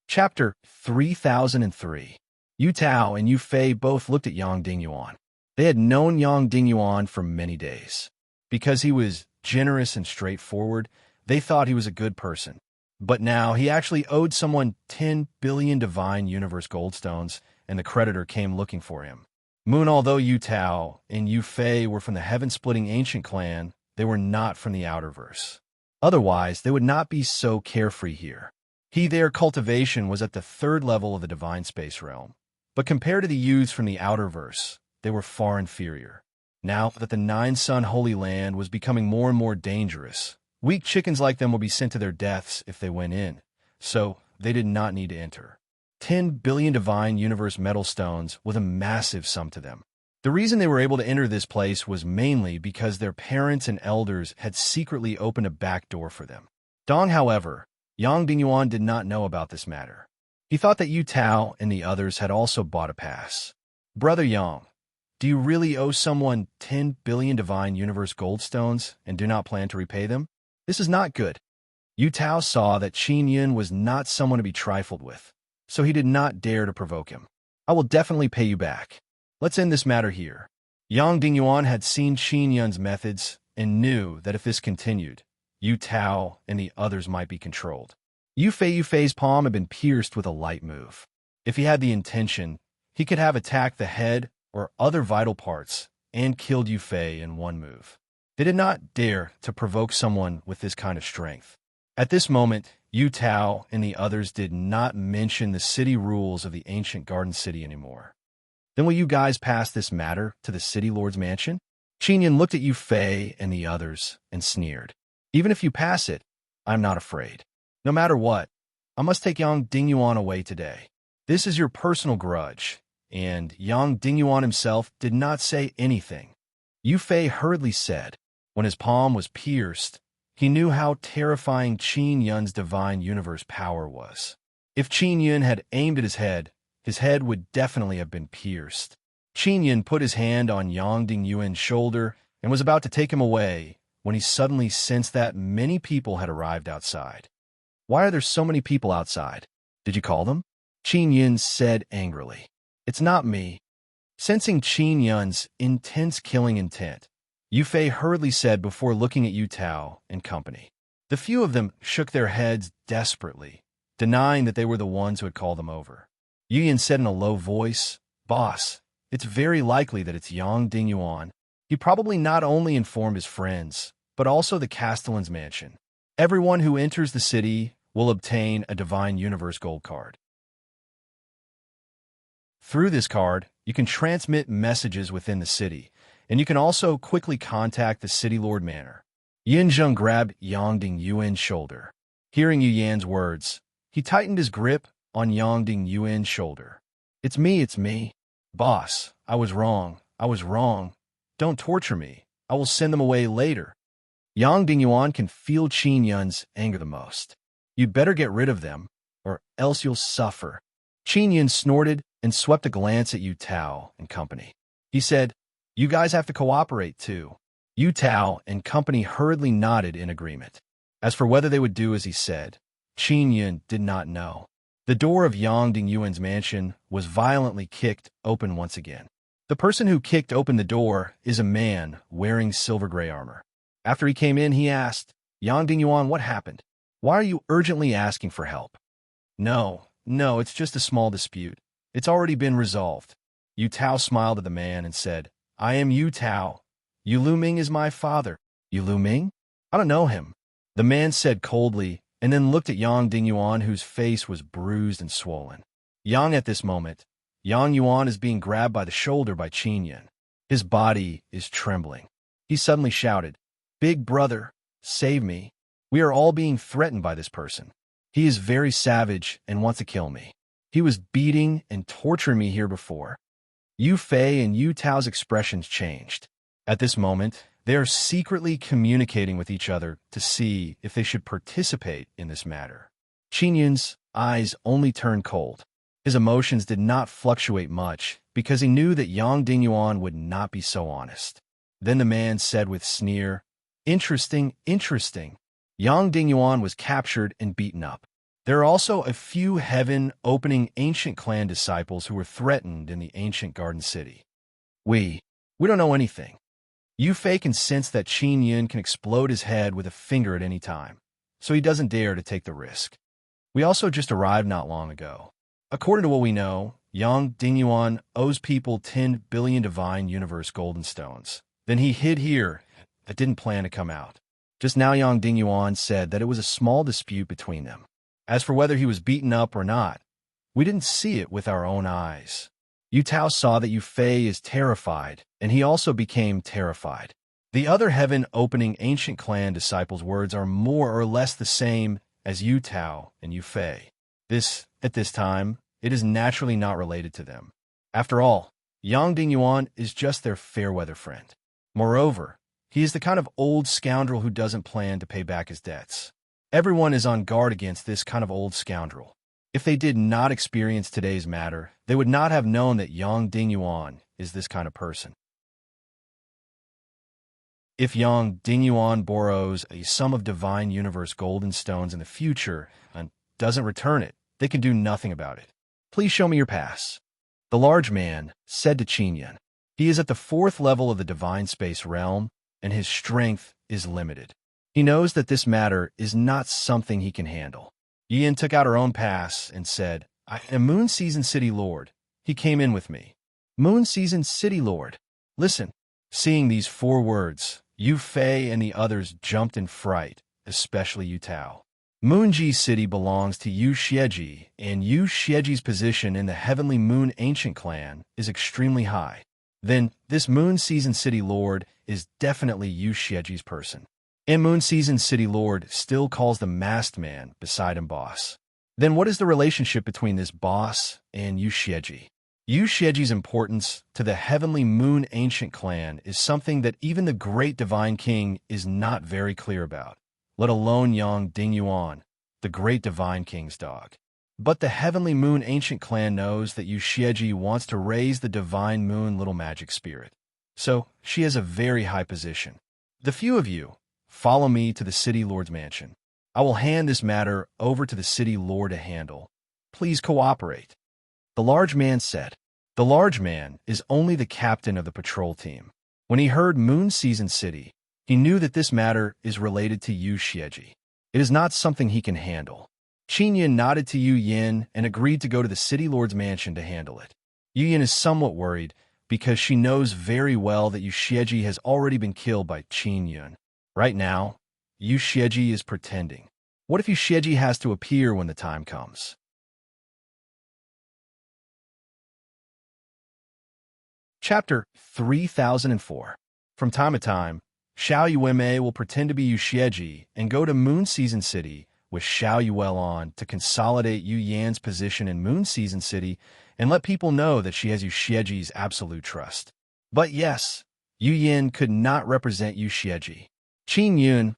Chapter 3003. Yu Tao and Yu Fei both looked at Yang Dingyuan. They had known Yang Dingyuan for many days. Because he was generous and straightforward, they thought he was a good person. But now he actually owed someone 10 billion divine universe goldstones, and the creditor came looking for him. Although Yu Tao and Yu Fei were from the heaven-splitting ancient clan, they were not from the outerverse. Otherwise, they would not be so carefree here. Their cultivation was at the third level of the divine space realm. But compared to the youths from the outerverse, they were far inferior. Now that the Nine-Sun Holy Land was becoming more and more dangerous, weak chickens like them would be sent to their deaths if they went in, so they did not need to enter. 10 billion divine universe metal stones was a massive sum to them. The reason they were able to enter this place was mainly because their parents and elders had secretly opened a back door for them. Dong, however, Yang Dingyuan did not know about this matter. He thought that Yu Tao and the others had also bought a pass. Brother Yang, do you really owe someone 10 billion divine universe goldstones and do not plan to repay them? This is not good. Yu Tao saw that Qin Yun was not someone to be trifled with, so he did not dare to provoke him. I will definitely pay you back. Let's end this matter here. Yang Dingyuan had seen Qin Yun's methods and knew that if this continued, Yu Tao and the others might be controlled. Yu Fei's palm had been pierced with a light move. If he had the intention, he could have attacked the head or other vital parts and killed Yu Fei in one move. They did not dare to provoke someone with this kind of strength. At this moment, Yu Tao and the others did not mention the city rules of the ancient Garden City anymore. Then will you guys pass this matter to the City Lord's mansion? Qin Yun looked at Yu Fei and the others and sneered. Even if you pass it, I'm not afraid. No matter what, I must take Yang Dingyuan away today. This is your personal grudge, and Yang Dingyuan himself did not say anything. Yu Fei hurriedly said, when his palm was pierced, he knew how terrifying Qin Yun's divine universe power was. If Qin Yun had aimed at his head would definitely have been pierced. Qin Yun put his hand on Yang Dingyuan's shoulder and was about to take him away when he suddenly sensed that many people had arrived outside. Why are there so many people outside? Did you call them? Qin Yun said angrily. It's not me. Sensing Qin Yun's intense killing intent, Yu Fei hurriedly said before looking at Yu Tao and company. The few of them shook their heads desperately, denying that they were the ones who had called them over. Yu Yin said in a low voice, Boss, it's very likely that it's Yang Dingyuan. He probably not only informed his friends, but also the Castellan's mansion. Everyone who enters the city will obtain a Divine Universe Gold card. Through this card, you can transmit messages within the city, and you can also quickly contact the City Lord Manor. Yin Zheng grabbed Yang Dingyuan's shoulder. Hearing Yu Yan's words, he tightened his grip on Yang Dingyuan's shoulder. It's me. Boss, I was wrong. Don't torture me. I will send them away later. Yang Dingyuan can feel Qin Yun's anger the most. You'd better get rid of them, or else you'll suffer. Qin Yun snorted and swept a glance at Yu Tao and company. He said, You guys have to cooperate too. Yu Tao and company hurriedly nodded in agreement. As for whether they would do as he said, Qin Yun did not know. The door of Yang Dingyuan's mansion was violently kicked open once again. The person who kicked open the door is a man wearing silver gray armor. After he came in, he asked, Yang Dingyuan, what happened? Why are you urgently asking for help? No, it's just a small dispute. It's already been resolved. Yu Tao smiled at the man and said, I am Yu Tao. Yu Luming is my father. Yu Luming? I don't know him. The man said coldly, and then looked at Yang Dingyuan, whose face was bruised and swollen. Yang at this moment, Yang Yuan is being grabbed by the shoulder by Qin Yun. His body is trembling. He suddenly shouted, Big brother, save me. We are all being threatened by this person. He is very savage and wants to kill me. He was beating and torturing me here before. Yu Fei and Yu Tao's expressions changed. At this moment, They are secretly communicating with each other to see if they should participate in this matter. Qin Yun's eyes only turned cold. His emotions did not fluctuate much because he knew that Yang Dingyuan would not be so honest. Then the man said with sneer, "Interesting, interesting. Yang Dingyuan was captured and beaten up. There are also a few heaven-opening ancient clan disciples who were threatened in the ancient garden city. We don't know anything. Yu Fei can sense that Qin Yun can explode his head with a finger at any time, so he doesn't dare to take the risk. We also just arrived not long ago. According to what we know, Yang Dingyuan owes people 10 billion divine universe golden stones. Then he hid here but didn't plan to come out. Just now Yang Dingyuan said that it was a small dispute between them. As for whether he was beaten up or not, we didn't see it with our own eyes. Yu Tao saw that Yu Fei is terrified, and he also became terrified. The other heaven-opening ancient clan disciples' words are more or less the same as Yu Tao and Yu Fei. At this time, it is naturally not related to them. After all, Yang Dingyuan is just their fair-weather friend. Moreover, he is the kind of old scoundrel who doesn't plan to pay back his debts. Everyone is on guard against this kind of old scoundrel. If they did not experience today's matter, they would not have known that Yang Dingyuan is this kind of person. If Yang Dingyuan borrows a sum of divine universe golden stones in the future and doesn't return it, they can do nothing about it. Please show me your pass. The large man said to Qin Yun. He is at the 4th level of the divine space realm, and his strength is limited. He knows that this matter is not something he can handle. Yin took out her own pass and said, "I am Moon Season City Lord." He came in with me. Moon Season City Lord. Listen. Seeing these 4 words, Yu Fei and the others jumped in fright, especially Yu Tao. Moonji City belongs to Yu Xieji, and Yu Xieji's position in the Heavenly Moon Ancient Clan is extremely high. Then, this Moon Season City Lord is definitely Yu Xieji's person. And Moon Season City Lord still calls the masked man beside him boss. Then what is the relationship between this boss and Yu Xieji? Yu Xieji's importance to the Heavenly Moon Ancient Clan is something that even the Great Divine King is not very clear about, let alone Yang Dingyuan, the Great Divine King's dog. But the Heavenly Moon Ancient Clan knows that Yu Xieji wants to raise the Divine Moon Little Magic Spirit. So, she has a very high position. The few of you, follow me to the City Lord's mansion. I will hand this matter over to the City Lord to handle. Please cooperate. The large man said. The large man is only the captain of the patrol team. When he heard Moon Season City, he knew that this matter is related to Yu Xieji. It is not something he can handle. Qin Yun nodded to Yu Yin and agreed to go to the City Lord's mansion to handle it. Yu Yin is somewhat worried because she knows very well that Yu Xieji has already been killed by Qin Yun. Right now, Yu Xieji is pretending. What if Yu Xieji has to appear when the time comes? Chapter 3004. From time to time, Xiao Yuemei will pretend to be Yu Xieji and go to Moon Season City with Xiao Yuelon to consolidate Yu Yan's position in Moon Season City and let people know that she has Yu Xieji's absolute trust. But yes, Yu Yan could not represent Yu Xieji. Qin Yun,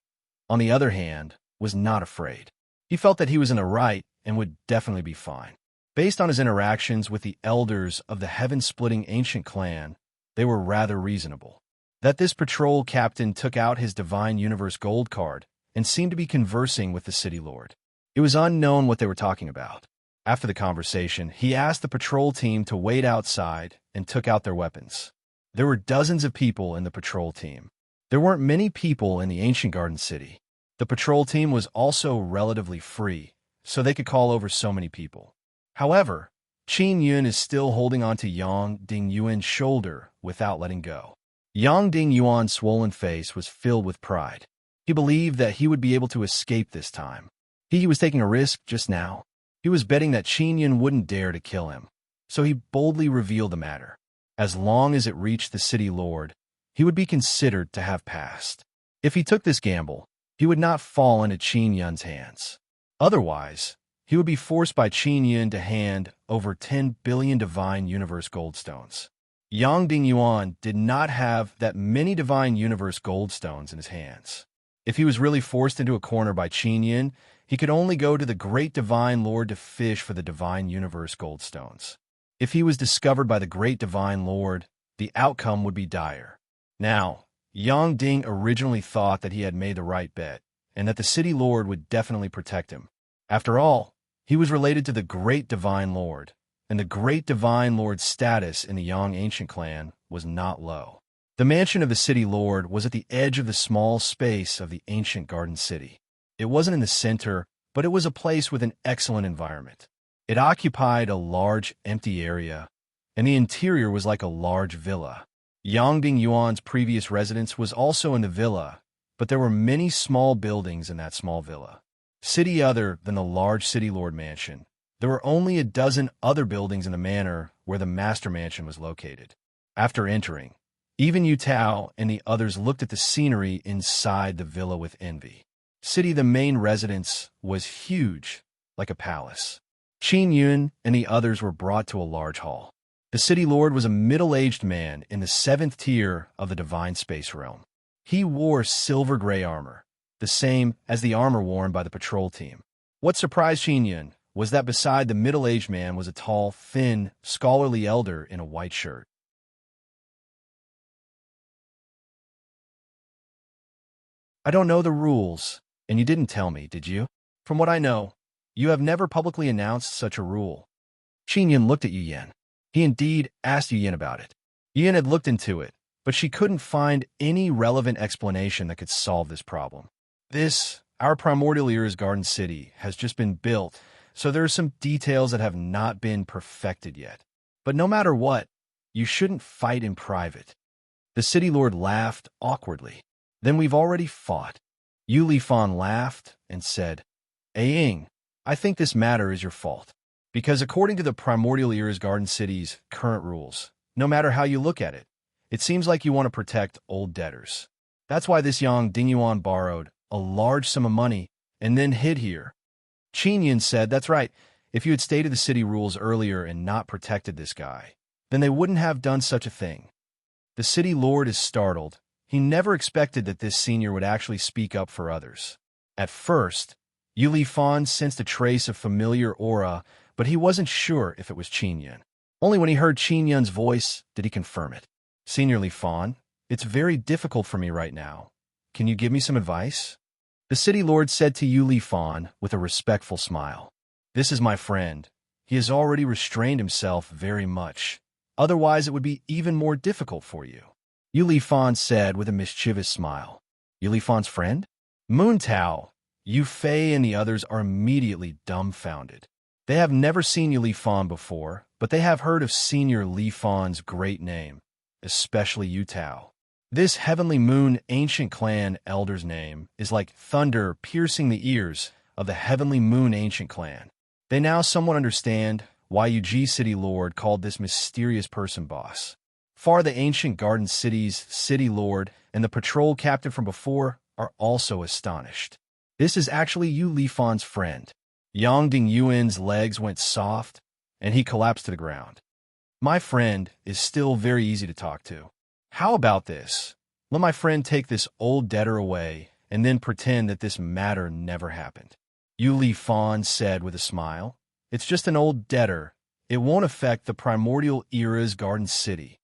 on the other hand, was not afraid. He felt that he was in the right and would definitely be fine. Based on his interactions with the elders of the heaven-splitting ancient clan, they were rather reasonable. That this patrol captain took out his Divine Universe Gold card and seemed to be conversing with the City Lord. It was unknown what they were talking about. After the conversation, he asked the patrol team to wait outside and took out their weapons. There were dozens of people in the patrol team. There weren't many people in the ancient garden city. The patrol team was also relatively free, so they could call over so many people. However, Qin Yun is still holding on to Yang Dingyuan's shoulder without letting go. Yang Dingyuan's swollen face was filled with pride. He believed that he would be able to escape this time. He was taking a risk just now. He was betting that Qin Yun wouldn't dare to kill him, so he boldly revealed the matter. As long as it reached the City Lord, he would be considered to have passed. If he took this gamble, he would not fall into Qin Yun's hands. Otherwise, he would be forced by Qin Yun to hand over 10 billion divine universe gold stones. Yang Dingyuan did not have that many divine universe goldstones in his hands. If he was really forced into a corner by Qin Yin, he could only go to the great divine lord to fish for the divine universe goldstones. If he was discovered by the great divine lord, the outcome would be dire. Now, Yang Ding originally thought that he had made the right bet, and that the city lord would definitely protect him. After all, he was related to the great divine lord, and the great divine lord's status in the Yang ancient clan was not low. The mansion of the city lord was at the edge of the small space of the ancient garden city. It wasn't in the center, but it was a place with an excellent environment. It occupied a large, empty area, and the interior was like a large villa. Yang Dingyuan's previous residence was also in the villa, but there were many small buildings in that small villa. City other than the large city lord mansion, there were only a dozen other buildings in the manor where the master mansion was located. After entering, even Yu Tao and the others looked at the scenery inside the villa with envy. City, the main residence, was huge, like a palace. Qin Yun and the others were brought to a large hall. The city lord was a middle-aged man in the 7th tier of the divine space realm. He wore silver-gray armor, the same as the armor worn by the patrol team. What surprised Qin Yun was that beside the middle-aged man was a tall, thin, scholarly elder in a white shirt. I don't know the rules, and you didn't tell me, did you? From what I know, you have never publicly announced such a rule. Qin Yun looked at Yu Yan. He indeed asked Yu Yan about it. Yu Yan had looked into it, but she couldn't find any relevant explanation that could solve this problem. Our primordial era's garden city, has just been built, so there are some details that have not been perfected yet. But no matter what, you shouldn't fight in private. The city lord laughed awkwardly. Then we've already fought. Yu Lifan laughed and said, Ying, I think this matter is your fault. Because according to the primordial era's garden city's current rules, no matter how you look at it, it seems like you want to protect old debtors. That's why this Yang Dingyuan borrowed a large sum of money and then hid here. Qin Yin said, that's right, if you had stated the city rules earlier and not protected this guy, then they wouldn't have done such a thing. The city lord is startled. He never expected that this senior would actually speak up for others. At first, Yu Lifan sensed a trace of familiar aura, but he wasn't sure if it was Qin Yun. Only when he heard Qin Yun's voice did he confirm it. Senior Lifan, it's very difficult for me right now. Can you give me some advice? The city lord said to Yu Lifan with a respectful smile. This is my friend. He has already restrained himself very much. Otherwise, it would be even more difficult for you. Yu Lifan said with a mischievous smile. Yu Lifan's friend? Moon Tao, Yu Fei and the others are immediately dumbfounded. They have never seen Yu Lifan before, but they have heard of Senior Lifan's great name, especially Yu Tao. This Heavenly Moon ancient clan elder's name is like thunder piercing the ears of the Heavenly Moon ancient clan. They now somewhat understand why Yuji City Lord called this mysterious person boss. Far the ancient garden city's city lord and the patrol captain from before are also astonished. This is actually Yu Lifan's friend. Yang Dingyuan's legs went soft, and he collapsed to the ground. My friend is still very easy to talk to. How about this? Let my friend take this old debtor away and then pretend that this matter never happened. Yu Lifan said with a smile. It's just an old debtor. It won't affect the primordial era's garden city.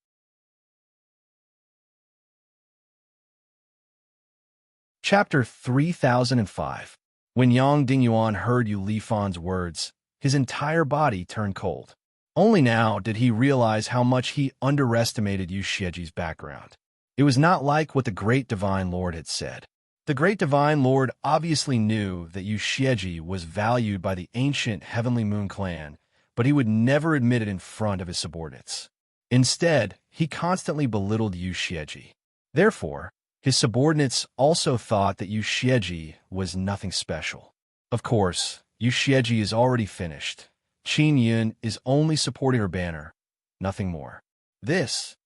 Chapter 3005. When Yang Dingyuan heard Yu Lifan's words, his entire body turned cold. Only now did he realize how much he underestimated Yu Xieji's background. It was not like what the Great Divine Lord had said. The Great Divine Lord obviously knew that Yu Xieji was valued by the ancient Heavenly Moon clan, but he would never admit it in front of his subordinates. Instead, he constantly belittled Yu Xieji. Therefore, his subordinates also thought that Yu Xieji was nothing special. Of course, Yu Xieji is already finished. Qin Yun is only supporting her banner, nothing more. That's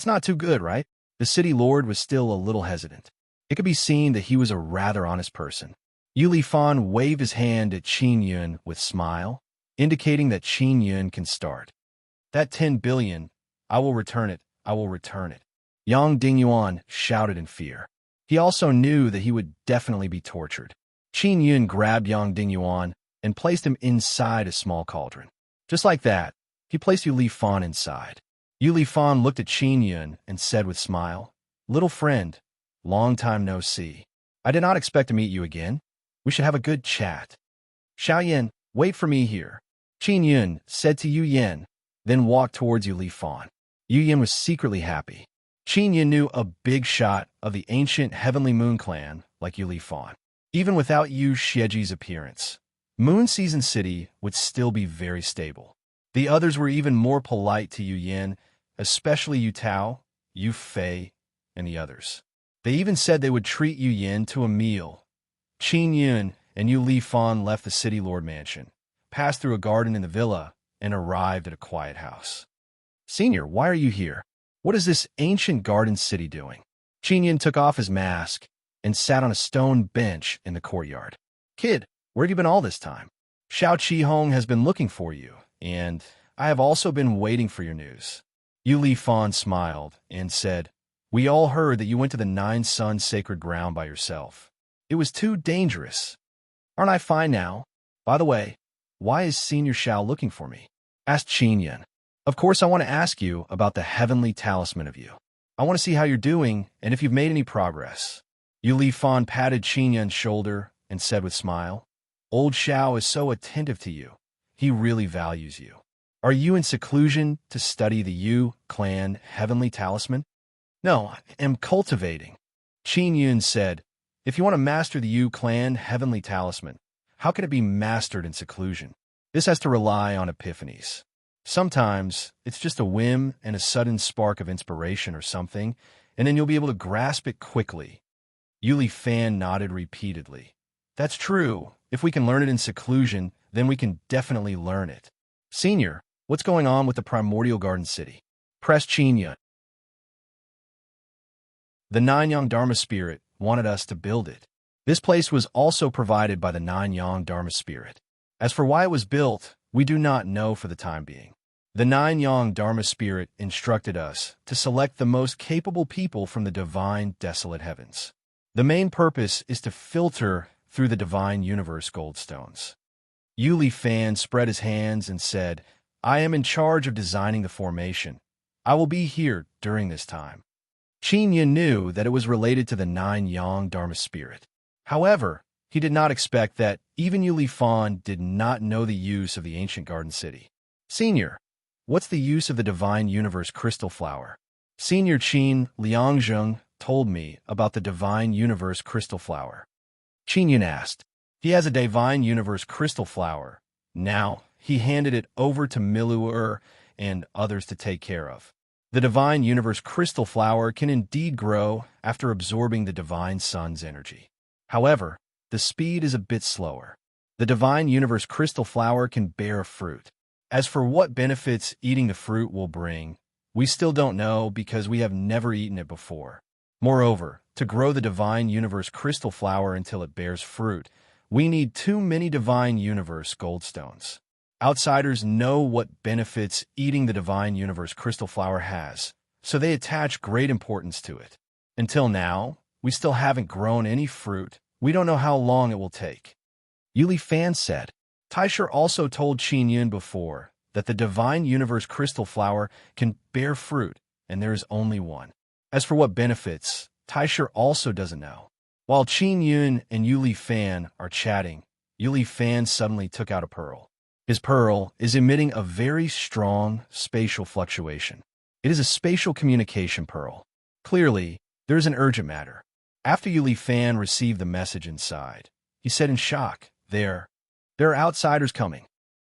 not too good, right? The city lord was still a little hesitant. It could be seen that he was a rather honest person. Yu Lifan waved his hand at Qin Yun with smile, indicating that Qin Yun can start. That 10 billion, I will return it, I will return it. Yang Dingyuan shouted in fear. He also knew that he would definitely be tortured. Qin Yun grabbed Yang Dingyuan and placed him inside a small cauldron. Just like that, he placed Yu Li Fan inside. Yu Li Fan looked at Qin Yun and said with a smile, "Little friend, long time no see. I did not expect to meet you again. We should have a good chat." "Xiao Yan, wait for me here," Qin Yun said to Yu Yan, then walked towards Yu Li Fan. Yu Yan was secretly happy. Qin Yun knew a big shot of the ancient Heavenly Moon clan like Yu Li Fan. Even without Yu Xieji's appearance, Moon Season City would still be very stable. The others were even more polite to Yu Yan, especially Yu Tao, Yu Fei, and the others. They even said they would treat Yu Yan to a meal. Qin Yun and Yu Li Fan left the city lord mansion, passed through a garden in the villa, and arrived at a quiet house. "Senior, why are you here? What is this ancient garden city doing?" Qin Yun took off his mask and sat on a stone bench in the courtyard. "Kid, where have you been all this time? Xiao Qihong has been looking for you, and I have also been waiting for your news." Yu Li Fan smiled and said, "We all heard that you went to the Nine Suns sacred ground by yourself. It was too dangerous. Aren't I fine now? By the way, why is Senior Xiao looking for me?" asked Qin Yun. "Of course, I want to ask you about the heavenly talisman of you. I want to see how you're doing and if you've made any progress." Yu Li Fan patted Qin Yun's shoulder and said with a smile, "Old Xiao is so attentive to you. He really values you. Are you in seclusion to study the Yu clan heavenly talisman?" "No, I am cultivating." Qin Yun said, "If you want to master the Yu clan heavenly talisman, how can it be mastered in seclusion? This has to rely on epiphanies. Sometimes it's just a whim and a sudden spark of inspiration or something, and then you'll be able to grasp it quickly." Yu Li Fan nodded repeatedly. "That's true. If we can learn it in seclusion, then we can definitely learn it." "Senior, what's going on with the primordial garden city?" pressed Qin Yun. "The Nine Yang Dharma Spirit wanted us to build it. This place was also provided by the Nine Yang Dharma Spirit. As for why it was built, we do not know for the time being. The Nine Yang Dharma Spirit instructed us to select the most capable people from the divine desolate heavens. The main purpose is to filter through the divine universe goldstones." Yu Li Fan spread his hands and said, "I am in charge of designing the formation. I will be here during this time." Qin Yun knew that it was related to the Nine Yang Dharma Spirit. However, he did not expect that even Yu Li Fan did not know the use of the ancient garden city. "Senior, what's the use of the divine universe crystal flower?" Senior Qin Liangzheng told me about the divine universe crystal flower. Qin Yun asked. "He has a divine universe crystal flower. Now, he handed it over to Miluer and others to take care of. The divine universe crystal flower can indeed grow after absorbing the divine sun's energy. However, the speed is a bit slower. The divine universe crystal flower can bear fruit. As for what benefits eating the fruit will bring, we still don't know because we have never eaten it before. Moreover, to grow the divine universe crystal flower until it bears fruit, we need too many divine universe goldstones. Outsiders know what benefits eating the divine universe crystal flower has, so they attach great importance to it. Until now, we still haven't grown any fruit. We don't know how long it will take." Yu Li Fan said. Taisher also told Qin Yun before that the divine universe crystal flower can bear fruit, and there is only one. As for what benefits, Taisher also doesn't know. While Qin Yun and Yu Li Fan are chatting, Yu Li Fan suddenly took out a pearl. His pearl is emitting a very strong spatial fluctuation. It is a spatial communication pearl. Clearly, there is an urgent matter. After Yu Li Fan received the message inside, he said in shock, There are outsiders coming."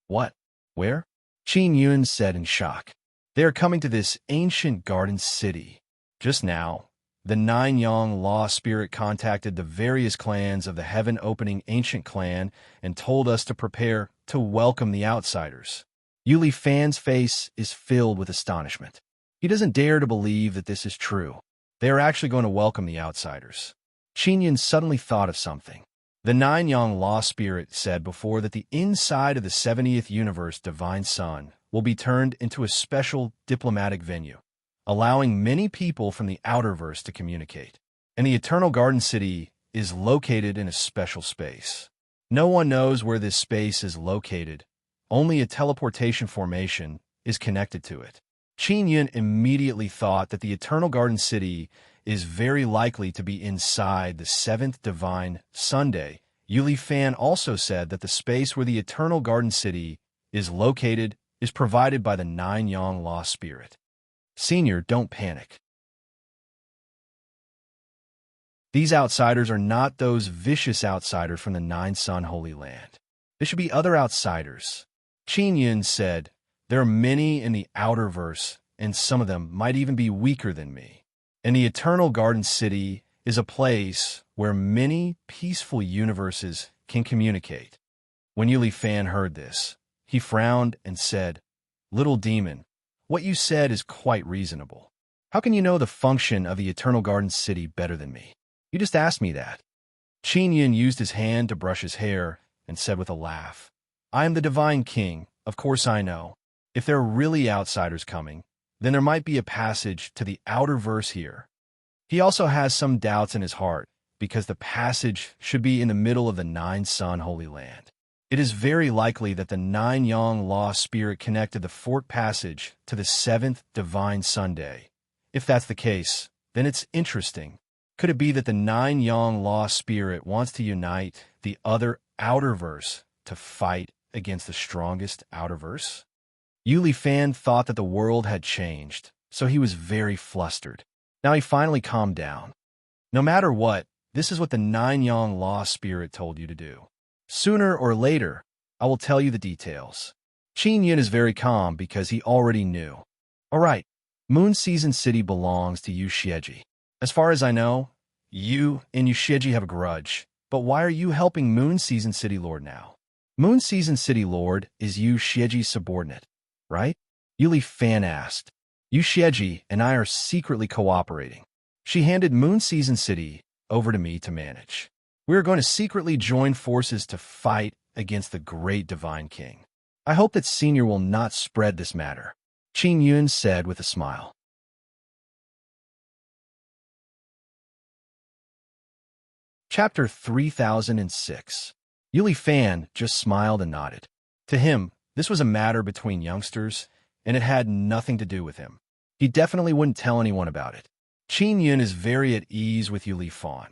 "What? Where?" Qin Yun said in shock. "They are coming to this ancient garden city. Just now, the Nine Yang Law Spirit contacted the various clans of the heaven-opening ancient clan and told us to prepare to welcome the outsiders." Yu Li Fan's face is filled with astonishment. He doesn't dare to believe that this is true. They are actually going to welcome the outsiders. Qin Yun suddenly thought of something. The Nine Yang Law Spirit said before that the inside of the 70th universe divine sun will be turned into a special diplomatic venue. allowing many people from the outerverse to communicate. And the Eternal Garden City is located in a special space. No one knows where this space is located. Only a teleportation formation is connected to it. Qin Yun immediately thought that the Eternal Garden City is very likely to be inside the seventh divine Sunday. Yuli Fan also said that the space where the Eternal Garden City is located is provided by the Nine Yang Law Spirit. Senior, don't panic. These outsiders are not those vicious outsiders from the Nine Sun Holy Land. They should be other outsiders. Qin Yun said, there are many in the outerverse, and some of them might even be weaker than me. And the Eternal Garden City is a place where many peaceful universes can communicate. When Yuli Fan heard this, he frowned and said, Little demon, what you said is quite reasonable. How can you know the function of the Eternal Garden City better than me? You just asked me that. Qin Yun used his hand to brush his hair and said with a laugh, I am the Divine King, of course I know. If there are really outsiders coming, then there might be a passage to the outer verse here. He also has some doubts in his heart, because the passage should be in the middle of the Nine Sun Holy Land. It is very likely that the Nine Yang Law Spirit connected the Fort Passage to the seventh Divine Sunday. If that's the case, then it's interesting. Could it be that the Nine Yang Law Spirit wants to unite the other outer verse to fight against the strongest outer verse? Yuli Fan thought that the world had changed, so he was very flustered. Now he finally calmed down. No matter what, this is what the Nine Yang Law Spirit told you to do. Sooner or later, I will tell you the details. Qin Yun is very calm because he already knew. All right, Moon Season City belongs to Yu Xieji. As far as I know, you and Yu Xieji have a grudge, but why are you helping Moon Season City Lord now? Moon Season City Lord is Yu Xieji's subordinate, right? Yuli Fan asked. Yu Xieji and I are secretly cooperating. She handed Moon Season City over to me to manage. We are going to secretly join forces to fight against the great Divine King. I hope that Senior will not spread this matter, Qin Yun said with a smile. Chapter 3006. Yuli Fan just smiled and nodded. To him, this was a matter between youngsters, and it had nothing to do with him. He definitely wouldn't tell anyone about it. Qin Yun is very at ease with Yuli Fan.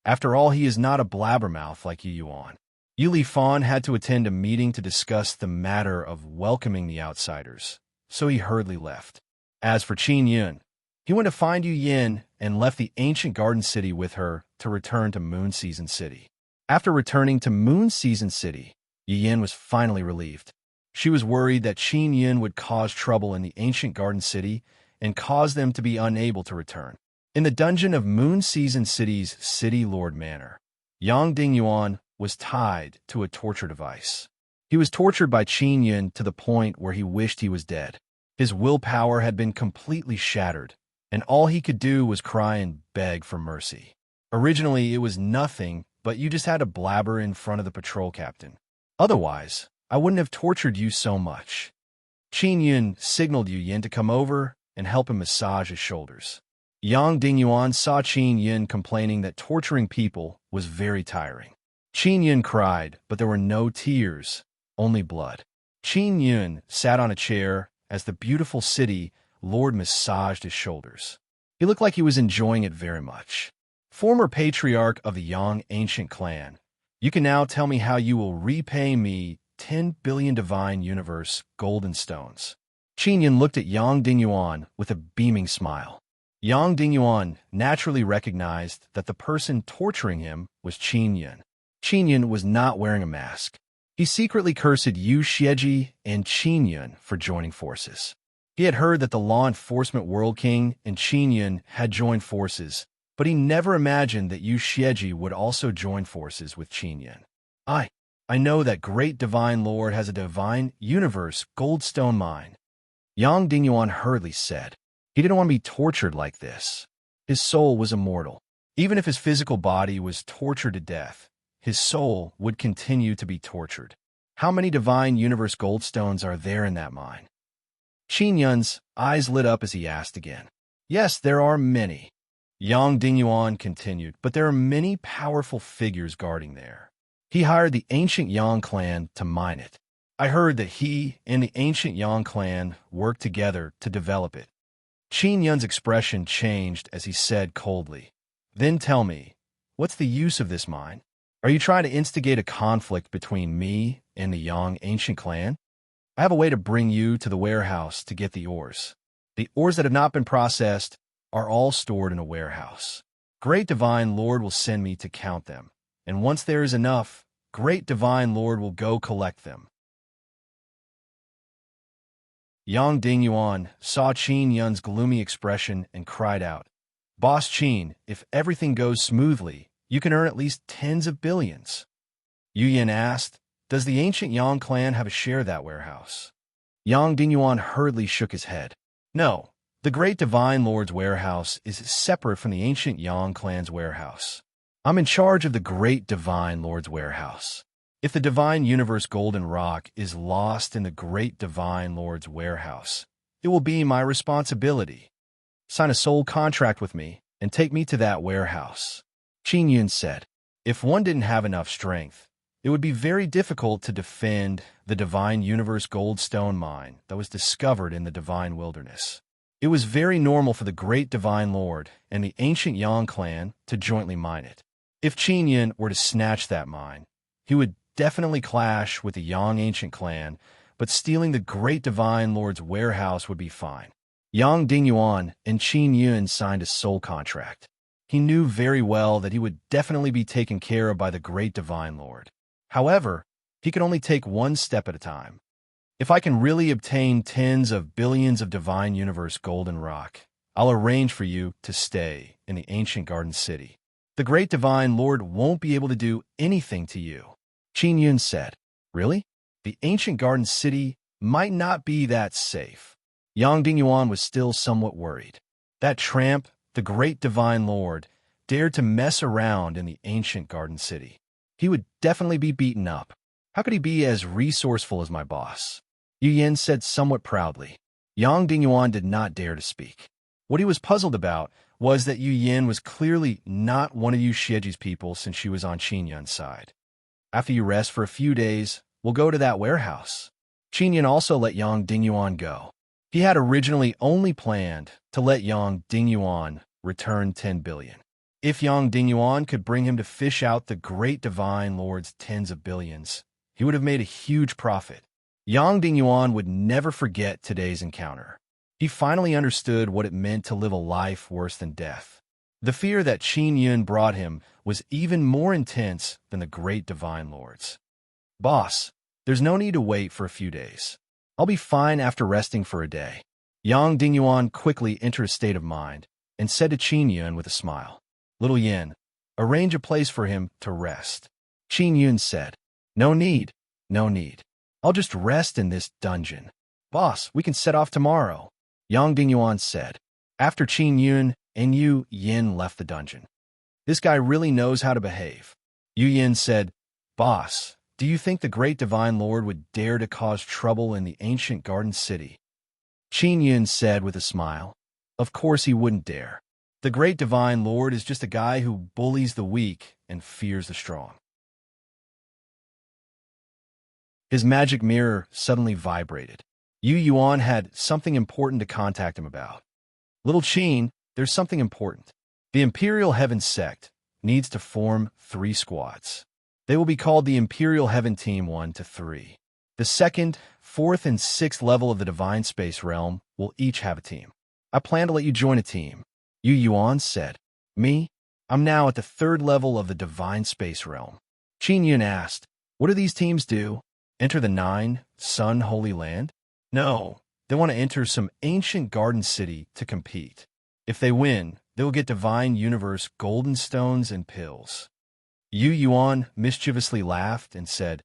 After all, he is not a blabbermouth like Yu Yuan. Yuli Fan had to attend a meeting to discuss the matter of welcoming the outsiders, so he hurriedly left. As for Qin Yun, he went to find Yu Yin and left the ancient garden city with her to return to Moon Season City. After returning to Moon Season City, Yu Yin was finally relieved. She was worried that Qin Yun would cause trouble in the ancient garden city and cause them to be unable to return. In the dungeon of Moon Season City's City Lord Manor, Yang Dingyuan was tied to a torture device. He was tortured by Qin Yun to the point where he wished he was dead. His willpower had been completely shattered, and all he could do was cry and beg for mercy. Originally, it was nothing, but you just had to blabber in front of the patrol captain. Otherwise, I wouldn't have tortured you so much. Qin Yun signaled Yu Yin to come over and help him massage his shoulders. Yang Dingyuan saw Qin Yun complaining that torturing people was very tiring. Qin Yun cried, but there were no tears, only blood. Qin Yun sat on a chair as the beautiful city lord massaged his shoulders. He looked like he was enjoying it very much. Former patriarch of the Yang ancient clan, you can now tell me how you will repay me 10 billion divine universe golden stones. Qin Yun looked at Yang Dingyuan with a beaming smile. Yang Dingyuan naturally recognized that the person torturing him was Qin Yun. Qin Yun was not wearing a mask. He secretly cursed Yu Xieji and Qin Yun for joining forces. He had heard that the law enforcement world king and Qin Yun had joined forces, but he never imagined that Yu Xieji would also join forces with Qin Yun. I know that great divine lord has a divine universe goldstone mine. Yang Dingyuan hurriedly said. He didn't want to be tortured like this. His soul was immortal. Even if his physical body was tortured to death, his soul would continue to be tortured. How many divine universe goldstones are there in that mine? Qin Yun's eyes lit up as he asked again. Yes, there are many. Yang Dingyuan continued, but there are many powerful figures guarding there. He hired the ancient Yang clan to mine it. I heard that he and the ancient Yang clan worked together to develop it. Qin Yun's expression changed as he said coldly, "Then tell me, what's the use of this mine? Are you trying to instigate a conflict between me and the Yang ancient clan? I have a way to bring you to the warehouse to get the ores. The ores that have not been processed are all stored in a warehouse. Great Divine Lord will send me to count them, and once there is enough, Great Divine Lord will go collect them." Yang Dingyuan saw Qin Yun's gloomy expression and cried out, "Boss Qin, if everything goes smoothly, you can earn at least tens of billions." Yu Yin asked, "Does the ancient Yang clan have a share of that warehouse?" Yang Dingyuan hurriedly shook his head. "No, the Great Divine Lord's warehouse is separate from the ancient Yang clan's warehouse. I'm in charge of the Great Divine Lord's warehouse. If the Divine Universe Golden Rock is lost in the Great Divine Lord's warehouse, it will be my responsibility. Sign a soul contract with me and take me to that warehouse." Qin Yun said, "If one didn't have enough strength, it would be very difficult to defend the Divine Universe Goldstone mine that was discovered in the Divine Wilderness. It was very normal for the Great Divine Lord and the ancient Yang clan to jointly mine it. If Qin Yun were to snatch that mine, he would definitely clash with the Yang ancient clan, but stealing the Great Divine Lord's warehouse would be fine." Yang Dingyuan and Qin Yun signed a soul contract. He knew very well that he would definitely be taken care of by the Great Divine Lord. However, he could only take one step at a time. "If I can really obtain tens of billions of Divine Universe Golden Rock, I'll arrange for you to stay in the ancient Garden City. The Great Divine Lord won't be able to do anything to you." Qin Yun said, "Really? The ancient Garden City might not be that safe." Yang Dingyuan was still somewhat worried. That tramp, the Great Divine Lord, dared to mess around in the ancient Garden City. He would definitely be beaten up. How could he be as resourceful as my boss? Yu Yin said somewhat proudly. Yang Dingyuan did not dare to speak. What he was puzzled about was that Yu Yin was clearly not one of Yu Xieji's people since she was on Qin Yun's side. "After you rest for a few days, we'll go to that warehouse." Qin Yun also let Yang Dingyuan go. He had originally only planned to let Yang Dingyuan return 10 billion. If Yang Dingyuan could bring him to fish out the Great Divine Lord's tens of billions, he would have made a huge profit. Yang Dingyuan would never forget today's encounter. He finally understood what it meant to live a life worse than death. The fear that Qin Yun brought him was even more intense than the Great Divine Lord's. "Boss, there's no need to wait for a few days. I'll be fine after resting for a day." Yang Dingyuan quickly entered a state of mind and said to Qin Yun with a smile, "Little Yin, arrange a place for him to rest." Qin Yun said, "No need, no need. I'll just rest in this dungeon." "Boss, we can set off tomorrow," Yang Dingyuan said, after Qin Yun and Yu Yin left the dungeon. "This guy really knows how to behave." Yu Yin said, "Boss, do you think the Great Divine Lord would dare to cause trouble in the ancient Garden City?" Qin Yun said with a smile, "Of course he wouldn't dare. The Great Divine Lord is just a guy who bullies the weak and fears the strong." His magic mirror suddenly vibrated. Yu Yuan had something important to contact him about. "Little Qin, there's something important. The Imperial Heaven Sect needs to form 3 squads. They will be called the Imperial Heaven Team 1 to 3. The 2nd, 4th, and 6th level of the Divine Space Realm will each have a team. I plan to let you join a team." Yu Yuan said, "Me? I'm now at the 3rd level of the Divine Space Realm." Qin Yun asked, "What do these teams do? Enter the 9 Sun Holy Land?" "No, they want to enter some ancient garden city to compete. If they win, they will get Divine Universe golden stones and pills." Yu Yuan mischievously laughed and said,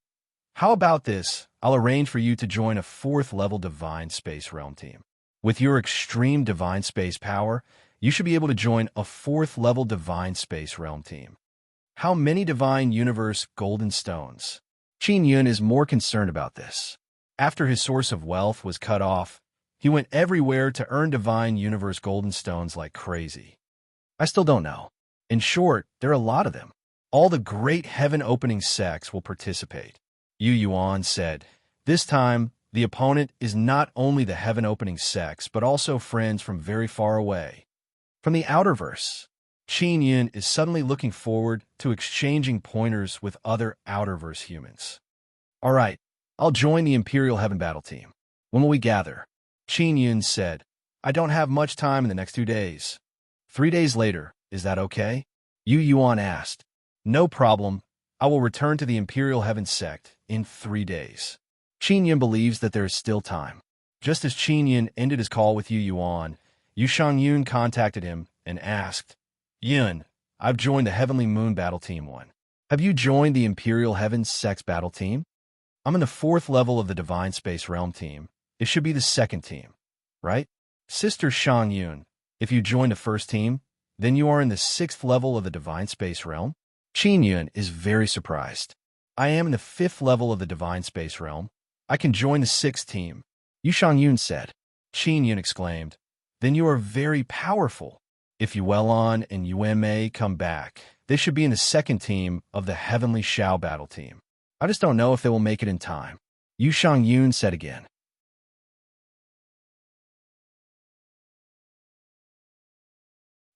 "How about this? I'll arrange for you to join a 4th level Divine Space Realm team. With your extreme Divine Space power, you should be able to join a 4th level Divine Space Realm team." "How many Divine Universe golden stones?" Qin Yun is more concerned about this. After his source of wealth was cut off, He went everywhere to earn divine universe golden stones like crazy. I still don't know. In short, there are a lot of them. All the great heaven-opening sects will participate. Yu Yuan said. This time, the opponent is not only the heaven-opening sects, but also friends from very far away. From the Outerverse. Qin Yun is suddenly looking forward to exchanging pointers with other Outerverse humans. All right, I'll join the Imperial Heaven Battle Team. When will we gather? Qin Yun said. I don't have much time in the next 2 days. 3 days later, is that okay? Yu Yuan asked. No problem. I will return to the Imperial Heaven sect in 3 days. Qin Yun believes that there is still time. Just as Qin Yun ended his call with Yu Yuan, Yu Shangyun contacted him and asked, Yun, I've joined the Heavenly Moon Battle Team 1. Have you joined the Imperial Heaven Sex Battle Team? I'm in the 4th level of the Divine Space Realm team. It should be the 2nd team, right? Sister Shangyun, if you join the 1st team, then you are in the 6th level of the Divine Space Realm? Qin Yun is very surprised. I am in the 5th level of the Divine Space Realm. I can join the 6th team. Yu Shangyun said. Qin Yun exclaimed. Then you are very powerful. If Yuelon and Yueme come back, they should be in the 2nd team of the Heavenly Shao Battle Team. I just don't know if they will make it in time. Yu Shangyun said again.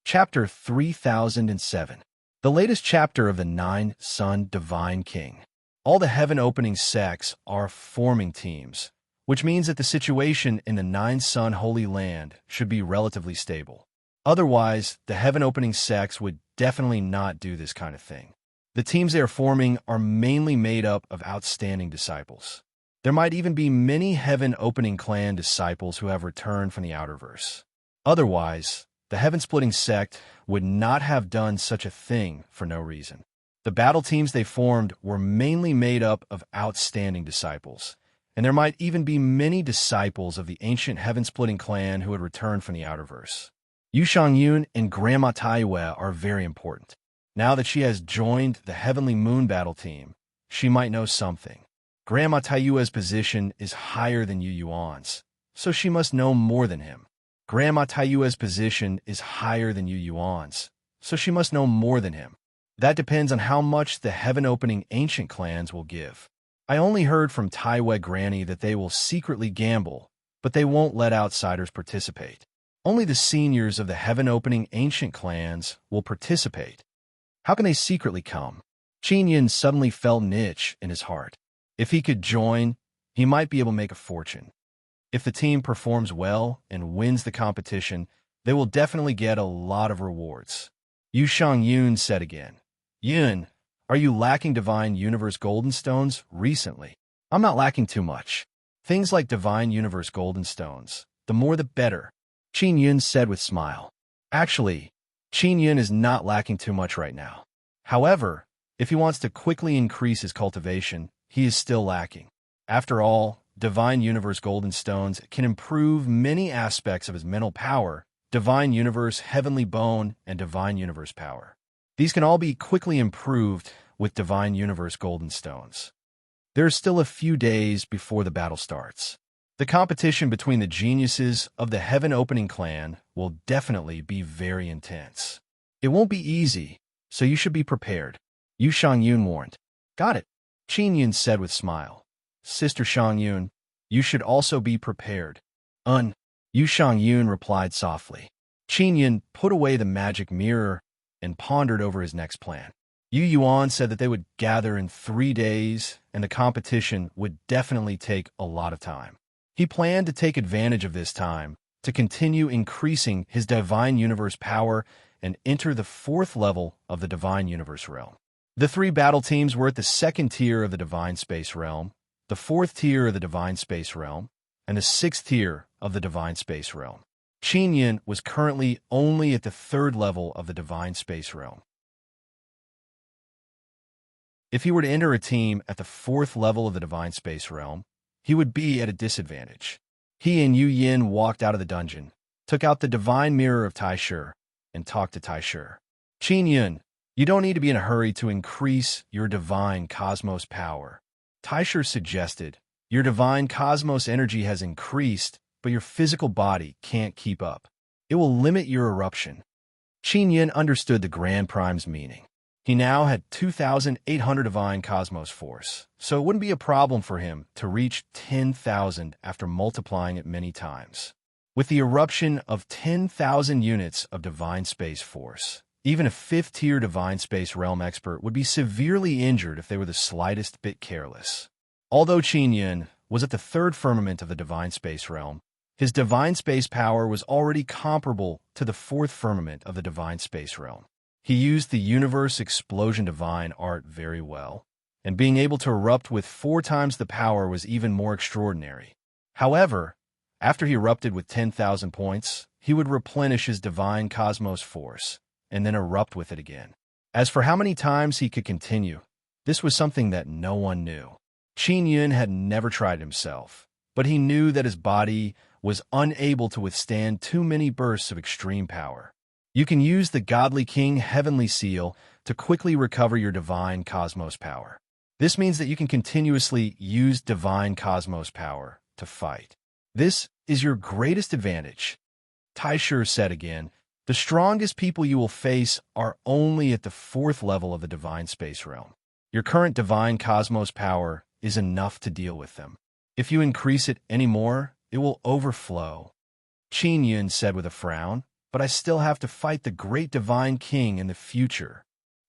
Chapter 3007. The latest chapter of the 9-Sun Divine King. All the heaven-opening sects are forming teams, which means that the situation in the 9-Sun Holy Land should be relatively stable. Otherwise, the heaven-opening sects would definitely not do this kind of thing. The teams they are forming are mainly made up of outstanding disciples. There might even be many heaven-opening clan disciples who have returned from the Outerverse. Otherwise, the heaven-splitting sect would not have done such a thing for no reason. The battle teams they formed were mainly made up of outstanding disciples, and there might even be many disciples of the ancient heaven-splitting clan who had returned from the Outerverse. Yu Shangyun and Grandma Taiyue are very important. Now that she has joined the Heavenly Moon Battle Team, she might know something. Grandma Taiyue's position is higher than Yu Yuan's, so she must know more than him. Grandma Taiyue's position is higher than Yu Yuan's, so she must know more than him. That depends on how much the heaven-opening ancient clans will give. I only heard from Taiyue Granny that they will secretly gamble, but they won't let outsiders participate. Only the seniors of the heaven-opening ancient clans will participate. How can they secretly come? Qin Yun suddenly felt an itch in his heart. If he could join, he might be able to make a fortune. If the team performs well and wins the competition, they will definitely get a lot of rewards. Yu Shangyun said again. Yun, are you lacking Divine Universe Golden Stones recently? I'm not lacking too much. Things like Divine Universe Golden Stones, the more the better. Qin Yun said with a smile. Actually, Qin Yun is not lacking too much right now. However, if he wants to quickly increase his cultivation, he is still lacking. After all, Divine Universe Golden Stones can improve many aspects of his mental power, Divine Universe Heavenly Bone, and Divine Universe Power. These can all be quickly improved with Divine Universe Golden Stones. There are still a few days before the battle starts. The competition between the geniuses of the Heaven-Opening Clan will definitely be very intense. It won't be easy, so you should be prepared. Yu Shangyun warned. Got it, Qin Yun said with a smile. Sister Shangyun, you should also be prepared. Yu Shangyun replied softly. Qin Yun put away the magic mirror and pondered over his next plan. Yu Yuan said that they would gather in 3 days, and the competition would definitely take a lot of time. He planned to take advantage of this time to continue increasing his Divine Universe power and enter the 4th level of the Divine Universe realm. The 3 battle teams were at the 2nd tier of the Divine Space realm, the 4th tier of the Divine Space realm, and the 6th tier of the Divine Space realm. Qin Yun was currently only at the 3rd level of the Divine Space realm. If he were to enter a team at the 4th level of the Divine Space realm, he would be at a disadvantage. He and Yu Yin walked out of the dungeon, took out the Divine Mirror of Taishu, and talked to Taishu. Qin Yun, you don't need to be in a hurry to increase your Divine Cosmos power. Taishu suggested, your Divine Cosmos energy has increased, but your physical body can't keep up. It will limit your eruption. Qin Yin understood the Grand Prime's meaning. He now had 2,800 divine cosmos force, so it wouldn't be a problem for him to reach 10,000 after multiplying it many times. With the eruption of 10,000 units of divine space force, even a fifth-tier divine space realm expert would be severely injured if they were the slightest bit careless. Although Qin Yin was at the third firmament of the divine space realm, his divine space power was already comparable to the fourth firmament of the divine space realm. He used the universe explosion divine art very well, and being able to erupt with 4 times the power was even more extraordinary. However, after he erupted with 10,000 points, he would replenish his divine cosmos force, and then erupt with it again. As for how many times he could continue, this was something that no one knew. Qin Yin had never tried himself, but he knew that his body was unable to withstand too many bursts of extreme power. You can use the Godly King Heavenly Seal to quickly recover your divine cosmos power. This means that you can continuously use divine cosmos power to fight. This is your greatest advantage. Taisher said again, the strongest people you will face are only at the 4th level of the divine space realm. Your current divine cosmos power is enough to deal with them. If you increase it any more, it will overflow. Qin Yin said with a frown, but I still have to fight the great divine king in the future.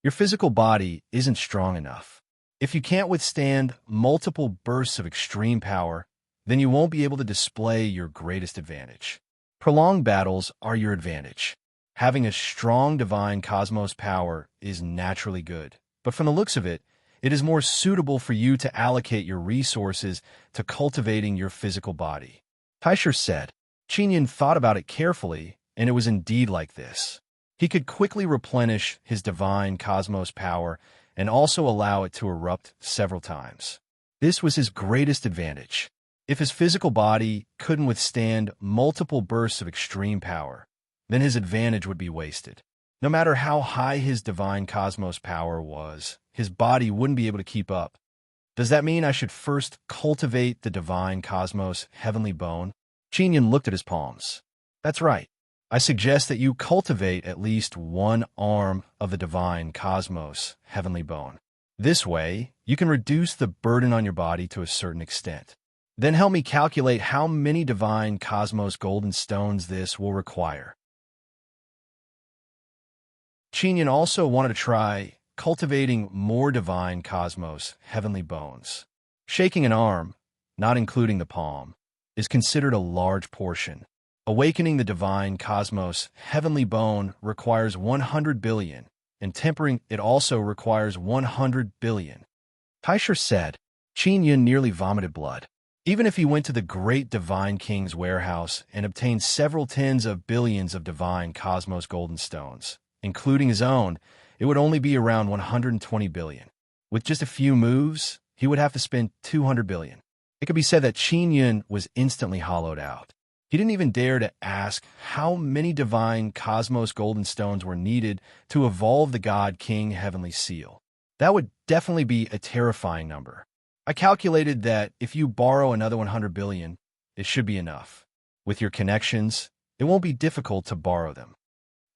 Your physical body isn't strong enough. If you can't withstand multiple bursts of extreme power, then you won't be able to display your greatest advantage. Prolonged battles are your advantage. Having a strong divine cosmos power is naturally good, but from the looks of it, it is more suitable for you to allocate your resources to cultivating your physical body. Taisher said. Qin Yin thought about it carefully, and it was indeed like this. He could quickly replenish his divine cosmos power and also allow it to erupt several times. This was his greatest advantage. If his physical body couldn't withstand multiple bursts of extreme power, then his advantage would be wasted. No matter how high his divine cosmos power was, his body wouldn't be able to keep up. Does that mean I should first cultivate the divine cosmos heavenly bone? Qin Yin looked at his palms. That's right. I suggest that you cultivate at least 1 arm of the divine cosmos heavenly bone. This way, you can reduce the burden on your body to a certain extent. Then help me calculate how many divine cosmos golden stones this will require. Qin Yin also wanted to try cultivating more divine cosmos heavenly bones. Shaking an arm, not including the palm, is considered a large portion. Awakening the divine cosmos heavenly bone requires 100 billion, and tempering it also requires 100 billion. Taisher said. Qin Yin nearly vomited blood. Even if he went to the great divine king's warehouse and obtained several tens of billions of divine cosmos golden stones, including his own, it would only be around 120 billion. With just a few moves, he would have to spend 200 billion. It could be said that Qin Yin was instantly hollowed out. He didn't even dare to ask how many divine cosmos golden stones were needed to evolve the God King Heavenly Seal. That would definitely be a terrifying number. I calculated that if you borrow another 100 billion, it should be enough. With your connections, it won't be difficult to borrow them.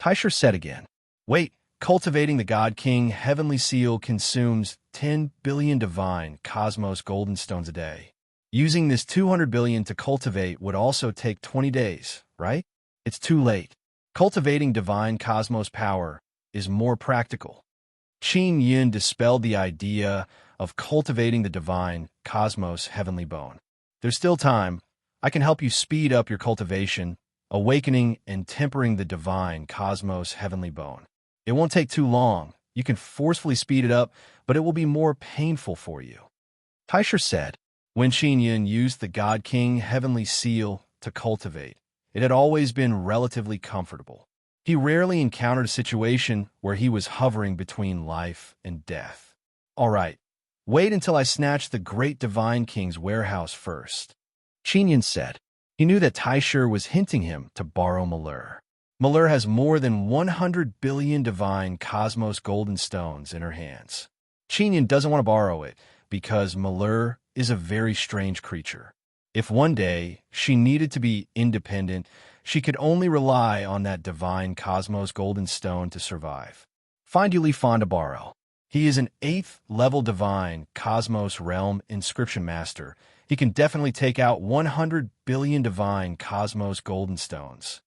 Taisher said again. Wait, cultivating the God King Heavenly Seal consumes 10 billion divine cosmos golden stones a day. Using this 200 billion to cultivate would also take 20 days, right? It's too late. Cultivating divine cosmos power is more practical. Qin Yin dispelled the idea of cultivating the divine cosmos heavenly bone. There's still time. I can help you speed up your cultivation, awakening and tempering the divine cosmos heavenly bone. It won't take too long. You can forcefully speed it up, but it will be more painful for you. Taisher said. When Qin Yin used the God King Heavenly Seal to cultivate, it had always been relatively comfortable. He rarely encountered a situation where he was hovering between life and death. All right, wait until I snatch the great divine king's warehouse first. Qin Yin said. He knew that Taisher was hinting him to borrow Malheur. Malheur has more than 100 billion divine cosmos golden stones in her hands. Qin Yin doesn't want to borrow it because Malheur is a very strange creature. If one day she needed to be independent, she could only rely on that divine cosmos golden stone to survive. Find Yulifon to borrow. He is an 8th level divine cosmos realm inscription master. He can definitely take out 100 billion divine cosmos golden stones.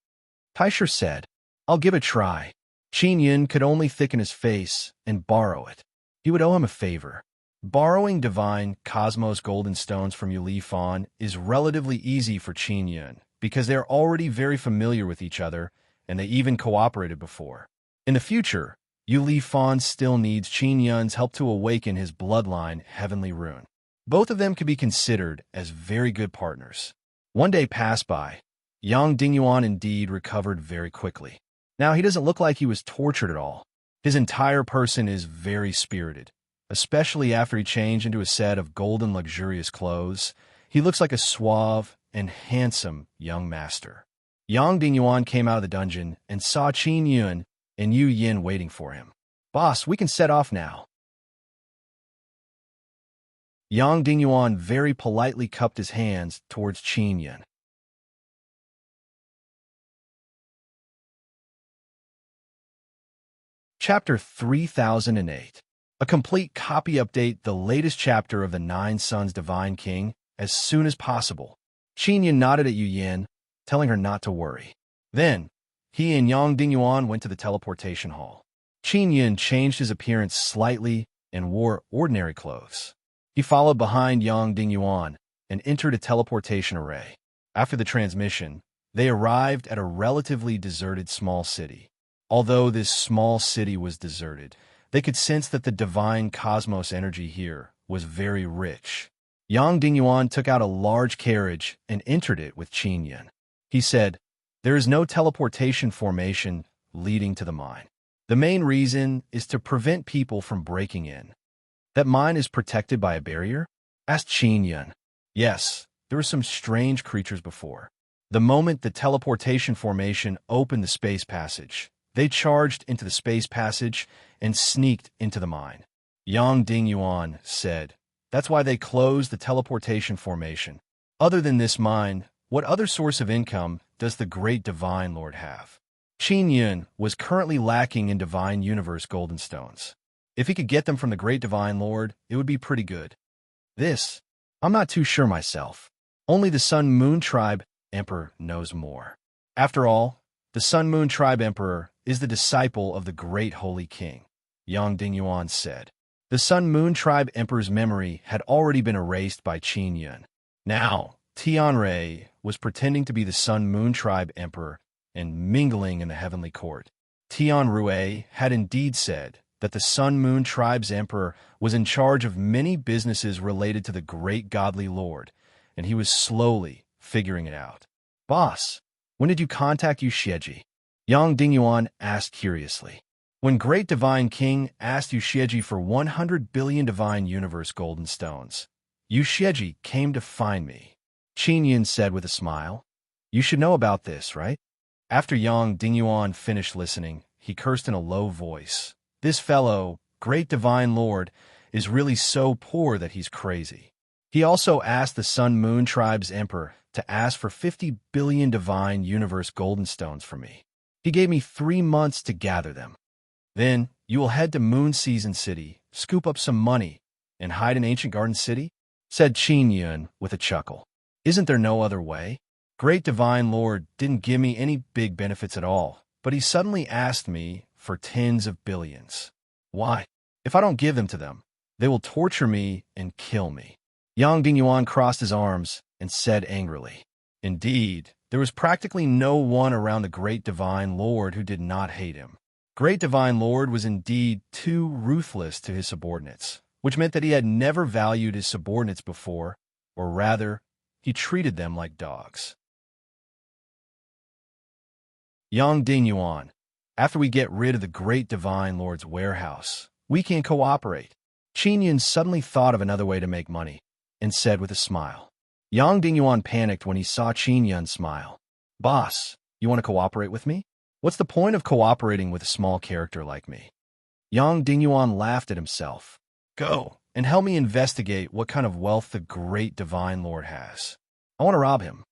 Taisher said, I'll give it a try. Qin Yun could only thicken his face and borrow it. He would owe him a favor. Borrowing divine cosmos golden stones from Yulifon is relatively easy for Qin Yun because they're already very familiar with each other and they even cooperated before. In the future, Yulifon still needs Qin Yun's help to awaken his bloodline heavenly rune. Both of them could be considered as very good partners. One day passed by. Yang Dingyuan indeed recovered very quickly. Now he doesn't look like he was tortured at all. His entire person is very spirited, especially after he changed into a set of golden luxurious clothes. He looks like a suave and handsome young master. Yang Dingyuan came out of the dungeon and saw Qin Yun and Yu Yin waiting for him. Boss, we can set off now. Yang Dingyuan very politely cupped his hands towards Qin Yun. Chapter 3008. A complete copy update the latest chapter of the Nine Sons Divine King as soon as possible. Qin Yun nodded at Yu Yin, telling her not to worry. Then, he and Yang Dingyuan went to the teleportation hall. Qin Yun changed his appearance slightly and wore ordinary clothes. He followed behind Yang Dingyuan and entered a teleportation array. After the transmission, they arrived at a relatively deserted small city. Although this small city was deserted, they could sense that the divine cosmos energy here was very rich. Yang Dingyuan took out a large carriage and entered it with Qin Yun. He said, there is no teleportation formation leading to the mine. The main reason is to prevent people from breaking in. That mine is protected by a barrier? Asked Qin Yun. Yes, there were some strange creatures before. The moment the teleportation formation opened the space passage, they charged into the space passage and sneaked into the mine. Yang Dingyuan said, that's why they closed the teleportation formation. Other than this mine, what other source of income does the great Divine Lord have? Qin Yun was currently lacking in Divine Universe Golden Stones. If he could get them from the great Divine Lord, it would be pretty good. This, I'm not too sure myself. Only the Sun Moon Tribe Emperor knows more. After all, the Sun Moon Tribe Emperor is the disciple of the great Holy King, Yang Dingyuan said. The Sun Moon Tribe Emperor's memory had already been erased by Qin Yun. Now, Tianrei was pretending to be the Sun Moon Tribe Emperor and mingling in the heavenly court. Tianrui had indeed said that the Sun Moon Tribe's Emperor was in charge of many businesses related to the great godly Lord, and he was slowly figuring it out. Boss, when did you contact Yu Xieji? Yang Dingyuan asked curiously. When Great Divine King asked Yu Xieji for 100 billion Divine Universe Golden Stones, Yu Xieji came to find me. Qin Yun said with a smile. You should know about this, right? After Yang Dingyuan finished listening, he cursed in a low voice. This fellow, Great Divine Lord, is really so poor that he's crazy. He also asked the Sun Moon Tribe's Emperor to ask for 50 billion Divine Universe Golden Stones for me. He gave me 3 months to gather them. Then, you will head to Moon Season City, scoop up some money, and hide in Ancient Garden City? Said Qin Yun with a chuckle. Isn't there no other way? Great Divine Lord didn't give me any big benefits at all, but he suddenly asked me for tens of billions. Why? If I don't give them to them, they will torture me and kill me. Yang Dingyuan crossed his arms and said angrily. Indeed, there was practically no one around the Great Divine Lord who did not hate him. Great Divine Lord was indeed too ruthless to his subordinates, which meant that he had never valued his subordinates before, or rather, he treated them like dogs. Yang Dingyuan, after we get rid of the Great Divine Lord's warehouse, we can cooperate. Qin Yun suddenly thought of another way to make money, and said with a smile. Yang Dingyuan panicked when he saw Qin Yun smile. Boss, you want to cooperate with me? What's the point of cooperating with a small character like me? Yang Dingyuan laughed at himself. Go, and help me investigate what kind of wealth the Great Divine Lord has. I want to rob him.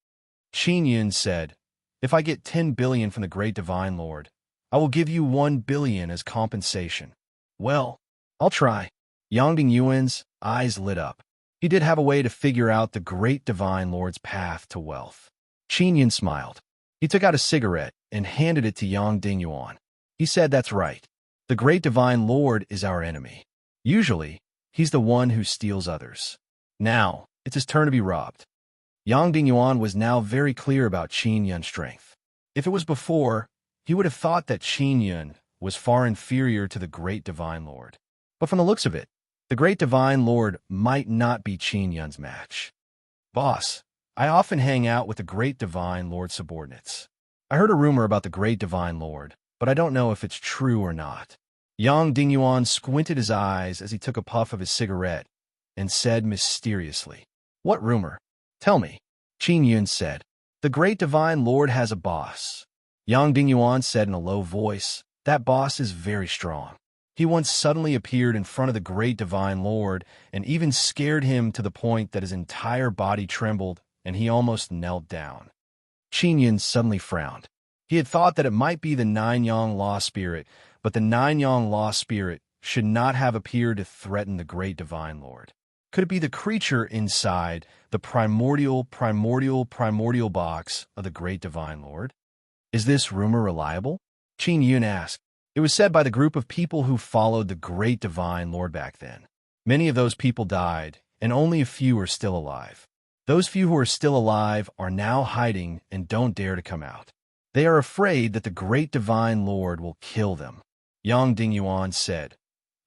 Qin Yun said, if I get 10 billion from the great divine lord, I will give you 1 billion as compensation. Well, I'll try. Yang Dingyuan's eyes lit up. He did have a way to figure out the great divine lord's path to wealth. Qin Yun smiled. He took out a cigarette and handed it to Yang Dingyuan. He said, that's right. The great divine lord is our enemy. Usually, he's the one who steals others. Now, it's his turn to be robbed. Yang Dingyuan was now very clear about Qin Yun's strength. If it was before, he would have thought that Qin Yun was far inferior to the great divine lord. But from the looks of it, the great divine lord might not be Qin Yun's match. Boss, I often hang out with the great divine lord's subordinates. I heard a rumor about the great divine lord, but I don't know if it's true or not. Yang Dingyuan squinted his eyes as he took a puff of his cigarette and said mysteriously, what rumor? Tell me. Qin Yun said, the great divine lord has a boss. Yang Dingyuan said in a low voice, that boss is very strong. He once suddenly appeared in front of the great divine lord and even scared him to the point that his entire body trembled and he almost knelt down. Qin Yun suddenly frowned. He had thought that it might be the Nine-Yang Law Spirit, but the Nine-Yang Law Spirit should not have appeared to threaten the great divine lord. Could it be the creature inside the primordial box of the great divine lord? Is this rumor reliable? Qin Yun asked. It was said by the group of people who followed the great divine lord back then. Many of those people died, and only a few are still alive. Those few who are still alive are now hiding and don't dare to come out. They are afraid that the great divine lord will kill them. Yang Dingyuan said,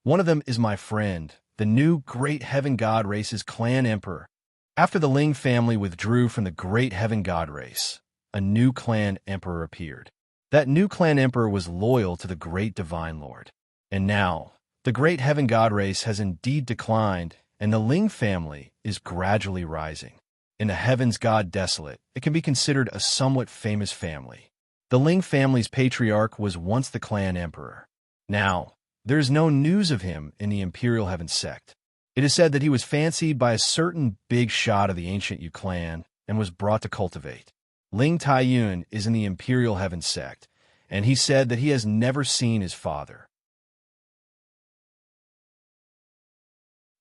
one of them is my friend, the new great heaven god race's clan emperor. After the Ling family withdrew from the great heaven god race, a new clan emperor appeared. That new clan emperor was loyal to the great divine lord. And now, the great heaven god race has indeed declined, and the Ling family is gradually rising. In the heavens god desolate, it can be considered a somewhat famous family. The Ling family's patriarch was once the clan emperor. Now, there is no news of him in the Imperial Heaven sect. It is said that he was fancied by a certain big shot of the ancient Yu clan and was brought to cultivate. Ling Taiyun is in the Imperial Heaven sect, and he said that he has never seen his father.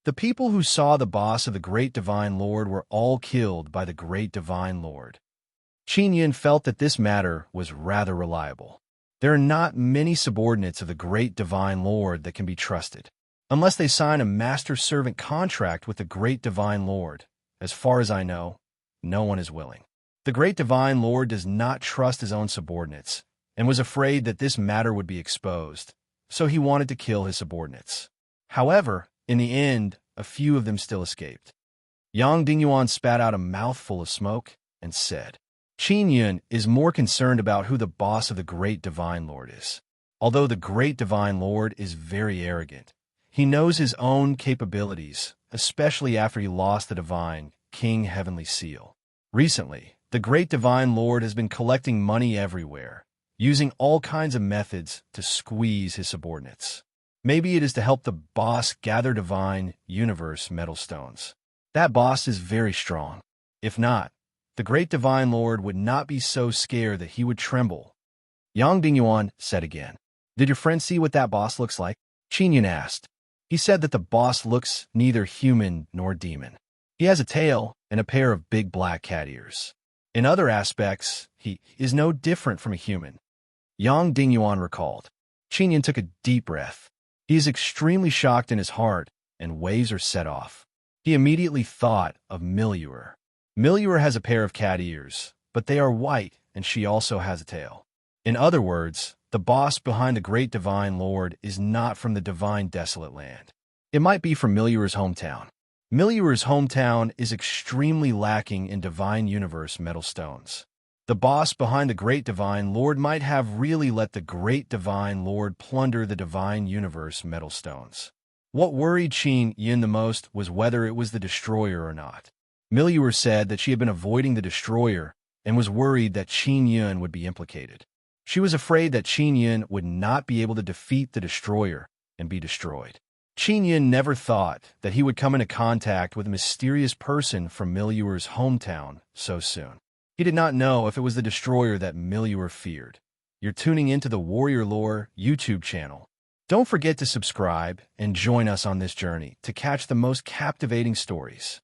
The people who saw the boss of the great divine lord were all killed by the great divine lord. Qin Yun felt that this matter was rather reliable. There are not many subordinates of the great divine lord that can be trusted, unless they sign a master-servant contract with the great divine lord. As far as I know, no one is willing. The great divine lord does not trust his own subordinates and was afraid that this matter would be exposed, so he wanted to kill his subordinates. However, in the end, a few of them still escaped. Yang Dingyuan spat out a mouthful of smoke and said, Qin Yun is more concerned about who the boss of the great divine lord is. Although the great divine lord is very arrogant, he knows his own capabilities, especially after he lost the divine King Heavenly Seal. Recently, the great divine lord has been collecting money everywhere, using all kinds of methods to squeeze his subordinates. Maybe it is to help the boss gather divine universe metal stones. That boss is very strong. If not, the great divine lord would not be so scared that he would tremble. Yang Dingyuan said again, did your friend see what that boss looks like? Qin Yun asked. He said that the boss looks neither human nor demon. He has a tail and a pair of big black cat ears. In other aspects, he is no different from a human. Yang Dingyuan recalled. Qin Yun took a deep breath. He is extremely shocked in his heart, and waves are set off. He immediately thought of Miliur. Miliur has a pair of cat ears, but they are white, and she also has a tail. In other words, the boss behind the great divine lord is not from the divine desolate land. It might be from Miliur's hometown. Miliur's hometown is extremely lacking in divine universe metal stones. The boss behind the great divine lord might have really let the great divine lord plunder the divine universe metal stones. What worried Qin Yun the most was whether it was the destroyer or not. Miliur said that she had been avoiding the destroyer and was worried that Qin Yun would be implicated. She was afraid that Qin Yun would not be able to defeat the destroyer and be destroyed. Qin Yun never thought that he would come into contact with a mysterious person from Milure's hometown so soon. He did not know if it was the destroyer that Milure feared. You're tuning into the Warrior Lore YouTube channel. Don't forget to subscribe and join us on this journey to catch the most captivating stories.